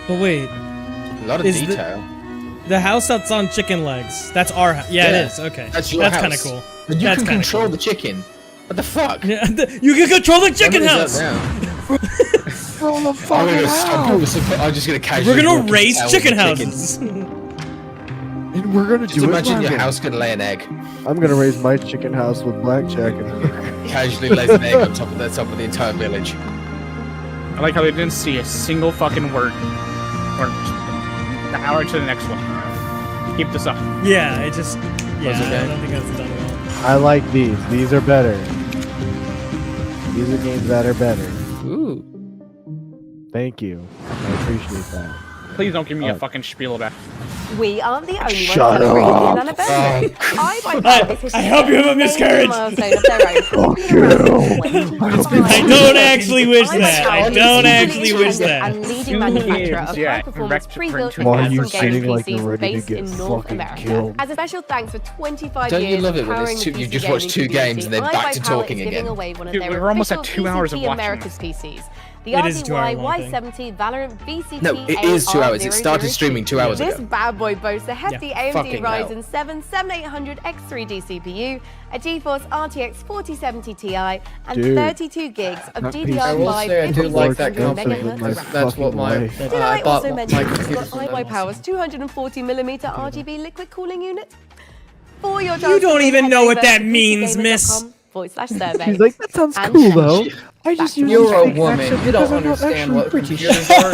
C: But wait,
K: A lot of
C: Is the-
K: detail.
C: the house that's on chicken legs, that's our house. Yeah,
K: Yeah,
C: it is. Okay.
K: That's your
C: That's
K: house.
C: kind of cool.
K: But you
C: That's
K: can
C: kinda
K: control
C: cool.
K: the chicken. What the fuck?
C: Yeah, you can control the chicken
K: What
C: house!
K: is that now?
J: From the
K: I'm
J: fucking
K: gonna
J: house.
K: I'm just gonna casually.
C: We're gonna
K: walk
C: raise
K: into town
C: chicken
K: with chickens.
C: houses.
J: And we're gonna
K: Just
J: do
K: imagine
J: it.
K: your
J: Logan.
K: house gonna lay an egg.
J: I'm gonna raise my chicken house with blackjack and
K: Casually lays an egg on top of the entire village.
E: I like how they didn't see a single fucking word. Or an hour to the next one. Keep this up.
C: Yeah, it just. Yeah,
K: Was it
C: I
K: good?
C: don't think that's done well.
J: I like these. These are better. These are games that are better.
K: Ooh.
J: Thank you. I appreciate that.
E: Please don't give me a fucking spiel about.
W: We aren't the only
J: Shut
W: ones celebrating
J: up.
W: an anniversary.
C: I hope you have a miscarriage.
J: Fuck you.
C: I don't actually wish that. I don't actually wish that.
W: And leading manufacturer of
E: Yeah,
W: high-performance pre-built
J: Why are
W: and
J: you
W: custom
J: sitting
W: gaming
J: like you're
W: PCs
J: ready to
W: based
J: get
W: in North
J: fucking
W: America.
J: killed?
W: As a special thanks for 25
K: Don't
W: years
K: you love it when
W: powering
K: it's
W: the
K: you
W: PC
K: just watch
W: gaming
K: two games and then
W: community,
K: back to
W: iBuyPower
K: talking
W: is giving
K: again?
W: away one of
E: Dude,
W: their
E: we're almost at
W: official
E: 2 hours of
W: PCP
E: watching
W: America's PCs. The
C: It is a 2 hour
W: RDY
C: long thing.
W: Y70 Valorant VCT
K: No, it is 2 hours. It started streaming 2 hours
W: This
K: ago.
W: bad boy boasts a hefty AMD
K: Fucking hell.
W: Ryzen 7 7800 X3D CPU, a GeForce RTX 4070 Ti, and
J: Dude,
W: 32 gigs of
J: that
W: DDR5
J: PC
K: I will say I do like that
W: 5600
K: company.
W: megahertz.
K: That's what my
J: Did
W: Did I
K: bought
W: also mention
K: my
W: it's
K: computer
W: got
K: from them.
W: iBuyPower's 240mm RGB liquid cooling unit? For your
C: You don't even know what that means, miss.
W: /survey.
J: She's like, that sounds cool though. I just use
I: You're a woman. You don't understand what computers are.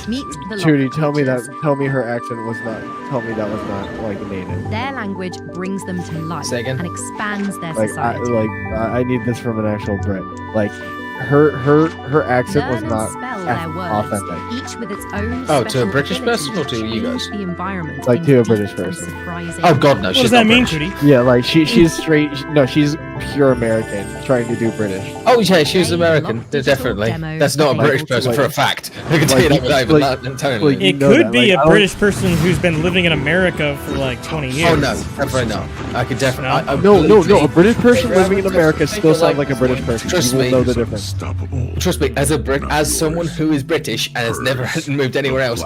R: Meet the
J: Judy, tell me her accent was not. Tell me that was not like native.
R: Their language brings them to life
K: Say again?
R: and expands their
J: Like,
R: society.
J: I need this from an actual Brit. Like, her accent was
R: Learn
J: not
R: and spell their words,
J: authentic.
R: each with its own
K: Oh, to a
R: special
K: British
R: ability
K: person or to you guys?
R: change the environment
J: Like
R: in
J: to a
R: deep
J: British
R: and
J: person.
R: surprising
K: Oh God, no,
C: What
K: she's
C: does that
K: not
C: mean,
K: British.
C: Judy?
J: Yeah, like she's straight. No, she's pure American, trying to do British.
K: Oh yeah, she was American. Definitely. That's not a British person for a fact. I can tell you that without even telling you.
C: It could be a British person who's been living in America for like 20 years.
K: Oh no, definitely not. I could definitely.
J: No. A British person living in America still sounds like a British person.
K: Trust
J: You will
K: me.
J: know the difference.
K: Trust me, as someone who is British and has never moved anywhere else,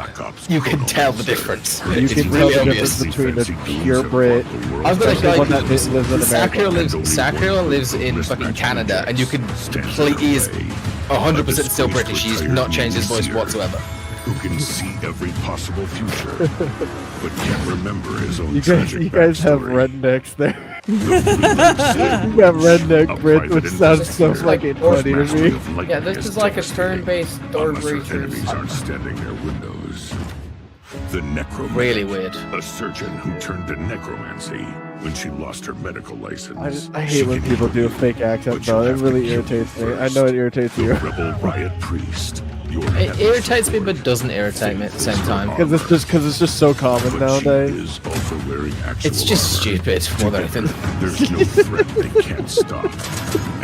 K: you can tell the difference.
J: You
K: It's
J: can
K: really
J: tell the
K: obvious.
J: difference between a pure Brit.
K: I've got a
J: especially
K: guy
J: one that lives in America.
K: Sakura lives in fucking Canada, and you can completely, he is 100% still British. He's not changed his voice whatsoever.
T: Who can see every possible future, but can't remember his own
J: You
T: tragic
J: guys have rednecks there. You have redneck Brit, which sounds so fucking funny to me.
I: Yeah, this is like a turn-based door breachers.
T: Enemies aren't standing their windows. The necromancer.
K: Really weird.
T: A surgeon who turned to necromancy when she lost her medical license.
J: I hate when people do a fake accent though. It really irritates me. I know it irritates you.
T: Rebel riot priest.
K: It irritates me, but doesn't irritate me at the same time.
J: Because it's just so common nowadays.
K: It's just stupid more than anything.
T: There's no threat they can't stop.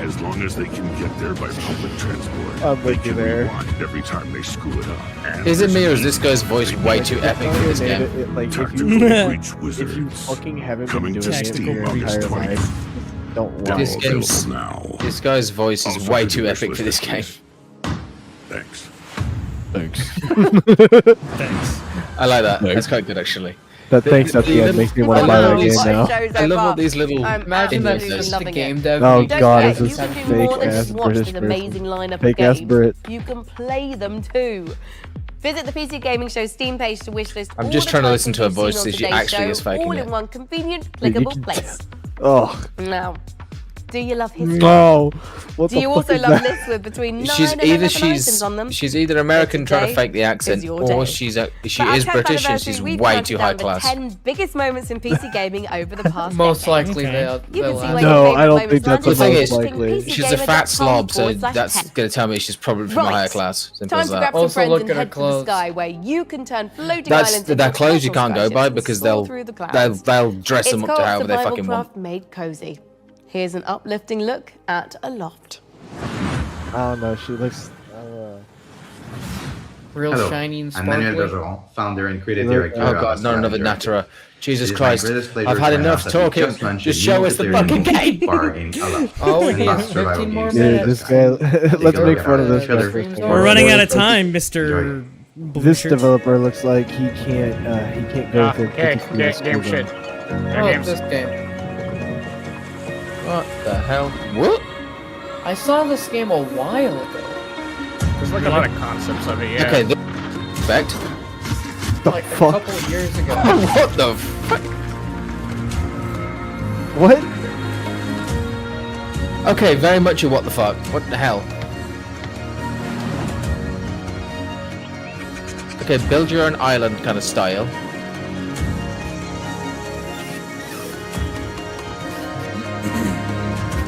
T: As long as they can get there by public transport.
J: I'm with you there.
T: Every time they screw it up. And
K: Is it me or is this guy's voice way too epic for this game?
J: Like if you fucking haven't been doing it your entire life, don't lie.
K: This guy's voice is way too epic for this game.
T: Thanks.
C: Thanks.
K: I like that. That's quite good actually.
J: That thanks at the end makes me want to buy that game now.
K: I love all these little
I: Imagine that
K: images.
I: the game dev.
J: Oh
W: Don't
J: god,
W: forget,
J: it's
W: you
J: a
W: can do
J: fake
W: more than
J: ass
W: just watch
J: British
W: this amazing
J: person.
W: lineup
J: Fake
W: of
J: ass
W: games.
J: Brit.
W: You can play them too. Visit the PC Gaming Show Steam page to wishlist.
K: I'm
W: all
K: just
W: the
K: trying to
W: titles
K: listen to her
W: you've
K: voice
W: seen
K: so
W: on
K: she
W: today's
K: actually
W: show,
K: is faking
W: all
K: it.
W: in one convenient,
J: You
W: clickable
J: can
W: place.
J: Oh.
W: Now, do you love history?
J: No. What
W: Do
J: the
W: you
J: fuck
W: also
J: is
W: love
J: that?
W: lists with between 9
K: She's
W: and
K: either
W: 11 items on them?
K: she's either American trying to
W: Today
K: fake the accent,
W: is your
K: or
W: day.
K: she
W: For our
K: is
W: 10th
K: British and
W: anniversary,
K: she's
W: we've
K: way
W: counted
K: too
W: down
K: high
W: the
K: class.
W: 10 biggest moments in PC gaming over the past
I: Most
W: decade.
I: likely they'll
W: You can see where
J: No,
W: your
J: I don't
W: favourite
J: think that's
W: moments
K: The thing
W: landed
K: is,
W: by
J: likely.
W: visiting
K: she's a fat slob, so that's
W: PCGamer.com/10.
K: going to tell me she's probably from a higher
W: Right.
K: class. Simple
W: Time
K: as
W: to
K: that.
W: grab some
I: Also
W: friends
I: look
W: and
I: at her
W: head to the
I: clothes.
W: sky where you can turn floating
K: That's
W: islands into
K: that clothes you
W: personal
K: can't go by
W: spaceships
K: because
W: and soar
K: they'll
W: through the clouds.
K: they'll dress them
W: It's
K: up to
W: co-op
K: however they
W: survival
K: fucking want.
W: craft made cozy. Here's an uplifting look at a loft.
J: I don't know. She looks.
I: Real
Q: Hello,
I: shiny and
Q: I'm Manuel
I: sparkly.
Q: Bergeron, founder and creative
J: Oh,
Q: director
K: Oh
Q: of
K: god, not another
Q: Australia.
K: Natara. Jesus
Q: It is
K: Christ.
Q: my greatest pleasure
K: I've had
Q: to
K: enough
Q: announce that we
K: talking.
Q: just launched
K: Just
Q: a
K: show
Q: new
K: us the
Q: Ethereum
K: fucking game.
Q: bargain aloft.
I: Oh, we
Q: and
I: need
Q: fast survival
I: 15 more
Q: games.
J: Dude,
I: minutes.
J: this guy. Let's make fun of this guy.
Q: We're
J: for a second.
C: We're running out of time, Mr.
J: This developer looks like he can't go through
E: Okay, game shit.
I: Oh, this game.
K: What the hell? What?
I: I saw this game a while ago.
E: There's like a lot of concepts of it, yeah.
K: Okay, respect.
I: Like a couple of years ago.
K: What the fuck?
J: What?
K: Okay, very much a what the fuck. What the hell? Okay, build your own island kind of style.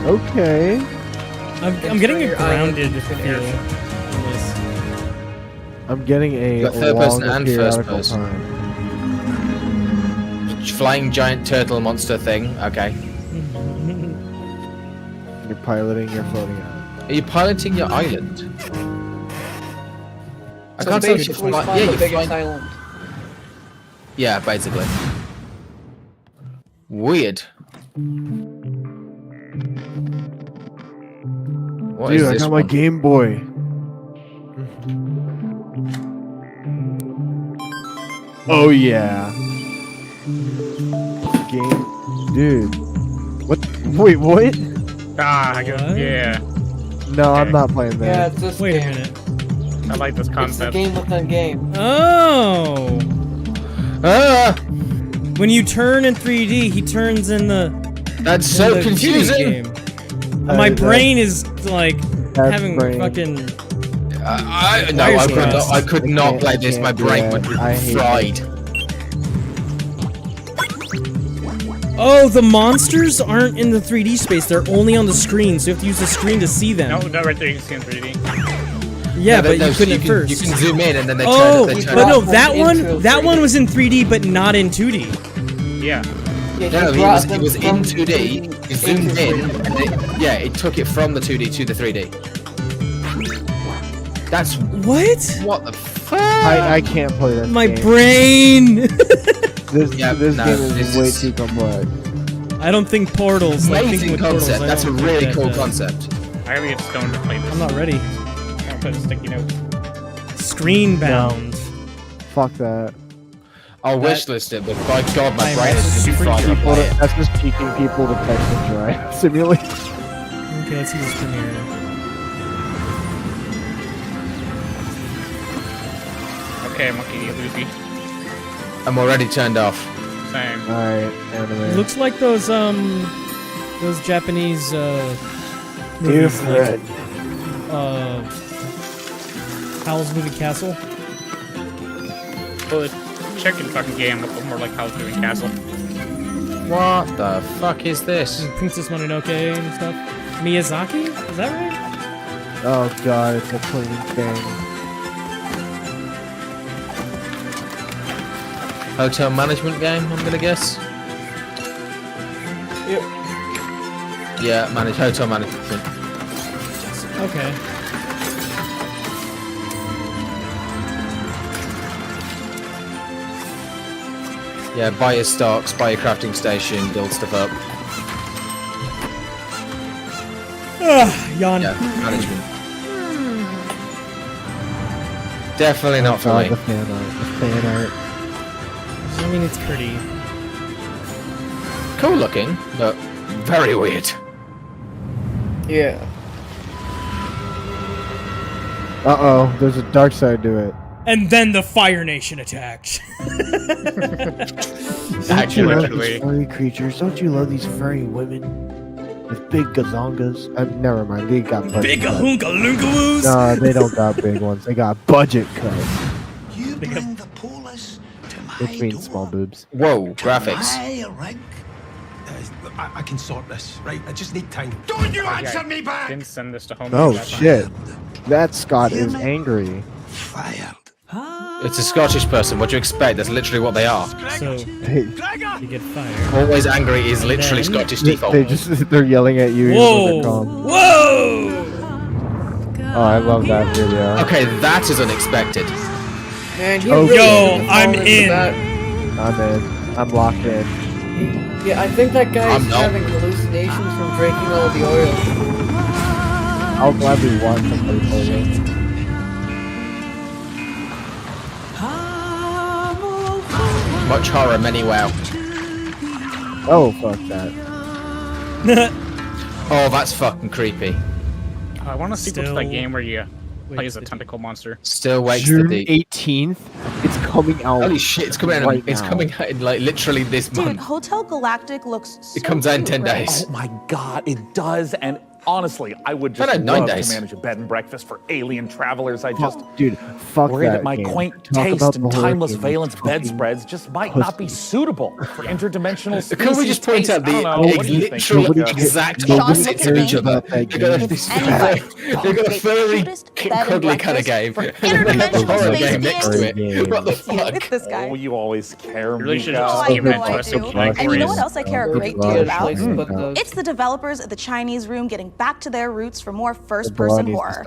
J: Okay.
C: I'm getting a grounded feel.
J: I'm getting a
K: Got third person
J: longer
K: and first
J: periodical
K: person.
J: time.
K: Flying giant turtle monster thing. Okay.
J: You're piloting your floating island.
K: Are you piloting your island? I
I: So
K: can't tell if
I: basically
K: you're
I: find the
K: you're
I: biggest
K: flying.
I: island.
K: Yeah, basically. Weird. What
J: Dude,
K: is
J: I
K: this
J: got my
K: one?
J: Game Boy. Oh yeah. Game, dude. What? Wait, what?
E: Ah, yeah.
J: No, I'm not playing
I: Yeah,
J: that.
I: it's this
C: Wait a
I: game.
C: minute.
E: I like this
I: It's the
E: concept.
I: game within game.
C: Oh!
K: Ah!
C: When you turn in 3D, he turns in the
K: That's so confusing.
C: My brain is like having fucking.
K: I could not play this. My brain would be fried.
C: Oh, the monsters aren't in the 3D space. They're only on the screen, so you have to use the screen to see them.
E: No, right there you can see in 3D.
C: Yeah, but you couldn't at first.
K: You can zoom in and then they turn it.
C: But no, that one was in 3D, but not in 2D.
E: Yeah.
K: No, he was in 2D. He zoomed in, and it took it from the 2D to the 3D. That's what the fuck?
J: I can't play this.
C: My
J: game.
C: brain.
J: This game is way too complex.
C: I don't think Portals.
K: Amazing concept. That's a really cool concept.
E: I gotta get stoned to play this.
C: I'm not ready.
E: I'll put a sticky note.
C: Screen bound.
J: No. Fuck that.
K: I'll wishlist it, but by God, my brain is super fried.
J: That's just teaching people to text and drive simulate.
C: Okay, let's see this premiere.
E: Okay, monkey, Luffy.
K: I'm already turned off.
E: Same.
J: Alright, anime.
C: Looks like those Japanese movies, like, Howl's Moving Castle.
E: Well, the chicken fucking game looked more like Howl's Moving Castle.
K: What the fuck is this?
C: And Princess Mononoke and stuff. Miyazaki? Is that right?
J: Oh god, it's a cleaning thing.
K: Hotel management game, I'm gonna guess.
I: Yep.
K: Yeah, hotel management.
C: Okay.
K: Yeah, buy your stocks, buy your crafting station, build stuff up.
C: Yawn.
K: Yeah, management. Definitely not for me.
J: The fan art.
C: I mean, it's pretty.
K: Cool looking, but very weird.
I: Yeah.
J: Uh-oh, there's a dark side to it.
C: And then the Fire Nation attacks.
J: Don't you love these furry creatures? Don't you love these furry women with big gazongas? Never mind, they got budget
C: Big
J: cuts.
C: ahunga-lunga-woos?
J: No, they don't got big ones. They got budget cuts. Which means small boobs.
K: Whoa, graphics.
T: I can sort this, right? I just need time. Don't you answer me back!
E: Didn't send this to home.
J: Oh shit. That Scott is angry.
K: It's a Scottish person. What do you expect? That's literally what they are.
C: So, you get fired.
K: Always angry is literally Scottish default.
J: They're yelling at you.
C: Whoa! Whoa!
J: Oh, I love that video.
K: Okay, that is unexpected.
I: Man,
C: I'm in.
J: I'm in. I'm locked in.
I: Yeah, I think that guy is having hallucinations from drinking all the oil.
J: I'll gladly watch somebody play it.
K: Much horror, many wow.
J: Oh, fuck that.
K: Oh, that's fucking creepy.
E: I want to see what's that game where you play as a tentacle monster.
K: Still waits
J: June
K: the
J: 18th. It's coming out.
K: Holy shit! It's coming out.
J: Right
K: It's
J: now.
K: coming out in like literally this
F: Dude,
K: month.
F: Hotel Galactic looks so
K: It comes out in 10
F: cute, right?
K: days.
A: Oh my god, it does. And honestly, I would just
K: No, 9
A: love
K: days.
A: to manage a bed and breakfast for alien travelers. I just
J: Dude, fuck
A: worried
J: that
A: that my
J: game.
A: quaint
J: Talk
A: taste
J: about
A: and
J: the horror
A: timeless
J: game,
A: valence
J: fucking
A: bedspreads just might not be suitable for interdimensional species.
K: Can we just point out the literal exact opposite to each other? They got a furry, cuddly kind of game, and then a horror game next to it. What the fuck?
F: Look at this guy.
A: Oh, you always care,
E: Relationship
A: Mica.
F: Oh, I know I do. And you know what else I care a great deal about? It's the developers at the Chinese Room getting back to their roots for more first-person horror.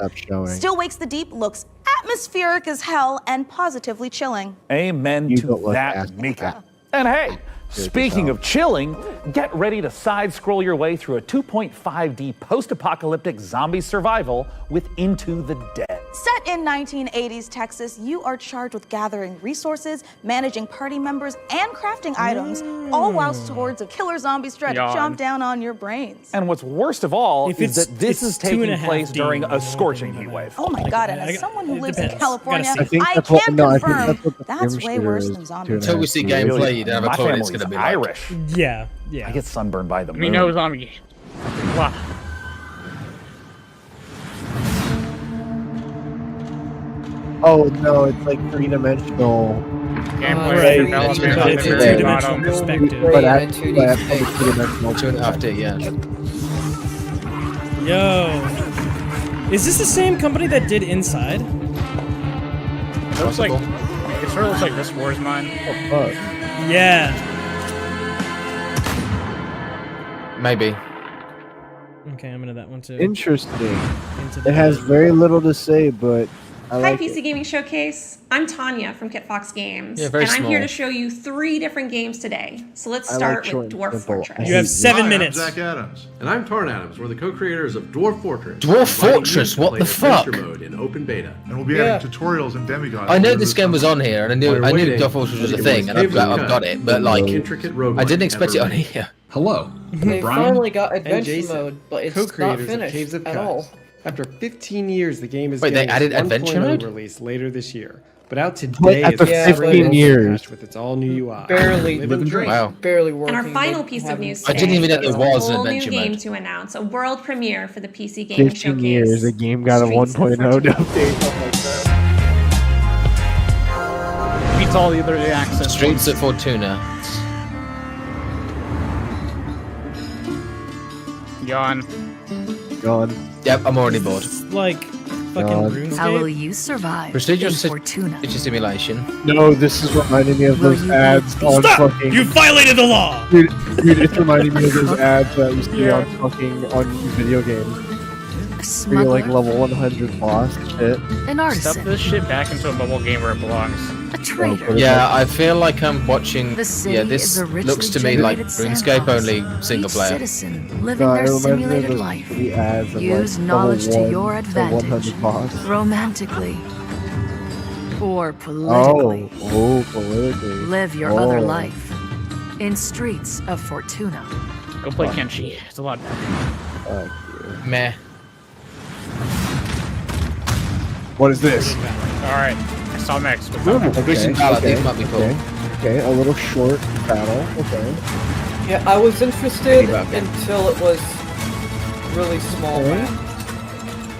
F: Still Wakes the Deep looks atmospheric as hell and positively chilling.
A: Amen to that, Mica. And hey, speaking of chilling, get ready to side-scroll your way through a 2.5D post-apocalyptic zombie survival with Into the Dead.
F: Set in 1980s Texas, you are charged with gathering resources, managing party members, and crafting items, all whilst hordes of killer zombies try to chomp down on your brains.
A: And what's worst of all is that this is taking place during a scorching heat wave.
F: Oh my God, and as someone who lives in California,
J: I think
F: I
J: that's
F: can
J: what-
F: confirm
J: that's
F: that's way worse than zombies.
K: Until we see gameplay, you don't have a
A: My
K: clue what it's
A: family's
K: going to be
A: Irish.
C: Yeah.
A: I get sunburned by the moon.
E: We know zombie. Wow.
J: Oh no, it's like three-dimensional.
E: Gameplay development.
C: It's a two-dimensional perspective.
J: But I have two-dimensional.
K: 2.5D, yeah.
C: Yo. Is this the same company that did Inside?
E: It looks like, it sort of looks like this War is Mine.
J: Oh fuck.
C: Yeah.
K: Maybe.
C: Okay, I'm into that one too.
J: Interesting. It has very little to say, but I
D: Hi,
J: like
D: PC
J: it.
D: Gaming Showcase. I'm Tanya from KitFox Games,
K: Yeah, very
D: and I'm here
K: small.
D: to show you 3 different games today. So let's
J: I like
D: start
J: short
D: with
J: and
D: Dwarf
J: simple.
D: Fortress.
C: You have 7 minutes.
U: I'm Zach Adams, and I'm Tarn Adams. We're the co-creators of Dwarf Fortress.
K: Dwarf
U: inviting
K: Fortress?
U: you to
K: What
U: play
K: the fuck?
U: Adventure Mode in open beta.
V: And we'll be adding tutorials and demigods.
K: I know
V: later
K: this game was on here, and I knew Dwarf Fortress was a thing, and I've got it, but like, I didn't expect it on here.
X: Hello,
I: They
X: Brian
I: finally got
X: and
I: adventure
X: Jason,
I: mode, but it's
X: co-creators
I: not
X: of Caves
I: finished
X: of
I: at
X: Kaz.
I: all.
X: After 15 years, the game is
K: Wait, they
X: getting
K: added
X: its
K: adventure
X: 1.0
K: mode?
X: release later this year. But out
J: What,
X: today
J: after
X: is the
J: 15
X: spring
J: years?
X: patch with its all new UI.
I: Barely,
X: Live and dream.
K: Wow.
I: barely working.
D: And our final
I: They
D: piece of
I: haven't-
D: news
K: I
D: today
K: didn't even know there
D: is
K: was
D: a
K: an
D: whole new
K: adventure
D: game
K: mode.
D: to announce, a world premiere for the PC Gaming
J: 15
D: Showcase.
J: years, the game got a
D: Streets of
J: 1.0
D: Fortuna.
J: update.
E: Beats all the other access.
K: Streets of Fortuna.
E: Yawn.
J: Gone.
K: Yep, I'm already bored.
C: Like fucking RuneScape.
Y: How will you survive
K: Prestigious
Y: in Fortuna?
K: simulation.
J: No, this is reminding me of those ads on
C: Stop!
J: fucking.
C: You violated the law!
J: Dude, it's reminding me of those ads that you see on fucking on video games. Where you're like level 100 boss shit.
Y: An artisan.
E: Stuff this shit back into a mobile game where it belongs.
Y: A traitor.
K: Yeah, I feel like I'm watching.
Y: The city
K: Yeah,
Y: is
K: this
Y: a richly
K: looks to me like
Y: generated
K: RuneScape,
Y: sandbox.
K: only single
Y: Each
K: player.
Y: citizen living
J: No, it
Y: their
J: reminds me of
Y: simulated
J: those
Y: life.
J: the ads of
Y: Use
J: like
Y: knowledge
J: level
Y: to your
J: 1
Y: advantage.
J: 100 boss.
Y: Romantically. Or politically.
J: Oh, politically.
Y: Live your other life. In Streets of Fortuna.
E: Go play Kenshi. It's a lot better.
K: Meh.
J: What is this?
E: Alright. I saw Max.
K: Christian Ballard, these might be cool.
J: Okay, a little short battle. Okay.
I: Yeah, I was interested until it was really small.
J: Okay.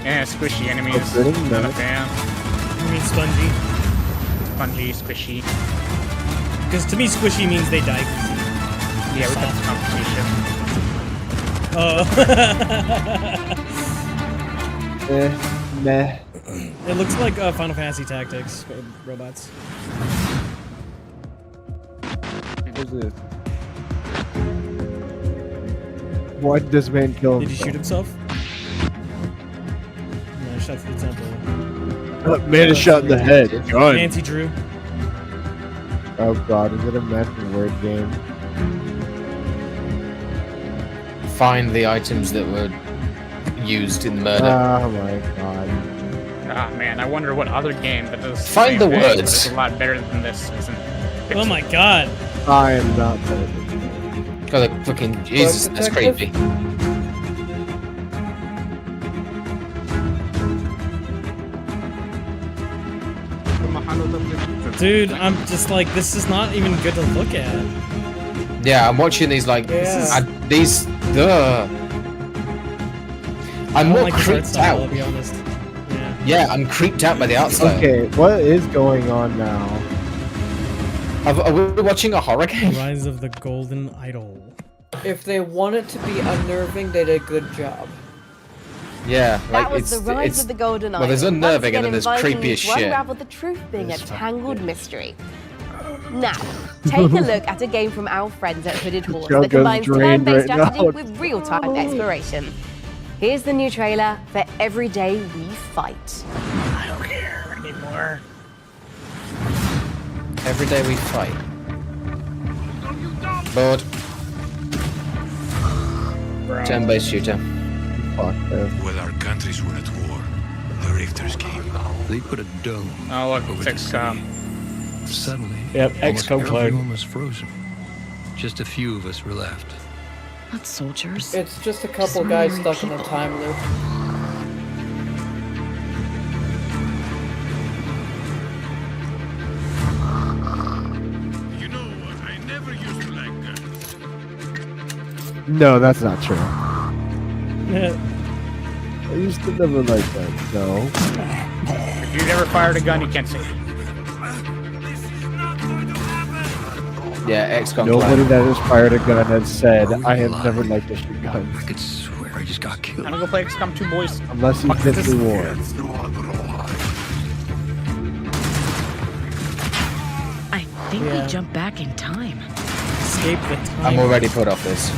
E: Yeah, squishy enemies.
J: pretty
E: Not a
J: nice.
E: fan.
C: You mean spongy?
E: Spongy, squishy.
C: Because to me, squishy means they die.
E: Yeah, we got this competition.
C: Oh.
J: Meh.
C: It looks like Final Fantasy Tactics, but with robots.
J: What is this? Why did this man kill
C: Did he
J: himself?
C: shoot himself? No, he shot through the temple.
J: That man is shot in the head. Gun.
C: Nancy Drew.
J: Oh god, is it a matching word game?
K: Find the items that were used in the murder.
J: Oh my god.
E: Ah man, I wonder what other game that does
K: Find
E: same
K: the
E: thing, but
K: words.
E: is a lot better than this isn't.
C: Oh my god.
J: I am not better.
K: God, like, fucking Jesus, that's creepy.
C: Dude, I'm just like, this is not even good to look at.
K: Yeah, I'm watching these like
C: Yeah.
K: these. Ugh. I'm
C: I don't
K: more
C: like this art
K: creeped
C: style,
K: out.
C: I'll be honest.
K: Yeah, I'm creeped out by the art style.
J: Okay, what is going on now?
K: Are we watching a horror game?
C: Rise of the Golden Idol.
I: If they want it to be unnerving, they did a good job.
K: Yeah, like
W: That was
K: it's
W: the Rise
K: it's
W: of the Golden
K: well, there's
W: Idol.
K: unnerving and then
W: Once
K: there's
W: again,
K: creepy as
W: inviting you to
K: shit.
W: unravel the truth being a tangled mystery. Now, take a look at a game from our friends at Hooded Horse
J: Show
W: that
J: goes
W: combines
J: drained
W: turn-based
J: right now.
W: strategy with real-time exploration. Here's the new trailer for Every Day We Fight.
E: I don't care anymore.
K: Every day we fight. Bored. Turn-based shooter.
J: Fuck this.
T: While our countries were at war, the Rafters came, they put a dome over the city. Suddenly,
E: Yep,
T: almost
E: XCOM clone.
T: everyone was frozen. Just a few of us were left.
R: Not soldiers.
I: It's just a couple guys stuck in a time loop.
J: No, that's not true. I used to never like that. No.
E: If you never fired a gun, you can't sing.
K: Yeah, XCOM.
J: Nobody that has fired a gun has said, I have never liked to shoot guns.
T: I could swear I just got killed.
E: I'm gonna go play XCOM 2, boys.
J: Unless he's been through war.
R: I think we jump back in time.
C: Escape the time.
K: I'm already put off this.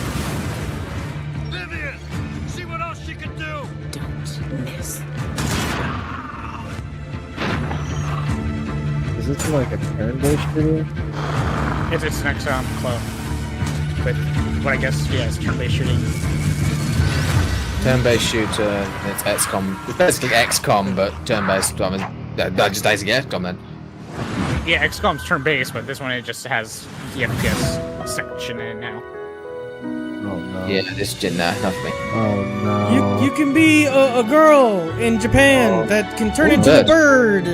R: Don't miss.
J: Is this like a turn-based shooter?
E: It's an XCOM clone. But I guess, yeah, it's turn-based shooting.
K: Turn-based shooter, it's XCOM. It's basically XCOM, but turn-based. I mean, just basically XCOM then.
E: Yeah, XCOM's turn-based, but this one it just has the FPS section in it now.
J: Oh no.
K: Yeah, this didn't not for me.
J: Oh no.
C: You can be a girl in Japan that can turn into a bird.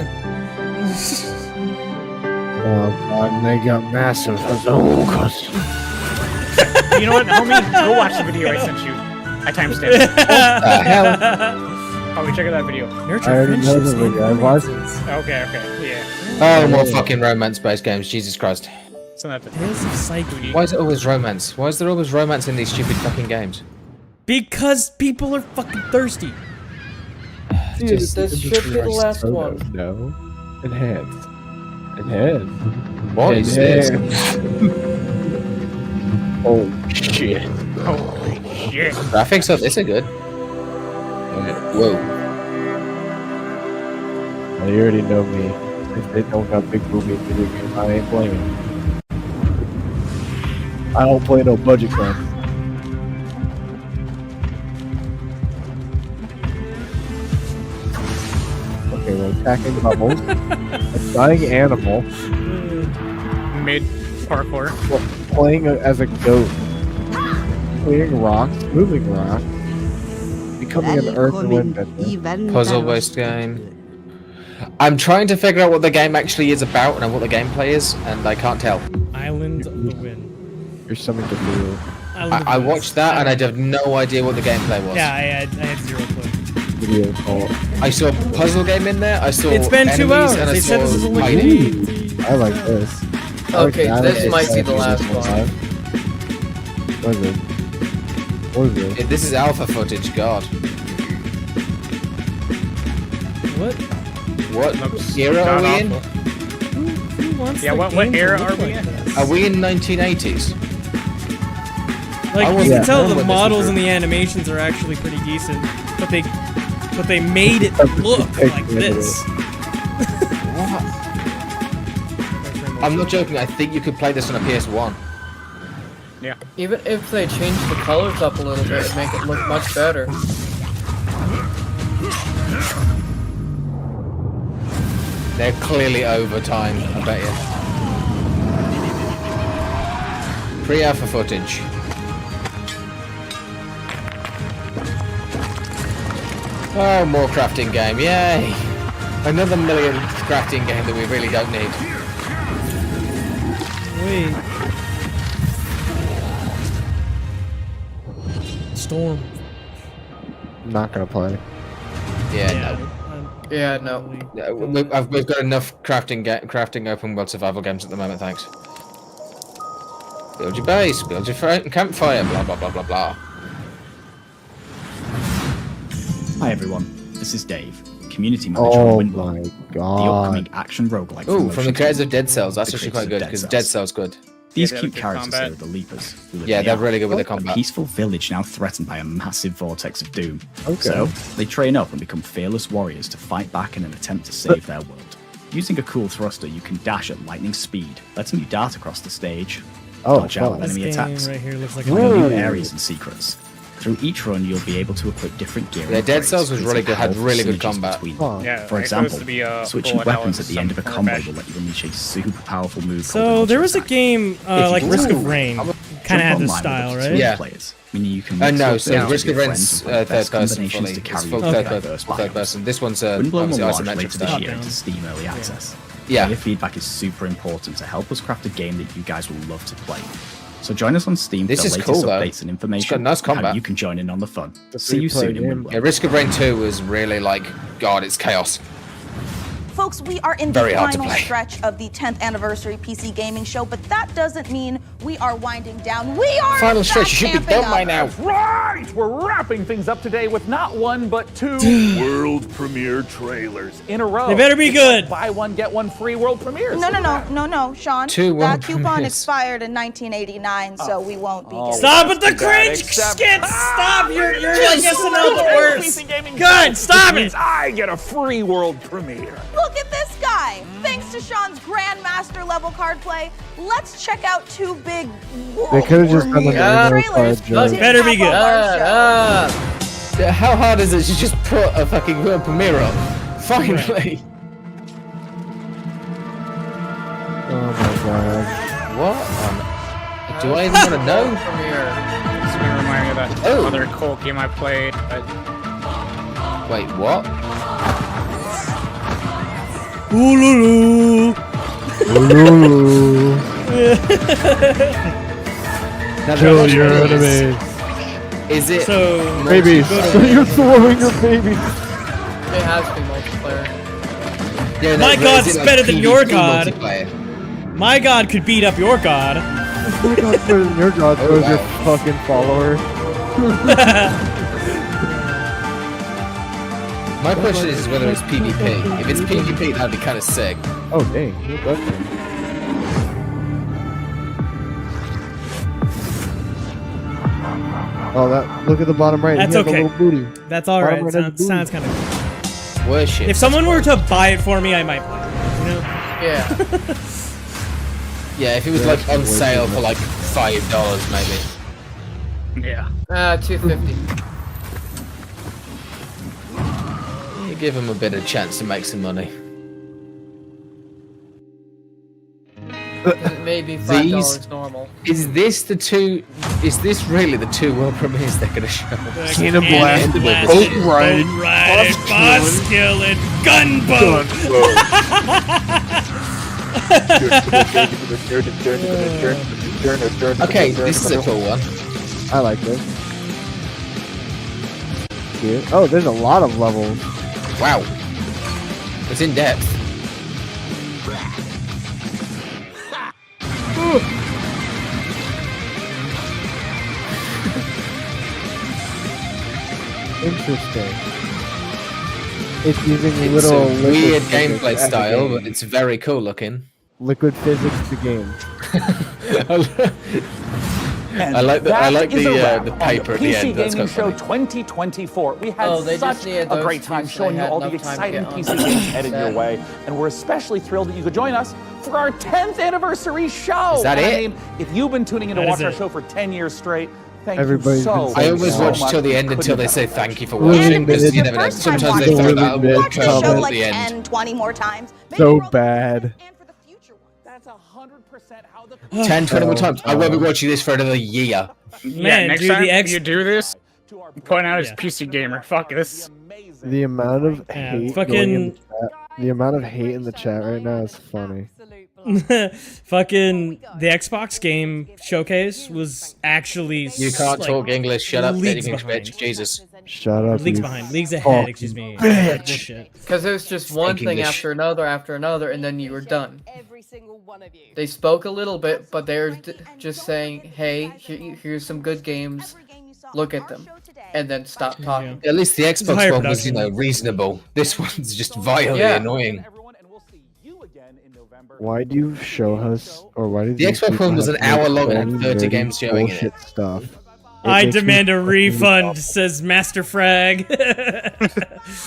J: Oh god, they got massive bazookas.
E: You know what, homie? Go watch the video I sent you. I timestamped it.
J: Hell.
E: Probably check out that video.
J: I already know the video. I watched it.
E: Okay, yeah.
K: Oh, more fucking romance-based games. Jesus Christ.
E: So that's
C: Tales of Psyche.
K: Why is it always romance? Why is there always romance in these stupid fucking games?
C: Because people are fucking thirsty.
I: Dude, this should be the last one.
J: No. Enhanced. Enhanced.
K: What is this?
J: Oh shit.
E: Holy shit.
K: Graphics of this are good. Whoa.
J: Well, you already know me. If they don't got big movie video games, I ain't playing. I don't play no budget crap. Okay, we're attacking bubbles. A dying animal.
E: Mid parkour.
J: Playing as a goat. Clearing rocks, moving rocks. Becoming an earth and wind bender.
K: Puzzle-based game. I'm trying to figure out what the game actually is about and what the gameplay is, and I can't tell.
C: Island of the Wind.
J: There's something to do.
K: I watched that and I have no idea what the gameplay was.
C: Yeah, I had zero clue.
J: Video call.
K: I saw a puzzle game in there. I saw.
C: It's been 2 hours.
K: And
C: They said this is a
K: fighting.
J: I like this.
I: Okay, this might be the last one.
J: What is it? What is it?
K: This is alpha footage. God.
C: What?
K: What era are we in?
C: Who wants
E: Yeah, what era are we in?
K: Are we in 1980s?
C: Like you can tell the models and the animations are actually pretty decent, but they made it look like this.
K: I'm not joking. I think you could play this on a PS1.
E: Yeah.
I: Even if they change the colors up a little bit, it'd make it look much better.
K: They're clearly over time, I bet you. Pre-alpha footage. Oh, more crafting game, yay! Another million crafting game that we really don't need.
C: Wait. Storm.
J: I'm not gonna play.
K: Yeah, no.
I: Yeah, no.
K: We've got enough crafting open world survival games at the moment, thanks. Build your base, build your campfire, blah blah blah blah blah.
B: Hi everyone, this is Dave, community manager on Windblock, the upcoming action roguelike.
K: Ooh, from the creators of Dead Cells, that's actually quite good, because Dead Cells good.
B: These cute characters here are the Leapers.
K: Yeah, they're really good with the
B: A
K: combat.
B: peaceful village now threatened by a massive vortex of doom.
J: Okay.
B: So, they train up and become fearless warriors to fight back in an attempt to save their world. Using a cool thruster, you can dash at lightning speed, letting you dart across the stage, dodge out of enemy attacks,
C: Right here looks like
B: find new areas and secrets. Through each run, you'll be able to equip different gear.
K: Yeah, Dead
B: upgrades,
K: Cells was really
B: creating
K: good, had
B: powerful
K: really good
B: synergies
K: combat.
B: between
J: Oh.
B: them.
E: Yeah,
B: For
E: it
B: example,
E: supposed to be a
B: switching
E: bullet hell
B: weapons
E: in
B: at the end of a
E: some
B: combo
E: format.
B: will let you unleash a super powerful move.
C: So there was a game like Risk of Rain, kind of had this style, right?
B: Yeah. Players, meaning you can
K: no,
B: mix
K: so
B: up
K: Risk of
B: your
K: Rain's
B: friends and play
K: third person
B: combinations
K: fully.
B: to
K: It's
B: carry
K: full
B: you
K: third person. This one's
B: Windblown will
K: obviously
B: launch
K: isometric
B: later this
K: style.
B: year into Steam Early Access.
K: Yeah.
B: Player feedback is super important to help us craft a game that you guys will love to play. So join us on Steam
K: This
B: for
K: is
B: the latest
K: cool, though.
B: updates and information.
K: It's got nice
B: and how
K: combat.
B: you can join in on the fun.
J: It's a
B: See you soon in
J: free-to-play
B: Windblown.
K: Yeah, Risk of Rain 2 was really like, God, it's chaos.
F: Folks, we are in
K: Very
F: the
K: hard to
F: final
K: play.
F: stretch of the 10th anniversary PC Gaming Show, but that doesn't mean we are winding down. We are
K: Final
F: in
K: stretch,
F: fact
K: you should be
F: amping
K: done by
F: up.
K: now.
A: Right! We're wrapping things up today with not one, but two world premiere trailers in a row.
C: They better be good.
A: Buy one, get one free world premieres.
F: No, Sean.
K: Two
F: that
K: world
F: coupon
K: premieres.
F: expired in 1989, so we won't be getting
C: Stop with the
A: Too bad,
C: cringe
A: except-
C: skits! Stop! You're like SNL but
A: Hey,
C: worse.
A: PC Gaming
C: Good,
A: Show,
C: stop
A: which means
C: it!
A: I get a free world premiere.
F: Look at this guy! Thanks to Sean's Grandmaster level card play, let's check out two big
J: They could have just done the normal
F: trailers.
J: card joke.
F: to
C: Better be
F: cap
C: good.
F: off our show.
K: Yeah, how hard is it to just put a fucking world premiere up? Finally.
J: Oh my god.
K: What? Do I even want to know?
E: It's gonna remind me of that
K: Oh.
E: other Colt game I played. But
K: Wait, what?
C: Ooh,
J: Ooh. Kill your
K: enemy.
J: enemy.
K: Is it?
C: So
J: Baby, so you're throwing your baby.
I: It has to be multiplayer.
K: Yeah,
C: My
K: is
C: god's
K: it like
C: better than your
K: PvP
C: god.
K: multiplayer?
C: my god could beat up your god.
J: Oh my god, better than your god throws your fucking follower.
K: My question is whether it's PvP. If it's PvP, that'd be kind of sick.
J: Oh dang, you got me. Oh, that! Look at the bottom right.
C: That's
J: He has
C: okay.
J: a little booty.
C: That's all right.
J: Bottom right has a booty.
C: Sounds kind of.
K: Worship.
C: If someone were to buy it for me, I might play it. You know?
I: Yeah.
K: Yeah, if it was like on sale for like $5, maybe.
E: yeah.
I: $2.50.
K: You give them a bit of chance to make some money.
I: Maybe
K: These-
I: $5 normal.
K: Is this the two? Is this really the two world premieres they're gonna show?
J: Cannon blast, boat ride,
C: boss killing, gunboat.
K: Okay, this is a cool one.
J: I like this. Cute. Oh, there's a lot of levels.
K: Wow, it's in depth.
J: Interesting. It's using
K: It's
J: little
K: a
J: liquid
K: weird
J: physics
K: gameplay
J: as a
K: style,
J: game.
K: but it's very cool looking.
J: Liquid physics, the game.
K: I like the
A: That is a wrap
K: the
A: on
K: paper at the
A: PC
K: end. That's
A: Gaming
K: quite
A: Show
K: funny.
A: 2024. We had
I: Oh, they just
A: such
I: needed
A: a
I: those
A: great
I: two
A: time
I: so
A: showing
I: they
A: you
I: had
A: all the
I: enough time to
A: exciting
I: get on
A: PC games headed your
I: set.
A: way, and we're especially thrilled that you could join us for our 10th anniversary show.
K: Is that
A: And
K: it?
A: I mean, if you've been tuning in to
C: That is
A: watch our
C: it.
A: show for 10 years straight, thank
J: Everybody's
A: you so
J: been
A: much.
K: I always
J: so
K: watch
A: much.
K: till the end
A: Couldn't
K: until they
A: have
K: say
A: done
K: thank you for
J: Really
K: watching, because
J: bad.
K: you never know.
F: First time
K: Sometimes they
F: watching
K: throw
F: it,
K: that
J: Really
K: award
J: bad.
F: watch the show
K: comment at
F: like
K: the end.
F: 10, 20 more times. Maybe
J: So
F: we'll do it
J: bad.
F: again for the future ones.
A: That's 100% how the
K: 10, 20 more times. I won't be watching this for another year.
E: Yeah,
C: Man,
E: next
C: dude,
E: time
C: the X-
E: you do this, point out as
C: Yeah.
E: PC Gamer. Fuck this.
J: The amount of
C: Yeah,
J: hate
C: fucking-
J: going in the chat. The amount of hate in the chat right now is funny.
C: Fucking the Xbox game showcase was actually
K: You can't
C: like,
K: talk English. Shut up.
C: leagues
K: English
C: behind.
K: bitch. Jesus.
J: Shut up.
C: Leagues
J: you
C: behind, leagues ahead.
J: fucking
C: Excuse me.
J: bitch.
C: This shit.
I: Because it was just one
K: Speak
I: thing
K: English.
I: after another, and then you were done. They spoke a little bit, but they're just saying, hey, here's some good games, look at them, and then stop talking.
K: At least the
C: a
K: Xbox
C: higher
K: one was,
C: production.
K: reasonable. This one's just vilely
I: Yeah.
K: annoying.
J: Why do you show us, or why do
K: The
J: these
K: Xbox
J: people
K: one was
J: have
K: an hour
J: so
K: long and had
J: many
K: 30
J: nerdy
K: games showing in
J: bullshit stuff? It
C: I
J: makes me
C: demand a
J: fucking
C: refund,
J: awful.
C: says Master Frag.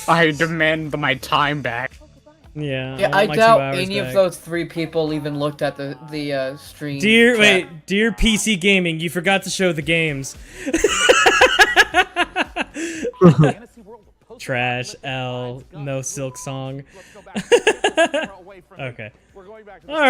E: I demand my time back.
C: Yeah,
I: Yeah,
C: want
I: I
C: my 2
I: doubt
C: hours
I: any of
C: back.
I: those 3 people even looked at the stream.
C: Dear,
I: chat.
C: wait, dear PC Gaming, you forgot to show the games. Trash, L, no Silk Song. Okay. All right.